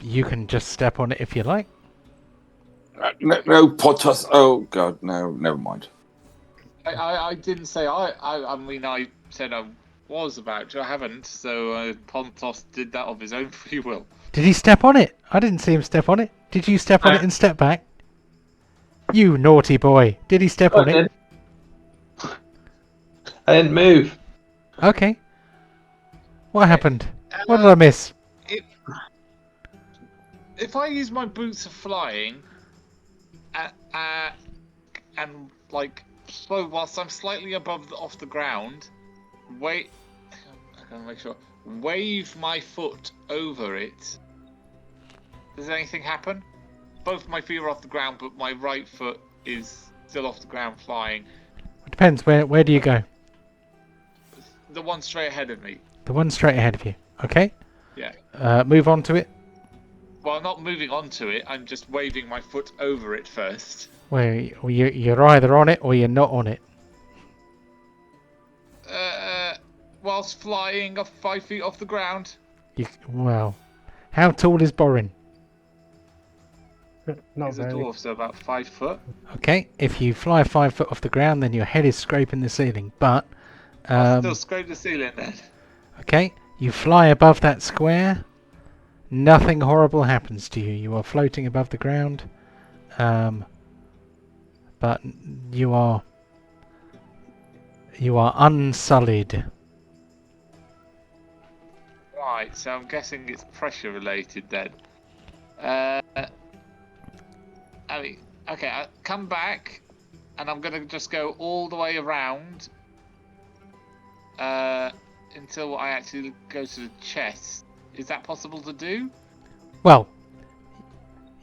You can just step on it if you like. No, Pontos. Oh, God, no, never mind. I didn't say I mean, I said I was about to. I haven't. So Pontos did that of his own free will. Did he step on it? I didn't see him step on it. Did you step on it and step back? You naughty boy. Did he step on it? I didn't move. Okay. What happened? What did I miss? If I use my boots of flying, and like so whilst I'm slightly off the ground, I gotta make sure. Wave my foot over it. Does anything happen? Both my feet are off the ground, but my right foot is still off the ground flying. It depends. Where do you go? The one straight ahead of me. The one straight ahead of you. Okay. Yeah. Move on to it. Well, I'm not moving onto it. I'm just waving my foot over it first. Well, you're either on it or you're not on it. Whilst flying off 5 feet off the ground. Well, how tall is Borin? Not He's a very. dwarf, so about 5 foot. Okay, if you fly 5 foot off the ground, then your head is scraping the ceiling. But I'll still scrape the ceiling then. okay, you fly above that square. Nothing horrible happens to you. You are floating above the ground. But you are unsullied. Right, so I'm guessing it's pressure related then. I mean, okay, I come back, and I'm gonna just go all the way around until I actually go to the chest. Is that possible to do? Well,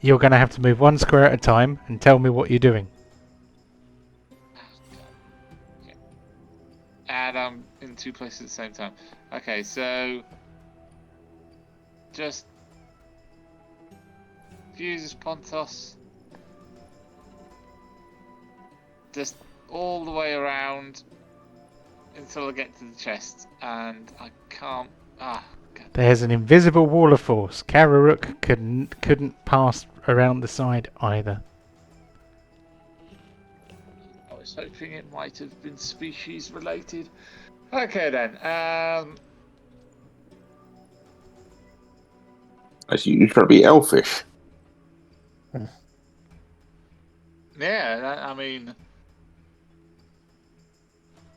you're going to have to move one square at a time and tell me what you're doing. Okay. And I'm in 2 places at the same time. Okay, so just use Pontos. Just all the way around until I get to the chest, and I can't. There's an invisible wall of force. Kararuk couldn't pass around the side either. I was hoping it might have been species related. Okay then. You're trying to be elfish. Yeah, I mean,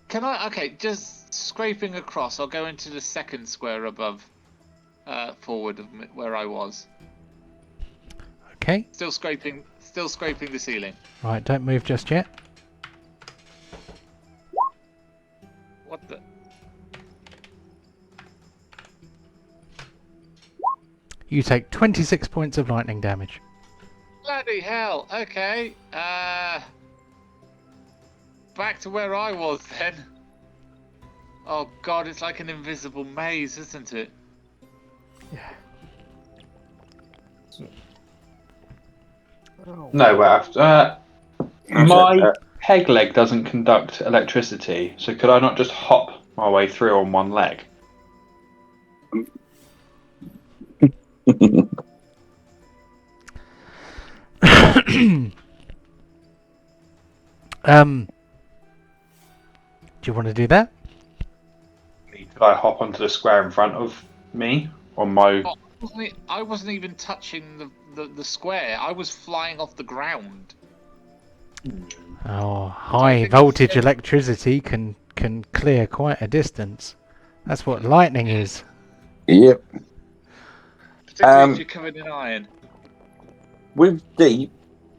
can I? Okay, just scraping across. I'll go into the second square above, forward of where I was. Okay. Still scraping the ceiling. Right, don't move just yet. What the? You take 26 points of lightning damage. Bloody hell! Okay. Back to where I was then. Oh god, it's like an invisible maze, isn't it? Yeah. No, wait. After my peg leg doesn't conduct electricity, so could I not just hop my way through on one leg? Do you want to do that? Could I hop onto the square in front of me on my? Oh, I wasn't even touching the square. I was flying off the ground. Oh, high voltage electricity can clear quite a distance. That's what lightning is. Yep. Particularly if you're covered in iron. With Deep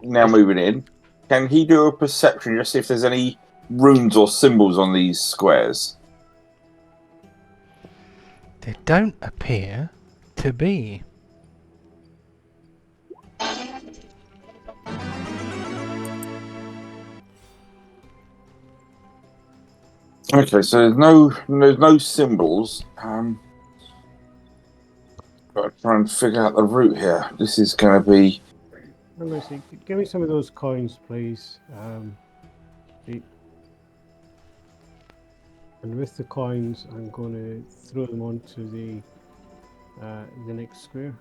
now moving in, can he do a perception just see if there's any runes or symbols on these squares? There don't appear to be. Okay, so there's no symbols. got to try and figure out the route here. This is going to be. Let me see. Give me some of those coins, please. And with the coins, I'm going to throw them onto the next square.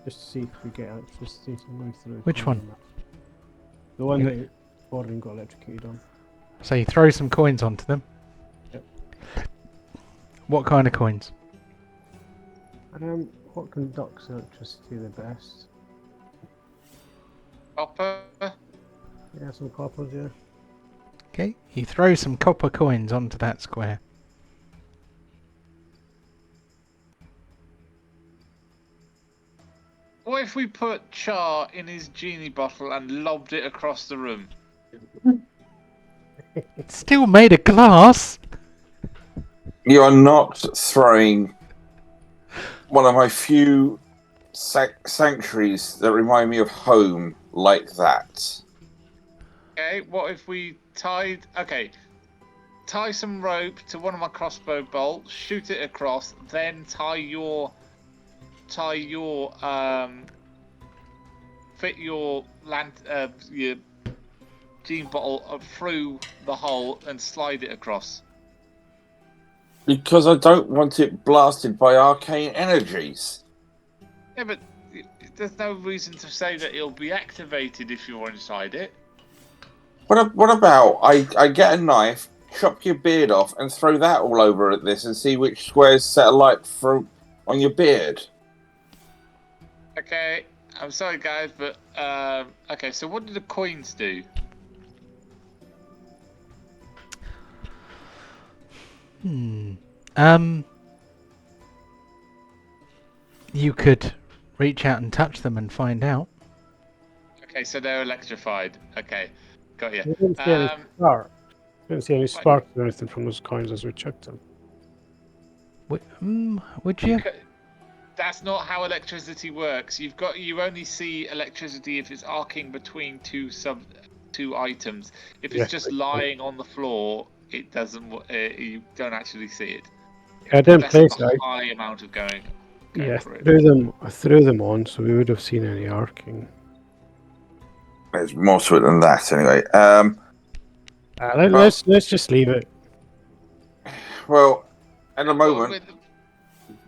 Just to see if we get electricity. So I'm going to throw Which one? on that. The one that Borden got electrocuted on. So you throw some coins onto them. Yep. What kind of coins? What conducts electricity the best? Copper. Yeah, some coppers, yeah. Okay, you throw some copper coins onto that square. What if we put Char in his genie bottle and lobbed it across the room? It's still made of glass. You are not throwing one of my few sanctuaries that remind me of home like that. Okay, what if we tie some rope to one of my crossbow bolts, shoot it across, then fit your gene bottle through the hole and slide it across. Because I don't want it blasted by arcane energies. Yeah, but there's no reason to say that it'll be activated if you're inside it. What about I get a knife, chop your beard off, and throw that all over at this and see which squares set alight on your beard? Okay, I'm sorry guys, but okay, so what do the coins do? You could reach out and touch them and find out. Okay, so they're electrified. Okay, got you. We didn't see any spark. We didn't see any sparks or anything from those coins as we chucked them. Would you? That's not how electricity works. You only see electricity if it's arcing between two items. If it's just lying on the floor, it doesn't. You don't actually see it. I didn't place a it. high amount of going Yeah, for it. I threw them on, so we would have seen any arcing. There's more to it than that, anyway. Let's just leave it. Well, at the moment,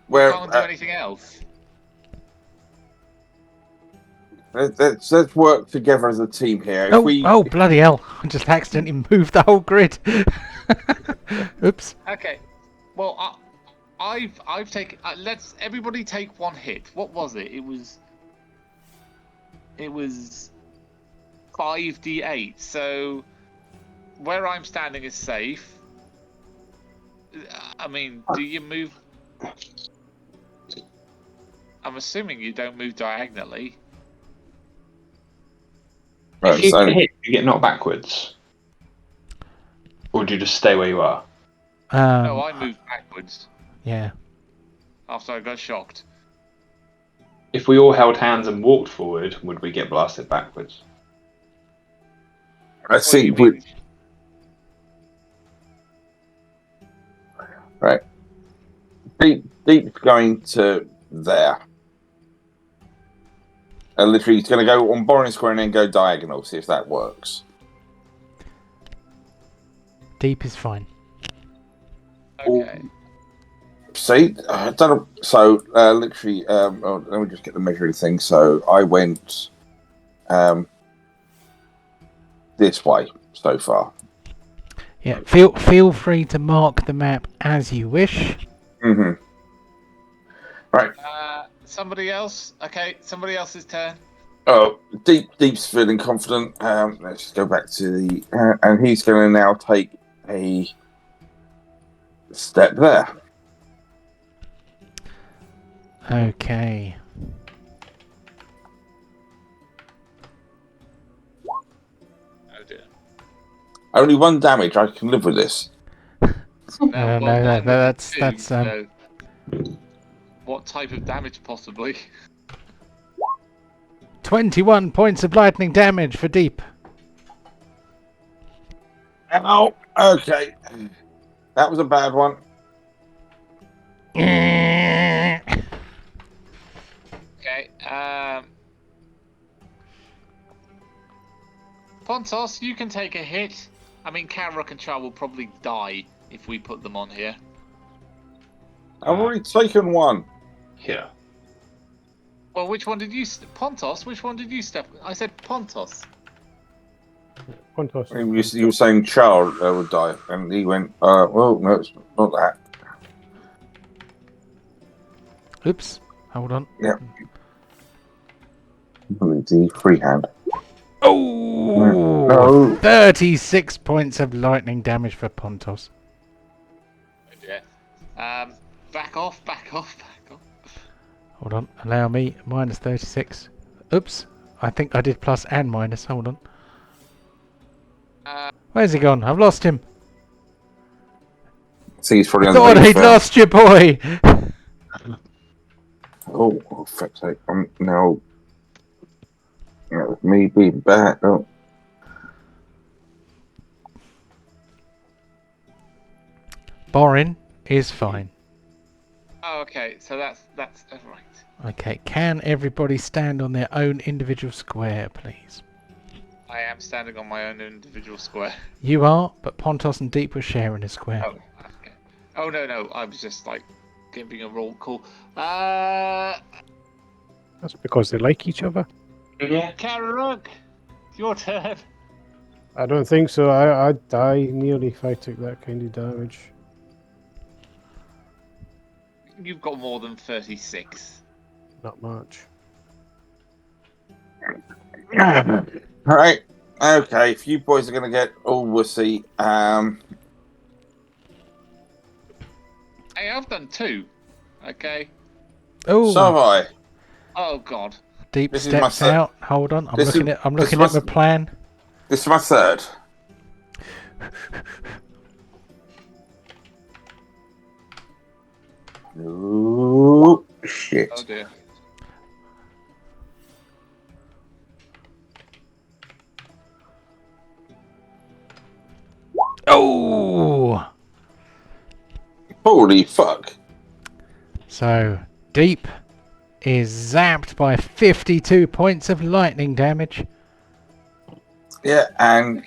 we can't do anything else. Let's work together as a team here. Oh, bloody hell! I just accidentally moved the whole grid. Oops. Okay. Well, I've taken. Let's everybody take one hit. What was it? It was 5d8. So where I'm standing is safe. I mean, do you move? I'm assuming you don't move diagonally. If you hit, you get knocked backwards. Or do you just stay where you are? No, I moved backwards. Yeah. After I got shocked. If we all held hands and walked forward, would we get blasted backwards? I think we. Right. Deep's going to there. And literally, he's going to go on Boring Square and then go diagonal, see if that works. Deep is fine. Okay. See, I don't know. So, literally, let me just get the measuring thing. So, I went this way so far. Yeah, feel free to mark the map as you wish. Mm-hmm. Right. Somebody else? Okay, somebody else's turn. Oh, Deep's feeling confident. Let's just go back to the... and he's going to now take a step there. Okay. Oh dear. Only 1 damage. I can live with this. No, that's So what type of damage possibly? 21 points of lightning damage for Deep. Ow! Okay. That was a bad one. Pontos, you can take a hit. I mean, Camrock and Char will probably die if we put them on here. I've already taken one. Yeah. Well, which one did you... Pontos, which one did you step... I said Pontos. Pontos. You were saying Charles would die, and he went, well, no, it's not that. Oops. Hold on. Yeah. The freehand. Oh! No. 36 points of lightning damage for Pontos. Yeah. Back off. Hold on. Allow me. Minus 36. Oops. I think I did plus and minus. Hold on. Where's he gone? I've lost him. I think he's probably I on the thought lead he'd first. lost you, boy! Oh, for fuck's sake. Now, me being back. Oh. Borin is fine. Oh, okay. So that's right. Okay, can everybody stand on their own individual square, please? I am standing on my own individual square. You are, but Pontos and Deep were sharing a square. Oh, okay. Oh, no. I was just, like, giving a roll call. That's because they like each other. Yeah. Kararug, it's your turn. I don't think so. I'd die nearly if I took that kind of damage. You've got more than 36. Not much. Right. Okay, if you boys are going to get all wussy, Hey, I've done 2. Okay. Oh, so have I. Oh, God. Deep This is my steps third. out. Hold on, I'm This looking is- at this my was- plan. This is my third. Oh, shit. Oh, dear. Oh! Holy fuck. So, Deep is zapped by 52 points of lightning damage. Yeah, and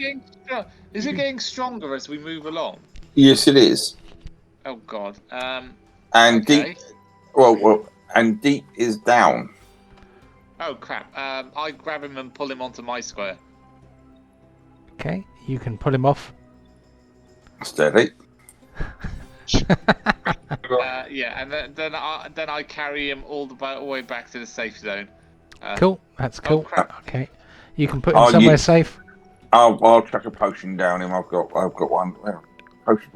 Is it getting stronger as we move along? yes, it is. Oh, God. And Okay. Deep, well, and Deep is down. Oh, crap. I grab him and pull him onto my square. Okay, you can pull him off. Steady. Yeah, and then I carry him all the way back to the safe zone. Cool, that's cool. crap. Okay, you can put him Oh, somewhere you- safe. I'll chuck a potion down him. I've got one. Potion.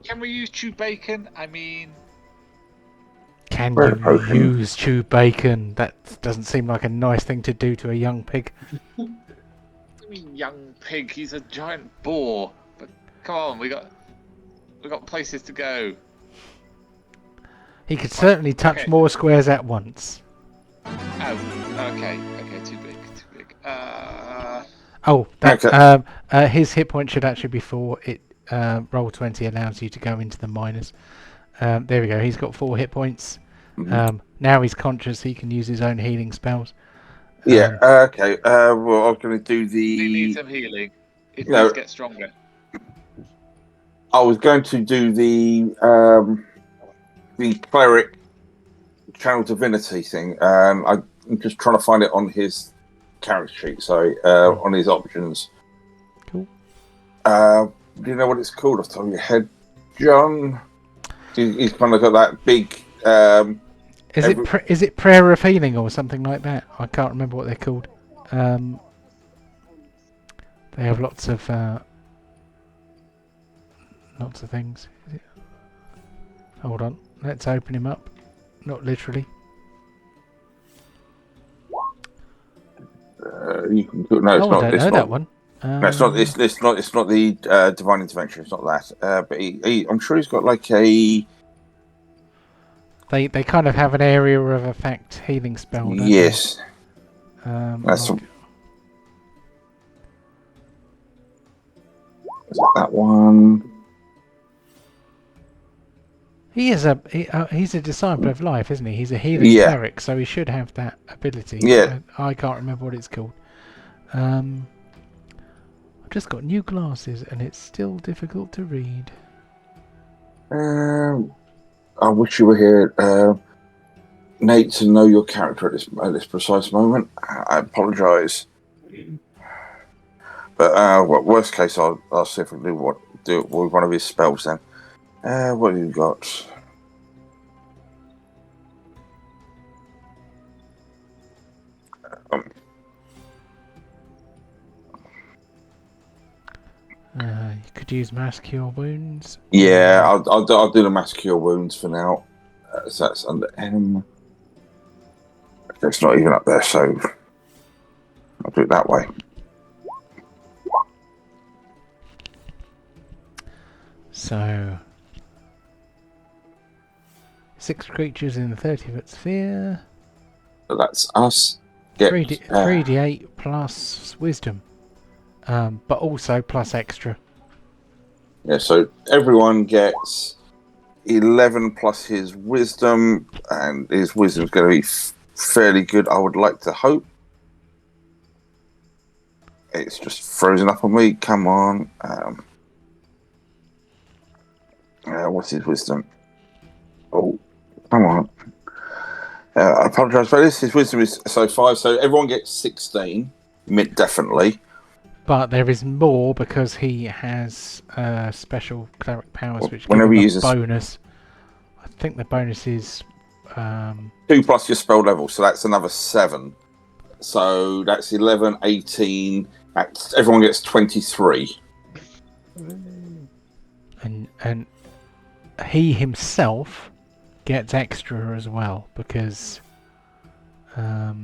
Can we use chew bacon? I mean, Can Where you potion? use chew bacon? That doesn't seem like a nice thing to do to a young pig. young pig. He's a giant boar. But come on, we got places to go. He could certainly touch Okay. more squares at once. Oh, okay, too big. Oh, that Okay. his hit point should actually be 4. It roll 20 allows you to go into the minus. There we go. He's got 4 hit points. Mhm. Now he's conscious. He can use his own healing spells. Yeah. Okay. Well, I was going to do We need the. some healing. If No. these get stronger. I was going to do the cleric channel divinity thing. I'm just trying to find it on his character sheet. So on his options. Cool. Do you know what it's called off the top of your head, John? He's kind of got that big. Is it prayer of healing or something like that? I can't remember what they're called. They have lots of things. Is it? Hold on, let's open him up. Not literally. You can do, no, it's Oh, not. I don't It's know not that one. No, it's not. It's not the divine intervention. It's not that. But I'm sure he's got like a. They kind of have an area of effect healing spell. Don't Yes. They? That's like- is it that one? He's a disciple of life, isn't he? He's a healing Yeah. cleric, so he should have that ability. Yeah. I can't remember what it's called. I've just got new glasses, and it's still difficult to read. I wish you were here, Nate, to know your character at this precise moment. I apologise, but worst case, I'll see if I can do it with one of his spells then. What have you got? You could use Mass Cure Wounds. Yeah, I'll do the Mass Cure Wounds for now. So that's under M. It's not even up there, so I'll do it that way. So 6 creatures in the 30-foot sphere. So that's us. Get 3d8 plus wisdom, but also plus extra. Yeah, so everyone gets 11 plus his wisdom, and his wisdom's going to be fairly good, I would like to hope. It's just frozen up on me. Come on. What's his wisdom? Oh, come on. I apologise for this. His wisdom is 5, so everyone gets 16, definitely. But there is more because he has special cleric powers, which give Whenever him he a uses- bonus. I think the bonus is 2 plus your spell level, so that's another 7. So that's 11, 18. Everyone gets 23. and he himself gets extra as well because I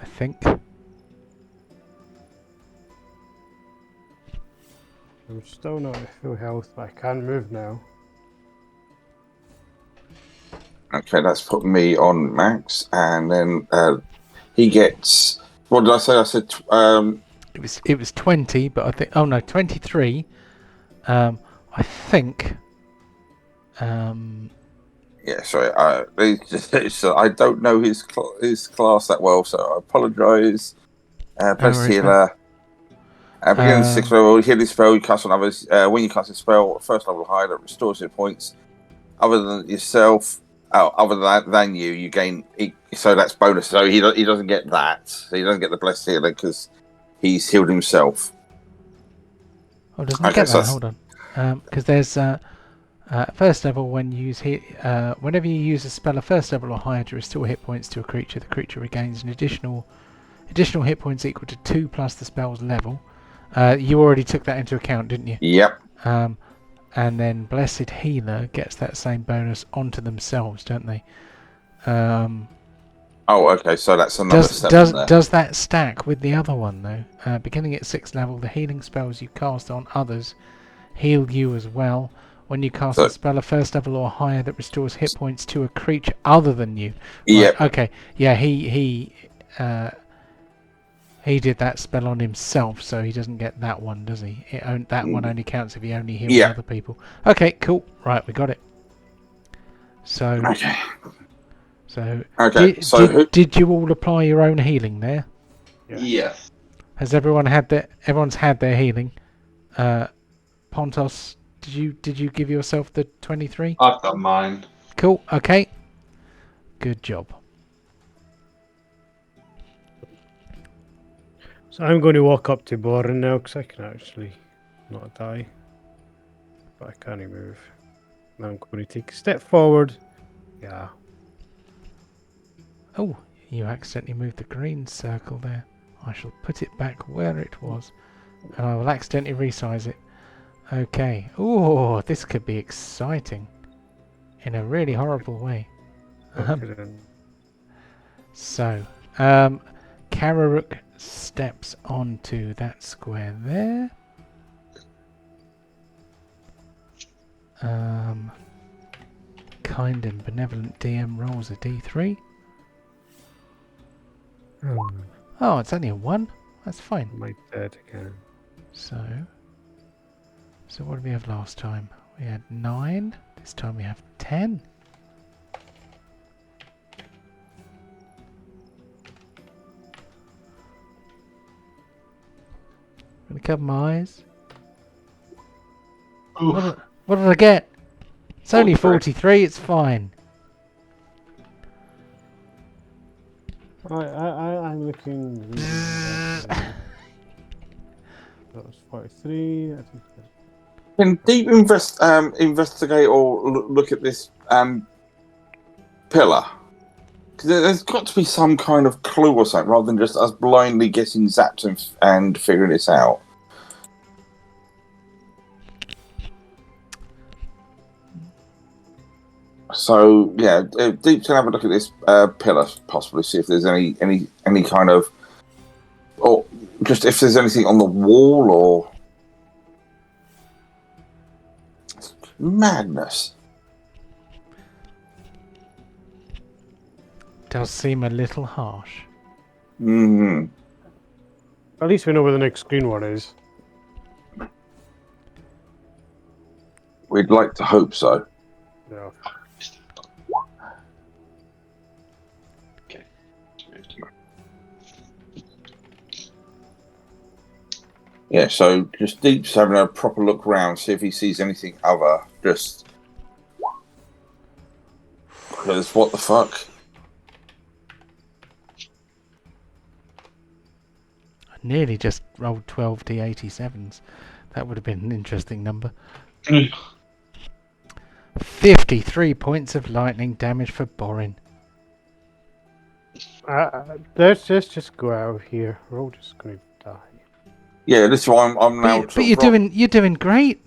think I'm still not at full health, but I can move now. Okay, that's put me on max, and then he gets. What did I say? I said it was 20, but I think 23. I think. Yeah, sorry. I don't know his class that well, so I apologise. Best worries, healer. Beginning 6th level, healing spell you cast on others. When you cast a spell, first level higher, that restores hit points. Other than yourself, other than you gain. So that's bonus. So he doesn't get that. So he doesn't get the blessed healer because he's healed himself. Oh, doesn't he get that? Hold on. Because there's first level when you use whenever you use a spell of first level or higher to restore hit points to a creature, the creature regains an additional hit points equal to 2 plus the spell's level. You already took that into account, didn't you? Yep. And then Blessed Healer gets that same bonus onto themselves, don't they? Oh, okay. So that's another 7 there. Does that stack with the other one though? Beginning at 6th level, the healing spells you cast on others heal you as well. When you cast a spell of first level or higher that restores hit points to a creature other than you. Yeah. Right, okay. Yeah, he did that spell on himself, so he doesn't get that one, does he? That one only counts if he only heals other people. Okay, cool. Right, we got it. So. Okay. So. Did you all apply your own healing there? Yes. Has everyone's had their healing? Pontos, did you give yourself the 23? I've done mine. Cool. Okay. Good job. So I'm going to walk up to Borin now because I can actually not die, but I can't move. Now I'm going to take a step forward. Yeah. Oh, you accidentally moved the green circle there. I shall put it back where it was, and I will accidentally resize it. Okay. Oh, this could be exciting in a really horrible way. So, Kararuk steps onto that square there. Kind and benevolent DM rolls a d3. Oh, it's only a 1. That's fine. My dead again. So So what did we have last time? We had 9. This time we have 10. Gonna cover my eyes. What did I get? It's only 43. It's fine. I'm looking. That was 43. I think Can Deep investigate or look at this pillar? Because there's got to be some kind of clue or something, rather than just us blindly getting zapped and figuring this out. So yeah, Deep's gonna have a look at this pillar, possibly see if there's any kind of, or just if there's anything on the wall or madness. Does seem a little harsh. Mm-hmm. at least we know where the next green one is. We'd like to hope so. Yeah. Okay. Yeah, so just Deep's having a proper look round, see if he sees anything other. Just because what the fuck? I nearly just rolled 12 D87s. That would have been an interesting number. 53 points of lightning damage for Borin. Let's just go out of here. We're all just going to die. Yeah, this is why I'm now. But you're doing great.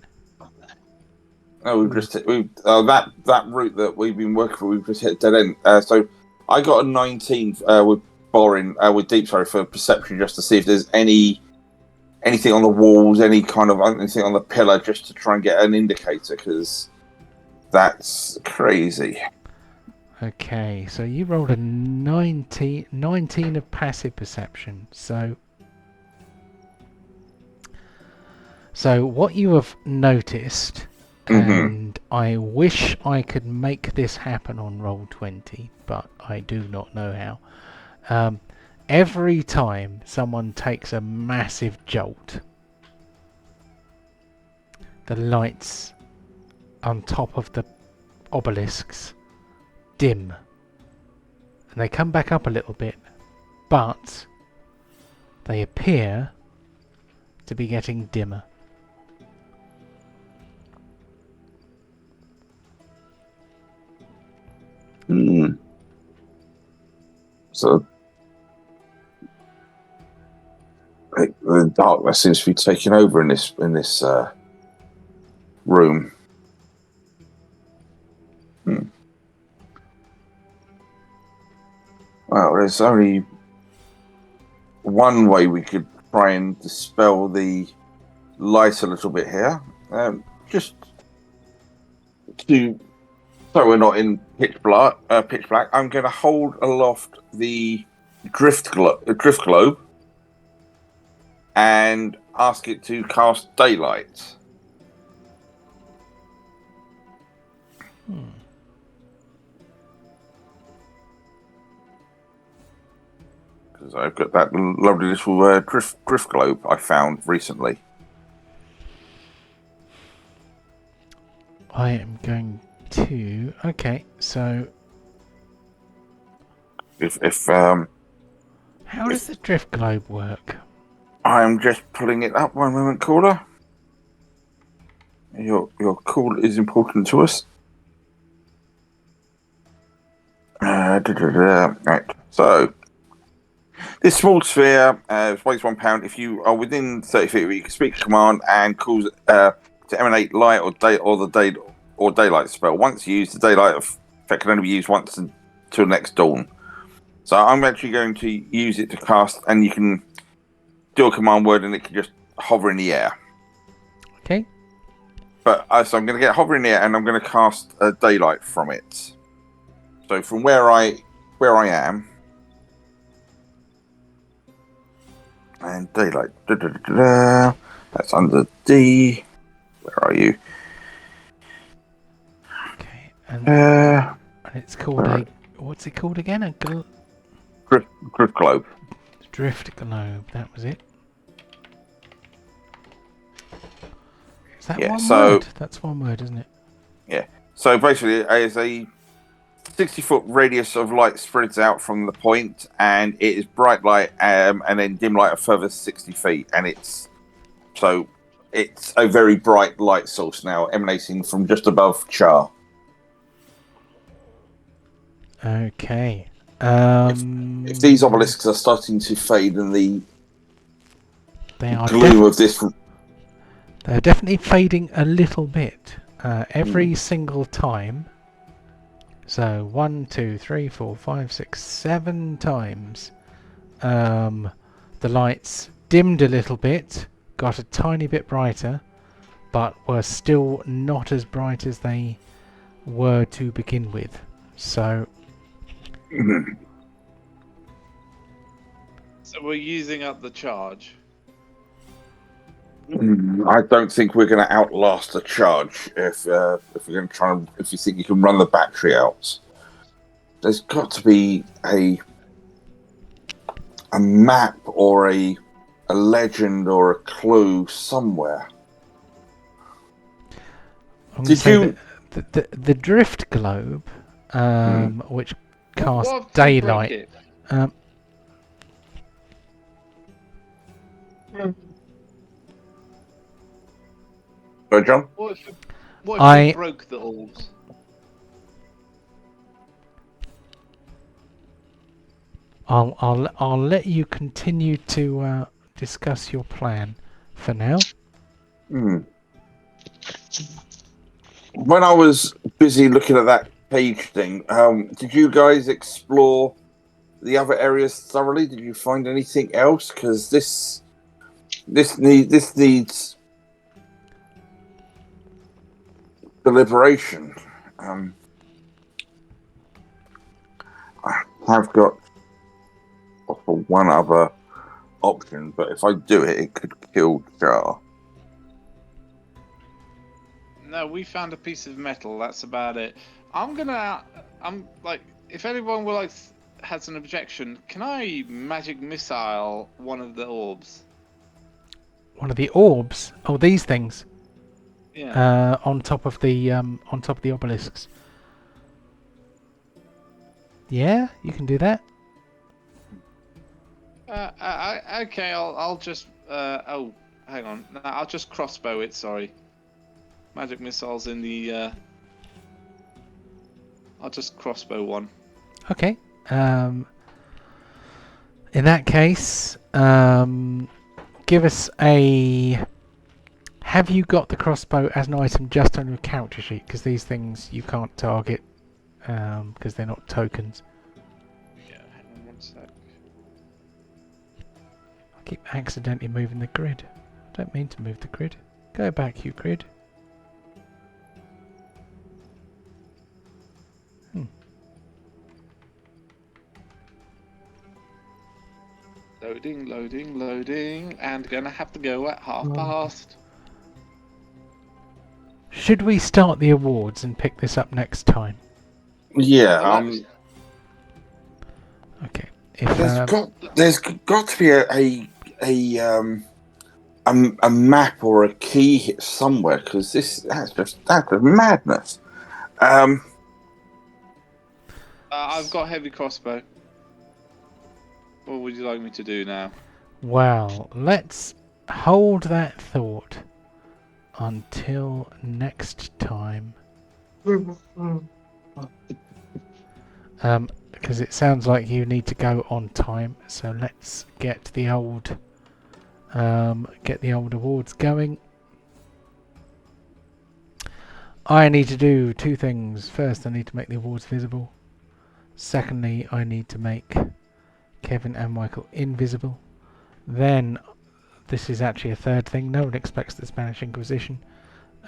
No, we've just that route that we've been working for. We've just hit dead end. So I got a 19 with with Deep, sorry, for perception, just to see if there's anything on the walls, anything on the pillar, just to try and get an indicator, because that's crazy. Okay, so you rolled a 19 of passive perception. So what you have noticed, and I wish I could make this happen on Roll20, but I do not know how. Every time someone takes a massive jolt, the lights on top of the obelisks dim. And they come back up a little bit, but they appear to be getting dimmer. So the darkness seems to be taking over in this room. Well, there's only one way we could try and dispel the light a little bit here. Just to, so we're not in pitch black. I'm going to hold aloft the drift globe and ask it to cast daylight. Because I've got that lovely little drift globe I found recently. I am going to... Okay, so... How does the drift globe work? I'm just pulling it up. One moment, caller. Your call is important to us. Right. So, this small sphere weighs 1 pound. If you are within 30 feet, you can speak a command and cause to emanate light or daylight spell. Once used, the daylight effect can only be used once until next dawn. So I'm actually going to use it to cast, and you can do a command word, and it can just hover in the air. Okay. But so I'm going to get hover in the air, and I'm going to cast daylight from it. So from where I am, and daylight, that's under D. Where are you? Okay, and Uh, it's called a. What's it called again? A Drift Globe. drift globe. That was it. Is that one word? That's one word, isn't it? Yeah. So basically, as a 60-foot radius of light spreads out from the point, and it is bright light and then dim light a further 60 feet, and it's a very bright light source now emanating from just above Char. Okay. If these obelisks are starting to fade in the they are gloom of this, they're definitely fading a little bit every single time. So 1, 2, 3, 4, 5, 6, 7 times. The lights dimmed a little bit, got a tiny bit brighter, but were still not as bright as they were to begin with. So So we're using up the charge. I don't think we're going to outlast a charge if we're going to try and, if you think you can run the battery out. There's got to be a map or a legend or a clue somewhere. Did you the drift globe, which casts What if we daylight? break it? Go, John. What if we broke the orbs? I'll let you continue to discuss your plan for now. When I was busy looking at that page thing, did you guys explore the other areas thoroughly? Did you find anything else? Because this needs deliberation. I've got one other option, but if I do it, it could kill Jar. No, we found a piece of metal. That's about it. I'm like, if anyone has an objection, can I magic missile one of the orbs? One of the orbs? Oh, these things. Yeah. On top of the obelisks. Yeah, you can do that. Okay, I'll just. Oh, hang on. No, I'll just crossbow it. Sorry. Magic missiles in the. I'll just crossbow one. Okay. In that case, give us a. Have you got the crossbow as an item just on your character sheet? Because these things you can't target because they're not tokens. Yeah, hang on one sec. I keep accidentally moving the grid. I don't mean to move the grid. Go back, you grid. Loading, and gonna have to go at half past. Should we start the awards and pick this up next time? Yeah. Okay. There's got to be a map or a key hit somewhere, because that's a madness. I've got heavy crossbow. What would you like me to do now? Well, let's hold that thought until next time. Because it sounds like you need to go on time, so let's get the old awards going. I need to do two things. First, I need to make the awards visible. Secondly, I need to make Kevin and Michael invisible. Then, this is actually a third thing. No one expects the Spanish Inquisition.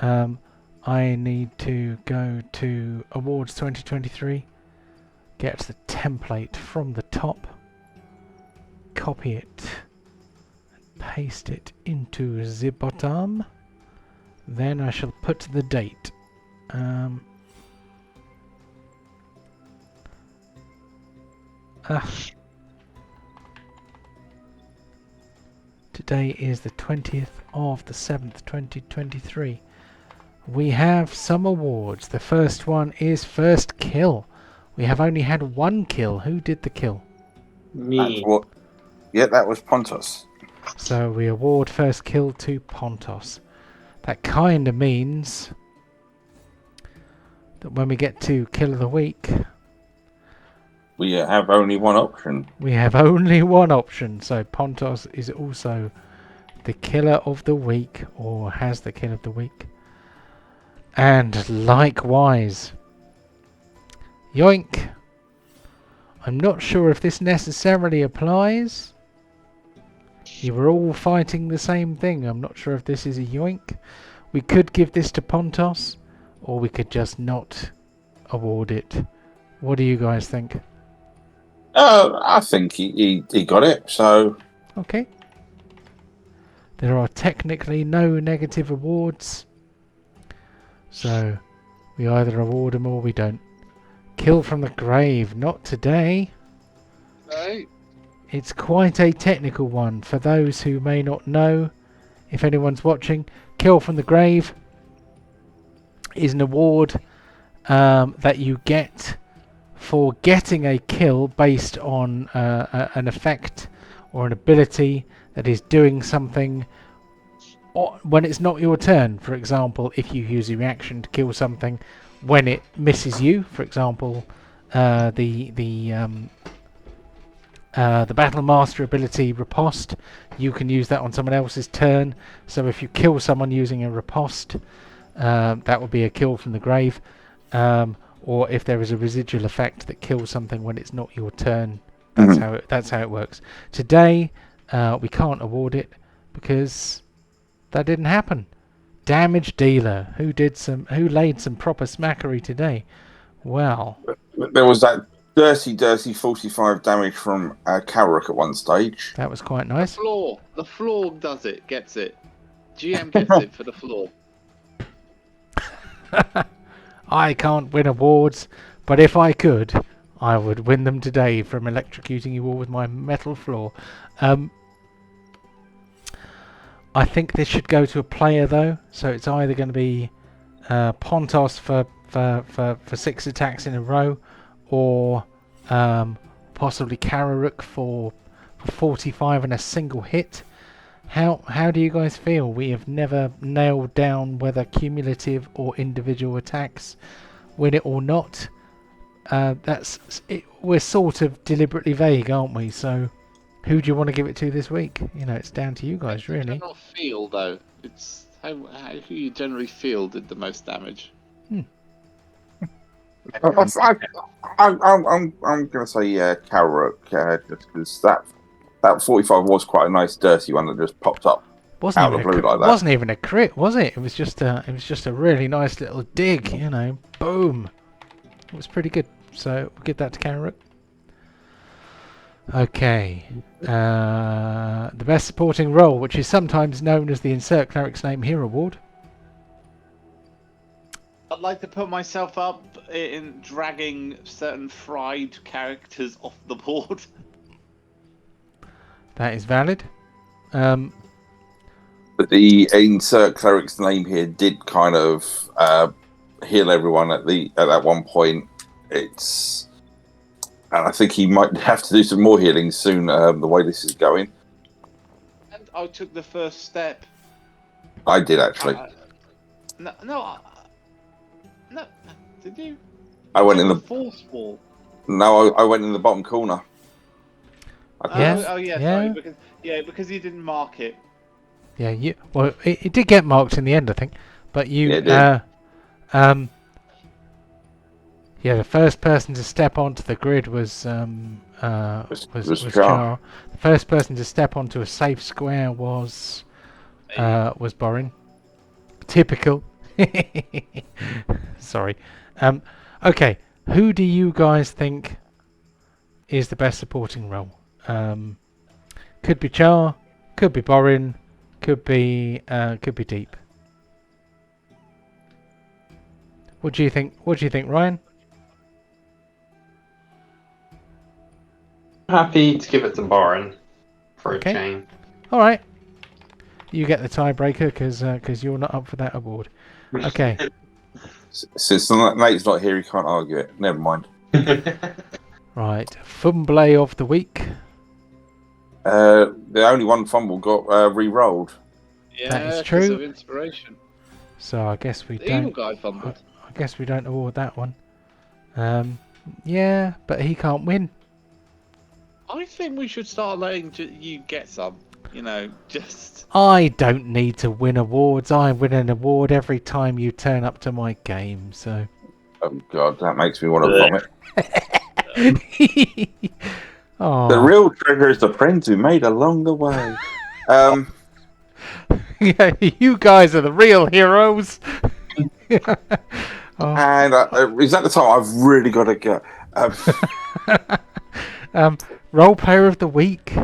I need to go to Awards 2023, get the template from the top, copy it, and paste it into the bottom. then I shall put the date. Today is the 20th of the 7th, 2023. We have some awards. The first one is first kill. We have only had one kill. Who did the kill? Me. Yeah, that was Pontos. So we award first kill to Pontos. That kind of means that when we get to kill of the week, We have only one option. we have only one option. So Pontos is also the killer of the week, or has the kill of the week. And likewise, yoink. I'm not sure if this necessarily applies. You were all fighting the same thing. I'm not sure if this is a yoink. We could give this to Pontos, or we could just not award it. What do you guys think? I think he got it. So Okay. There are technically no negative awards. So we either award them or we don't. Kill from the grave, not today. No. It's quite a technical one for those who may not know. If anyone's watching, Kill from the Grave is an award that you get for getting a kill based on an effect or an ability that is doing something when it's not your turn. For example, if you use a reaction to kill something when it misses you, for example, the Battle Master ability Riposte, you can use that on someone else's turn. So if you kill someone using a Riposte, that would be a kill from the grave. Or if there is a residual effect that kills something when it's not your turn, that's how it works. Today, we can't award it because that didn't happen. Damage dealer, who laid some proper smackery today? Well, there was that dirty 45 damage from Kalruk at one stage. that was quite nice. The floor does it, gets it. GM gets it for the floor. I can't win awards, but if I could, I would win them today from electrocuting you all with my metal floor. I think this should go to a player though, so it's either going to be Pontos for 6 attacks in a row, or possibly Kararuk for 45 and a single hit. How do you guys feel? We have never nailed down whether cumulative or individual attacks win it or not. That's it. We're sort of deliberately vague, aren't we? So who do you want to give it to this week? You know, it's down to you guys, really. General feel though, it's who you generally feel did the most damage. I'm going to say Kalruk, just because that 45 was quite a nice dirty one that just popped up out of the blue like that. Wasn't even a crit, was it? It was just a really nice little dig, you know. Boom. It was pretty good. So we'll give that to Kararuk. Okay. The best supporting role, which is sometimes known as the Insert Cleric's Name Here award. I'd like to put myself up in dragging certain fried characters off the board. That is valid. But the Insert Cleric's Name Here did kind of heal everyone at that one point. And I think he might have to do some more healing soon, the way this is going. And I took the first step. I did, actually. No, did you? I went in the fourth wall. No, I went in the bottom corner. Yeah. Sorry, because you didn't mark it. Yeah, it did get marked in the end, I think. But you, Yeah, it the first person to step onto the grid was Char. The first person to step onto a safe square was Borin. Typical. Sorry. Okay, who do you guys think is the best supporting role? Could be Char, could be Borin, could be Deep. What do you think? What do you think, Ryan? Happy to give it to Boren for Okay. a change. All right. You get the tiebreaker because you're not up for that award. Okay. Since Nate's not here, he can't argue it. Never mind. Right. Fumble of the week. The only one fumble got re-rolled. Yeah, That is 'cause true. of inspiration. So I guess we The evil don't. guy fumbled. I guess we don't award that one. Yeah, but he can't win. I think we should start letting you get some. You know, just. I don't need to win awards. I win an award every time you turn up to my game. So. Oh God, that makes me want to vomit. Oh. The real treasure is the friends we made along the way. Yeah, you guys are the real heroes. Oh. And is that the time I've really got to go? Role player of the week.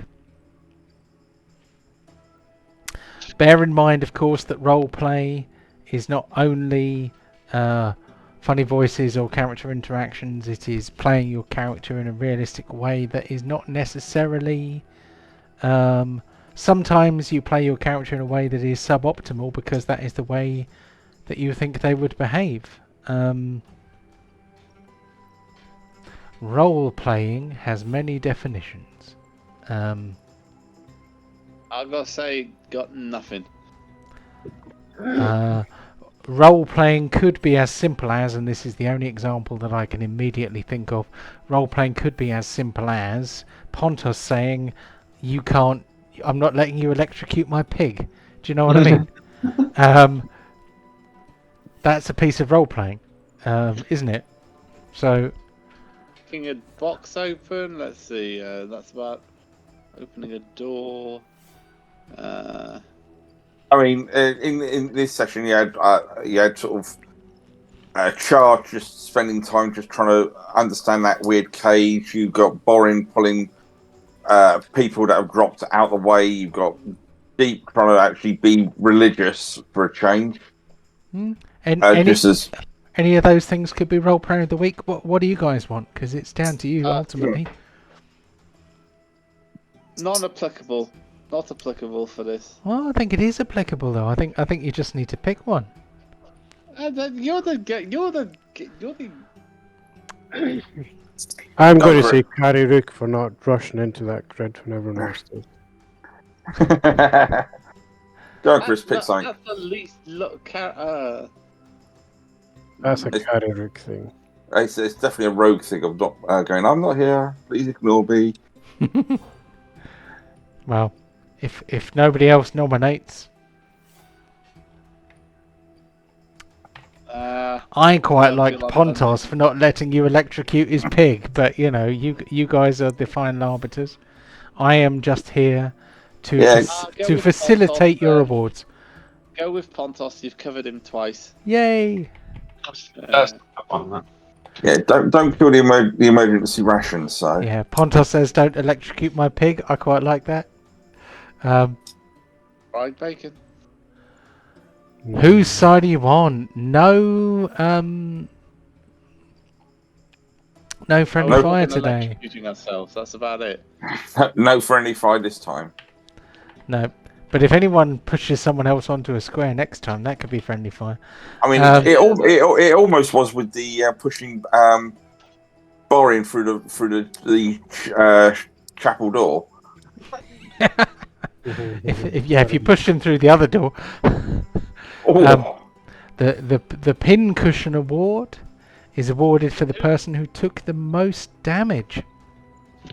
Bear in mind, of course, that role play is not only funny voices or character interactions. It is playing your character in a realistic way that is not necessarily. Sometimes you play your character in a way that is suboptimal because that is the way that you think they would behave. Role playing has many definitions. I've got to say, got nothing. Role playing could be as simple as, and this is the only example that I can immediately think of, role playing could be as simple as Pontos saying, "You can't. I'm not letting you electrocute my pig." Do you know what I mean? That's a piece of role playing, isn't it? So. Kicking a box open. Let's see. That's about opening a door. I mean, in this session, you had sort of Charge just spending time just trying to understand that weird cage. You've got Borin pulling people that have dropped out the way. You've got Deep trying to actually be religious for a change. And any of those things could be role player of the week. What do you guys want? Because it's down to you ultimately. Non-applicable. Not applicable for this. Well, I think it is applicable though. I think you just need to pick one. You're the. I'm going to say Carrie Rook for not rushing into that grid when everyone else did. Go on, Chris, pick something. That's the least That's a Carrie Rook thing. It's definitely a rogue thing of not going, I'm not here, please ignore me. Well, if nobody else nominates, I quite liked Pontos for not letting you electrocute his pig, but you know, you guys are the final arbiters. I am just here to facilitate your awards. Go with Pontos. You've covered him twice. Yay! That's on that. Yeah, don't kill the emergency ration. So yeah, Pontos says don't electrocute my pig. I quite like that. Fried bacon. Whose side are you on? No friendly fire today. Electrocuting ourselves. That's about it. no friendly fire this time. No, but if anyone pushes someone else onto a square next time, that could be friendly fire. I mean, it almost was with the pushing Borin through the chapel door. if you push him through the other door. The pin cushion award is awarded for the person who took the most damage.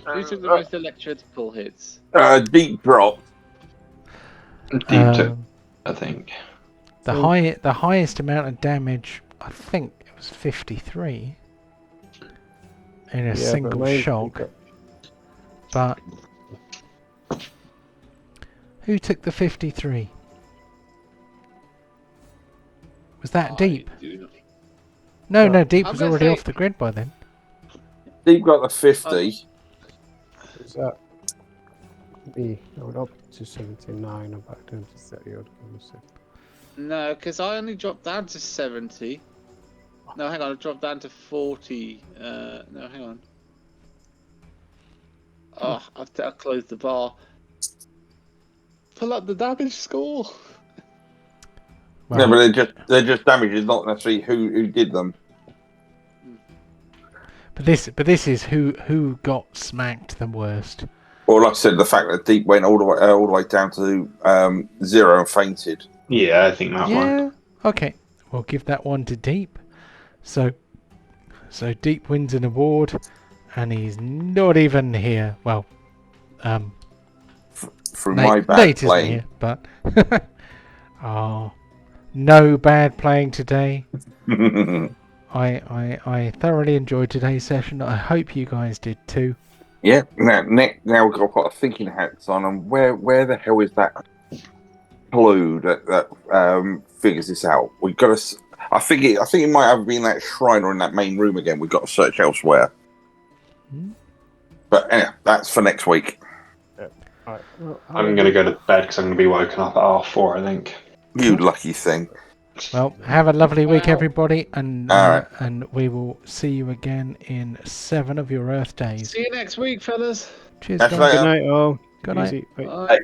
Who took the most electrical hits? Deep drop. Deep took, I think. The highest amount of damage, I think it was 53 in a single shock. But who took the 53? Was that Deep? No, Deep was already off the grid by then. Deep got the 50. Is that me? I went up to 79 and back down to 30 odd. No, because I only dropped down to 70. No, hang on. I dropped down to 40. No, hang on. Oh, I've closed the bar. Pull up the damage score. No, Well, but they're just damages, not necessarily who did them. but this is who got smacked the worst. Well, like I said, the fact that Deep went all the way down to 0 and fainted. Yeah, I think that one. Yeah. Okay. We'll give that one to Deep. So Deep wins an award, and he's not even here. Well, Through my bad Nate isn't playing. here, but oh, no bad playing today. I thoroughly enjoyed today's session. I hope you guys did too. Yeah. Now we've got to put our thinking hats on, and where the hell is that clue that figures this out? We've got to. I think it might have been that shrine or in that main room again. We've got to search elsewhere. But anyway, that's for next week. Alright, well, I'm going to go to bed because I'm going to be woken up at 4:30, I think. You lucky thing. Well, have a lovely week, everybody, and All right. and we will see you again in 7 of your Earth days. See you next week, fellas. Cheers, Catch guys. you later. Good night, all. Good night. Easy. Bye. Bye. Hey.